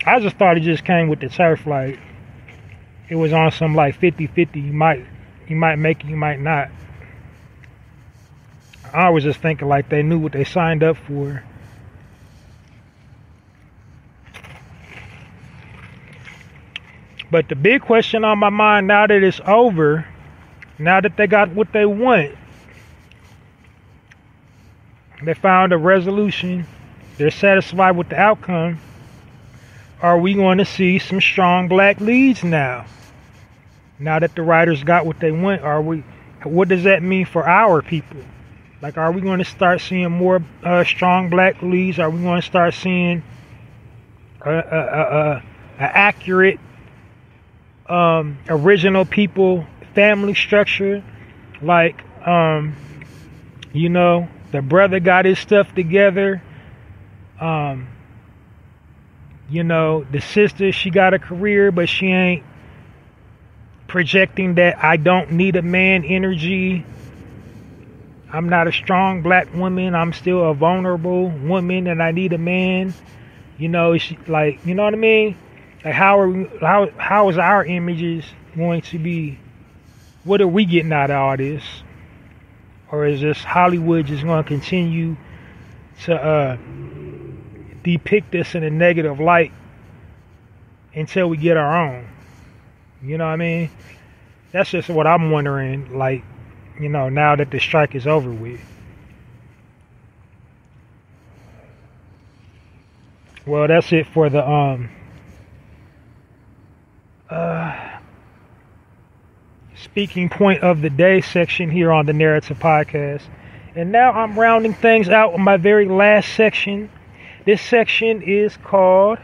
S2: I just thought it just came with the turf. Like it was on some like 50-50. You might make it, you might not. I was just thinking like they knew what they signed up for. But the big question on my mind now that it's over, now that they got what they want, they found a resolution, they're satisfied with the outcome, are we going to see some strong black leads now? Now that the writers got what they want, what does that mean for our people? Like, are we going to start seeing more strong black leads? Are we going to start seeing a accurate original people family structure? Like, the brother got his stuff together. The sister, she got a career, but she ain't projecting that I don't need a man energy. I'm not a strong black woman. I'm still a vulnerable woman and I need a man. It's like, you know what I mean? Like how is our images going to be? What are we getting out of all this? Or is just Hollywood just going to continue to depict us in a negative light until we get our own? You know what I mean? That's just what I'm wondering, like, now that the strike is over with. Well, that's it for the speaking point of the day section here on the Narrative Podcast. And now I'm rounding things out with my very last section. This section is called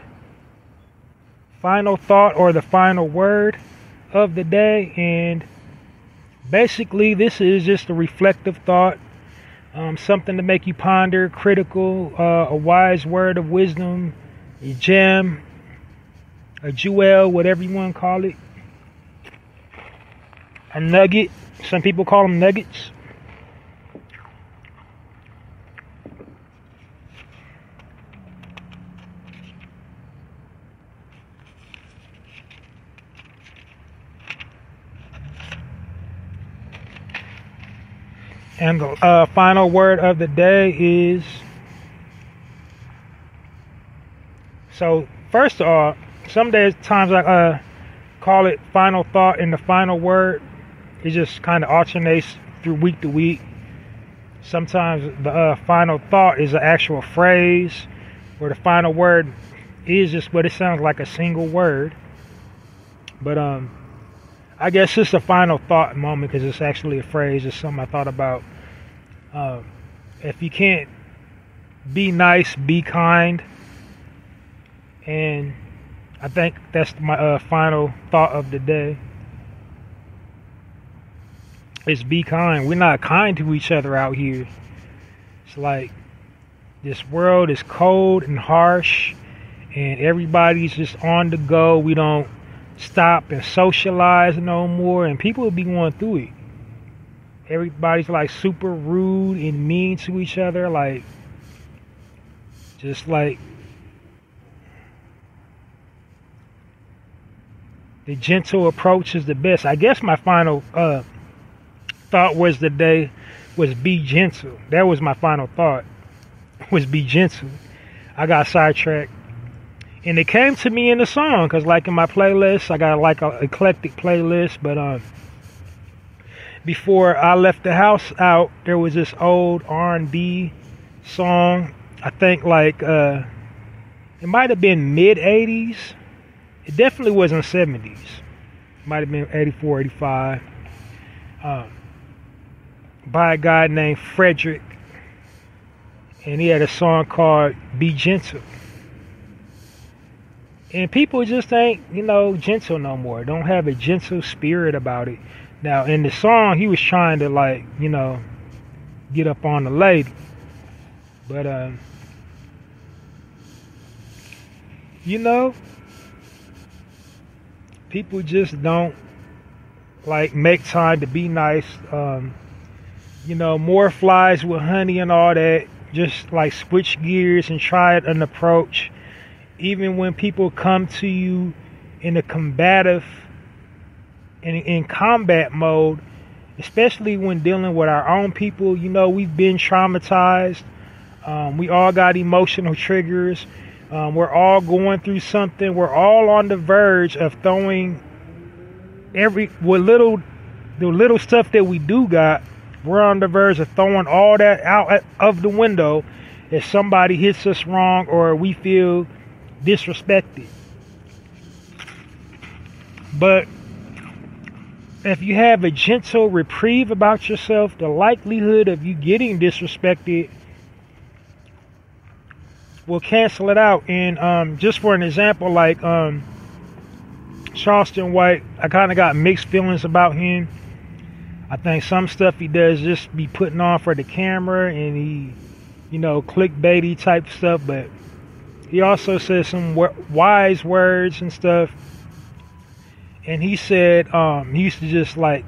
S2: Final Thought, or the Final Word of the Day. And basically, this is just a reflective thought, something to make you ponder, critical, a wise word of wisdom, a gem, a jewel, whatever you want to call it, a nugget. Some people call them nuggets. And the final word of the day is, so first of all, some times I call it final thought, and the final word, it just kind of alternates through week to week. Sometimes the final thought is an actual phrase, or the final word is just what it sounds like, a single word. But I guess it's a final thought moment because it's actually a phrase. It's something I thought about. If you can't be nice, be kind. And I think that's my final thought of the day. Is be kind. We're not kind to each other out here. It's like this world is cold and harsh, and everybody's just on the go. We don't stop and socialize no more, and people will be going through it. Everybody's like super rude and mean to each other, like just like the gentle approach is the best. I guess my final thought was be gentle. That was my final thought, was be gentle. I got sidetracked. And it came to me in the song, because like in my playlist, I got like an eclectic playlist, but before I left the house out, there was this old R&B song. I think like it might have been mid-80s. It definitely wasn't 70s. It might have been 84, 85. By a guy named Frederick. And he had a song called Be Gentle. And people just ain't, gentle no more. Don't have a gentle spirit about it. Now, in the song, he was trying to, like, get up on the lady. But, people just don't, like, make time to be nice. More flies with honey and all that. Just, like, switch gears and try an approach. Even when people come to you in a combative, in combat mode, especially when dealing with our own people, we've been traumatized. We all got emotional triggers. We're all going through something. We're all on the verge of throwing the little stuff that we do got. We're on the verge of throwing all that out of the window if somebody hits us wrong or we feel disrespected. But if you have a gentle reprieve about yourself, the likelihood of you getting disrespected will cancel it out. And just for an example, like Charleston White, I kind of got mixed feelings about him. I think some stuff he does just be putting on for the camera, and he, clickbaity type stuff, but he also said some wise words and stuff. And he said he used to just, like,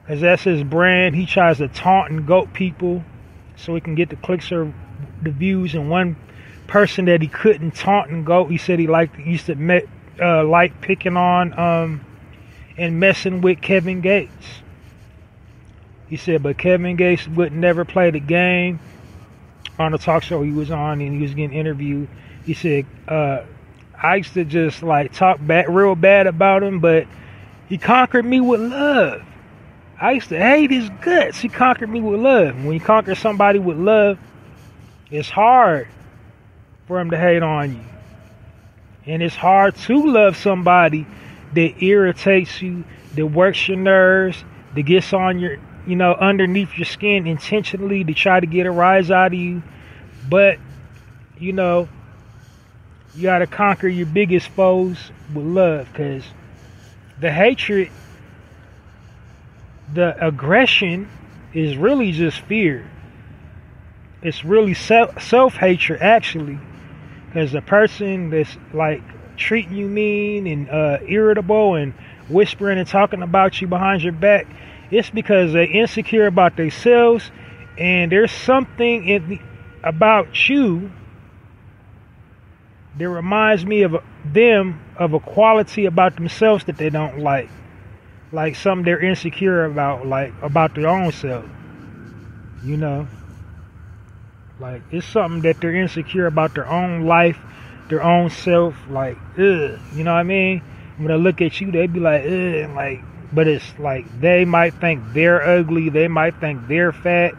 S2: as that's his brand, he tries to taunt and goat people so he can get the clicks or the views. And one person that he couldn't taunt and goat, he said he used to like picking on and messing with Kevin Gates. He said, but Kevin Gates would never play the game. On the talk show he was on and he was getting interviewed, he said, I used to just, like, talk real bad about him, but he conquered me with love. I used to hate his guts. He conquered me with love. When you conquer somebody with love, it's hard for him to hate on you. And it's hard to love somebody that irritates you, that works your nerves, that gets on your, underneath your skin intentionally to try to get a rise out of you. But, you got to conquer your biggest foes with love, because the hatred, the aggression is really just fear. It's really self-hatred, actually, because the person that's, like, treating you mean and irritable and whispering and talking about you behind your back, it's because they're insecure about themselves, and there's something about you that reminds me of them, of a quality about themselves that they don't like something they're insecure about, like about their own self. Like, it's something that they're insecure about their own life, their own self. Like, ugh, you know what I mean? When they look at you, they be like, ugh, like. But it's like they might think they're ugly, they might think they're fat,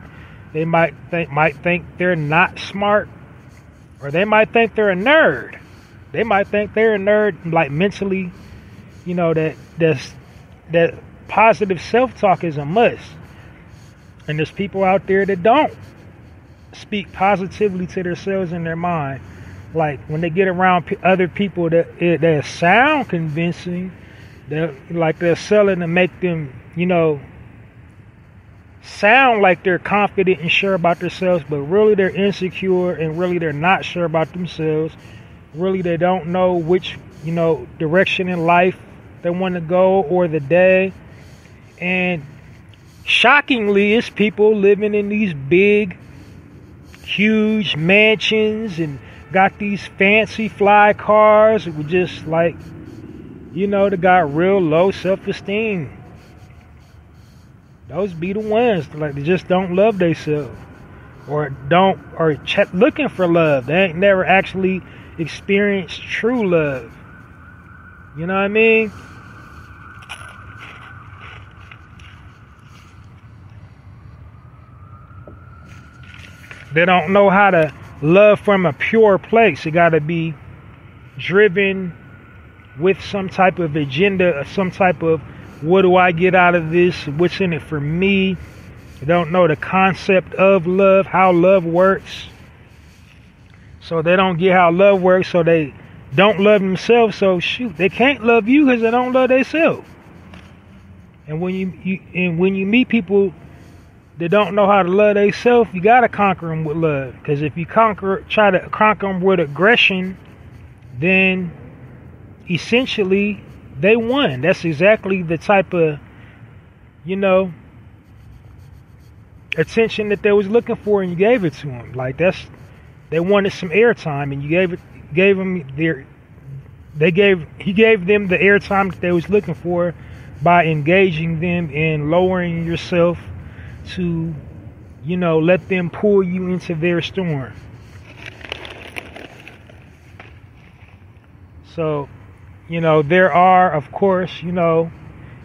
S2: they might think they're not smart, or they might think they're a nerd. They might think they're a nerd, like, mentally. That positive self-talk is a must. And there's people out there that don't speak positively to themselves in their mind. Like, when they get around other people that sound convincing, they're selling to make them, sound like they're confident and sure about themselves, but really they're insecure, and really they're not sure about themselves. Really, they don't know which, direction in life they want to go, or the day. And shockingly, it's people living in these big, huge mansions and got these fancy fly cars with just, like, they got real low self-esteem. Those be the ones, like, they just don't love themselves, or looking for love. They ain't never actually experienced true love. You know what I mean? They don't know how to love from a pure place. You got to be driven with some type of agenda, or some type of, what do I get out of this? What's in it for me? They don't know the concept of love, how love works. So they don't get how love works, so they don't love themselves, so shoot, they can't love you because they don't love themselves. And when you meet people that don't know how to love themselves, you gotta conquer them with love. Because if you try to conquer them with aggression, then essentially they won. That's exactly the type of, attention that they was looking for, and you gave it to them. Like they wanted some airtime, and you gave them he gave them the airtime that they was looking for by engaging them and lowering yourself to, let them pull you into their storm. So, there are, of course,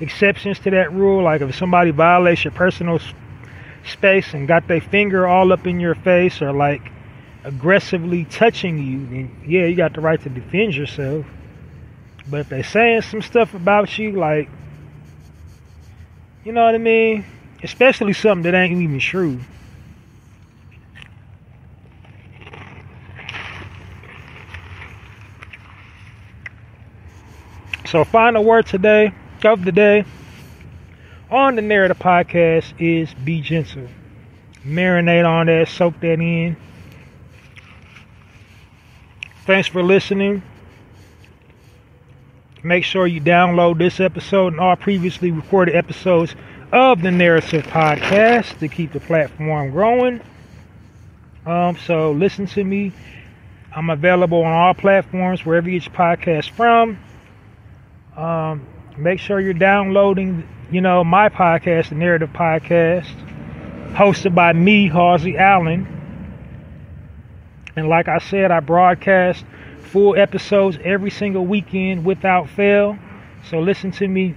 S2: exceptions to that rule. Like if somebody violates your personal space and got their finger all up in your face, or like aggressively touching you, then yeah, you got the right to defend yourself. But if they saying some stuff about you, like, you know what I mean? Especially something that ain't even true. So final word of the day on the Narrator podcast is be gentle. Marinate on that, soak that in. Thanks for listening. Make sure you download this episode and all previously recorded episodes of the Narrative podcast to keep the platform growing. So listen to me. I'm available on all platforms, wherever you get your podcast from. Make sure you're downloading, my podcast, the Narrative Podcast, hosted by me, Halsey Allen. And like I said, I broadcast full episodes every single weekend without fail. So listen to me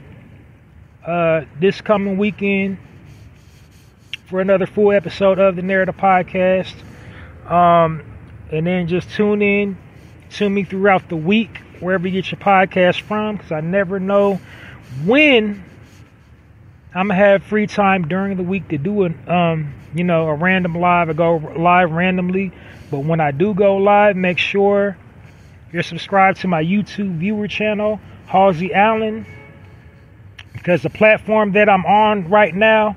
S2: this coming weekend for another full episode of the Narrative Podcast. And then just tune in to me throughout the week, wherever you get your podcast from, because I never know when I'm going to have free time during the week to do a random live or go live randomly. But when I do go live, make sure you're subscribed to my YouTube viewer channel, Halsey Allen, because the platform that I'm on right now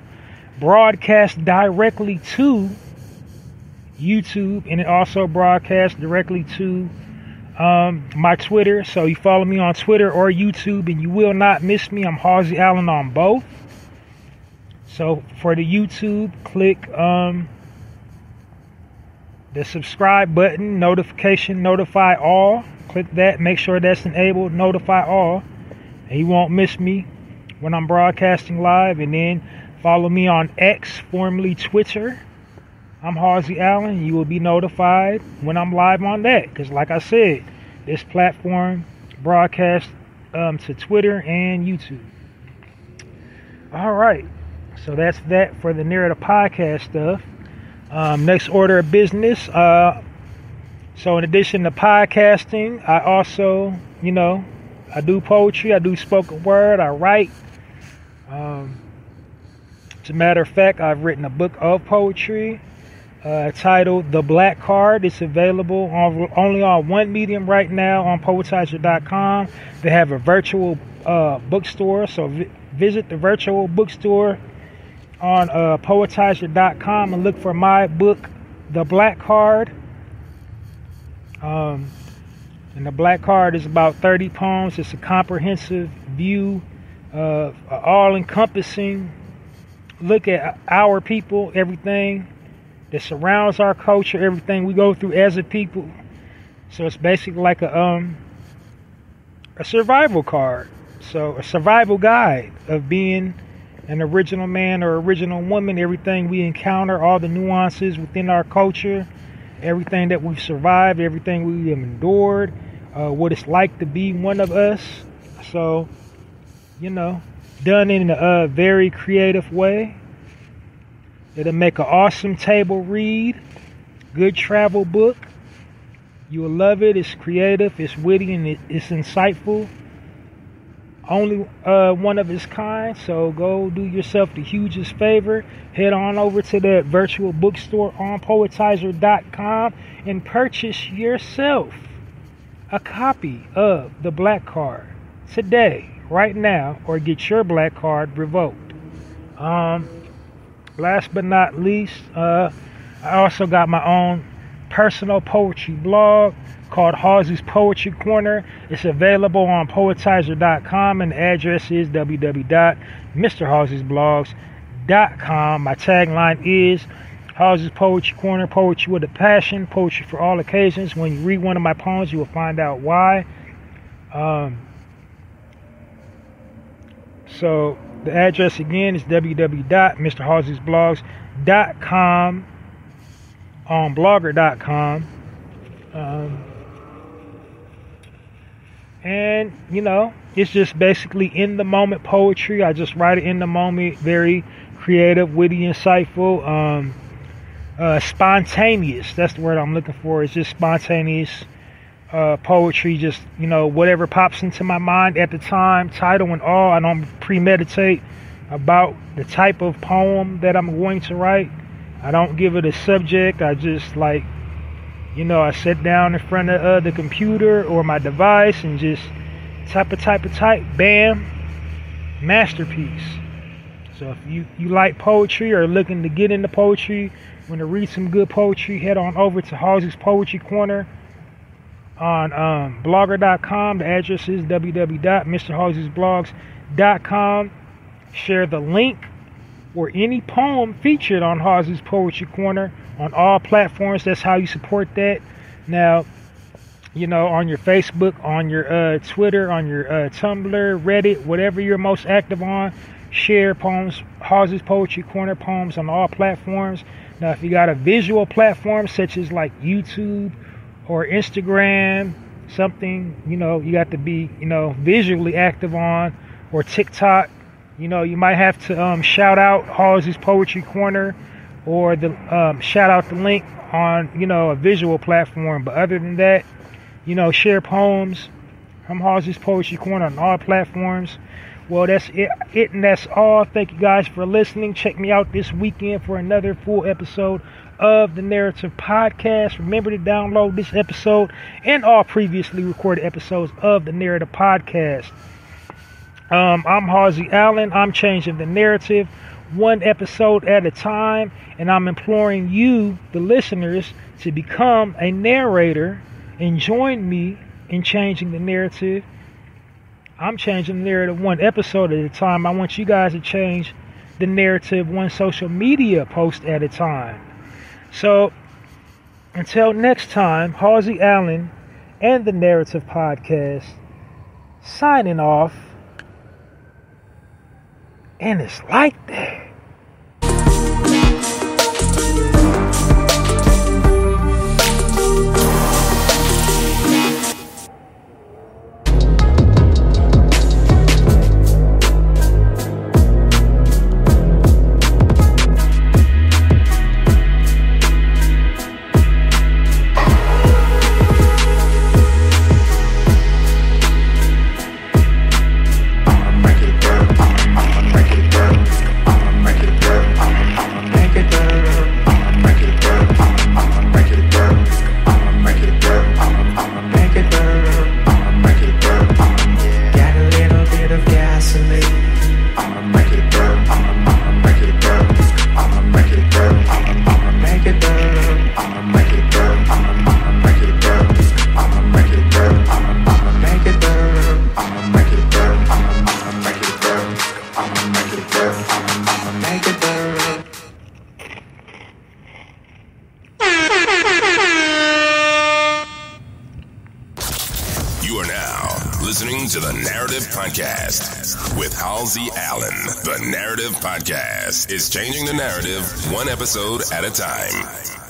S2: broadcasts directly to YouTube, and it also broadcasts directly to my Twitter. So you follow me on Twitter or YouTube and you will not miss me. I'm Halsey Allen on both. So for the YouTube, click the subscribe button, notify all. Click that, make sure that's enabled, notify all, and you won't miss me when I'm broadcasting live. And then follow me on X, formerly Twitter. I'm Halsey Allen. You will be notified when I'm live on that, because like I said, this platform broadcasts to Twitter and YouTube. All right, so that's that for the Narrative Podcast stuff. Next order of business. So in addition to podcasting, I also, I do poetry, I do spoken word, I write. As a matter of fact, I've written a book of poetry titled The Black Card. It's available only on one medium right now on poetizer.com. They have a virtual bookstore, so visit the virtual bookstore on poetizer.com and look for my book, The Black Card. And The Black Card is about 30 poems. It's a comprehensive view of all-encompassing look at our people, everything that surrounds our culture, everything we go through as a people. So it's basically like a survival card. So a survival guide of being an original man or original woman, everything we encounter, all the nuances within our culture, everything that we've survived, everything we have endured, what it's like to be one of us. So, done in a very creative way. It'll make an awesome table read, good travel book. You will love it. It's creative, it's witty, and it's insightful. Only one of its kind. So go do yourself the hugest favor. Head on over to that virtual bookstore on poetizer.com and purchase yourself a copy of the black card today, right now, or get your black card revoked. Last but not least, I also got my own personal poetry blog called hallziespoetrycorner. It's available on poetizer.com, and the address is www.mrhallziesblogs.com. My tagline is Hallzies Poetry Corner, poetry with a passion, poetry for all occasions. When you read one of my poems, you will find out why. So the address again is www.mrhallziesblogs.com on blogger.com. And it's just basically in the moment poetry. I just write it in the moment, very creative, witty, insightful, spontaneous. That's the word I'm looking for. It's just spontaneous poetry, just whatever pops into my mind at the time, title and all. I don't premeditate about the type of poem that I'm going to write. I don't give it a subject. I just I sit down in front of the computer or my device and just type, bam, masterpiece. So if you like poetry or looking to get into poetry, want to read some good poetry, head on over to Hallzies Poetry Corner on blogger.com. The address is www.mrhallziesblogs.com. Share the link or any poem featured on Hallzies Poetry Corner on all platforms. That's how you support that. Now, on your Facebook, on your Twitter, on your Tumblr, Reddit, whatever you're most active on, share poems, Hallzies Poetry Corner poems on all platforms. Now, if you got a visual platform such as like YouTube or Instagram, something, you got to be, visually active on, or TikTok, you might have to shout out Hallzies Poetry Corner, or shout out the link on, a visual platform. But other than that, share poems from Hallzies Poetry Corner on all platforms. Well, that's it, and that's all. Thank you guys for listening. Check me out this weekend for another full episode of the Narrative Podcast. Remember to download this episode and all previously recorded episodes of the Narrative Podcast. I'm Halsey Allen. I'm changing the narrative one episode at a time, and I'm imploring you, the listeners, to become a narrator and join me in changing the narrative. I'm changing the narrative one episode at a time. I want you guys to change the narrative one social media post at a time. So, until next time, Halsey Allen and the Narrative Podcast signing off. And it's like that.
S1: You are now listening to the Narrative Podcast with Halsey Allen. The Narrative Podcast is changing the narrative one episode at a time.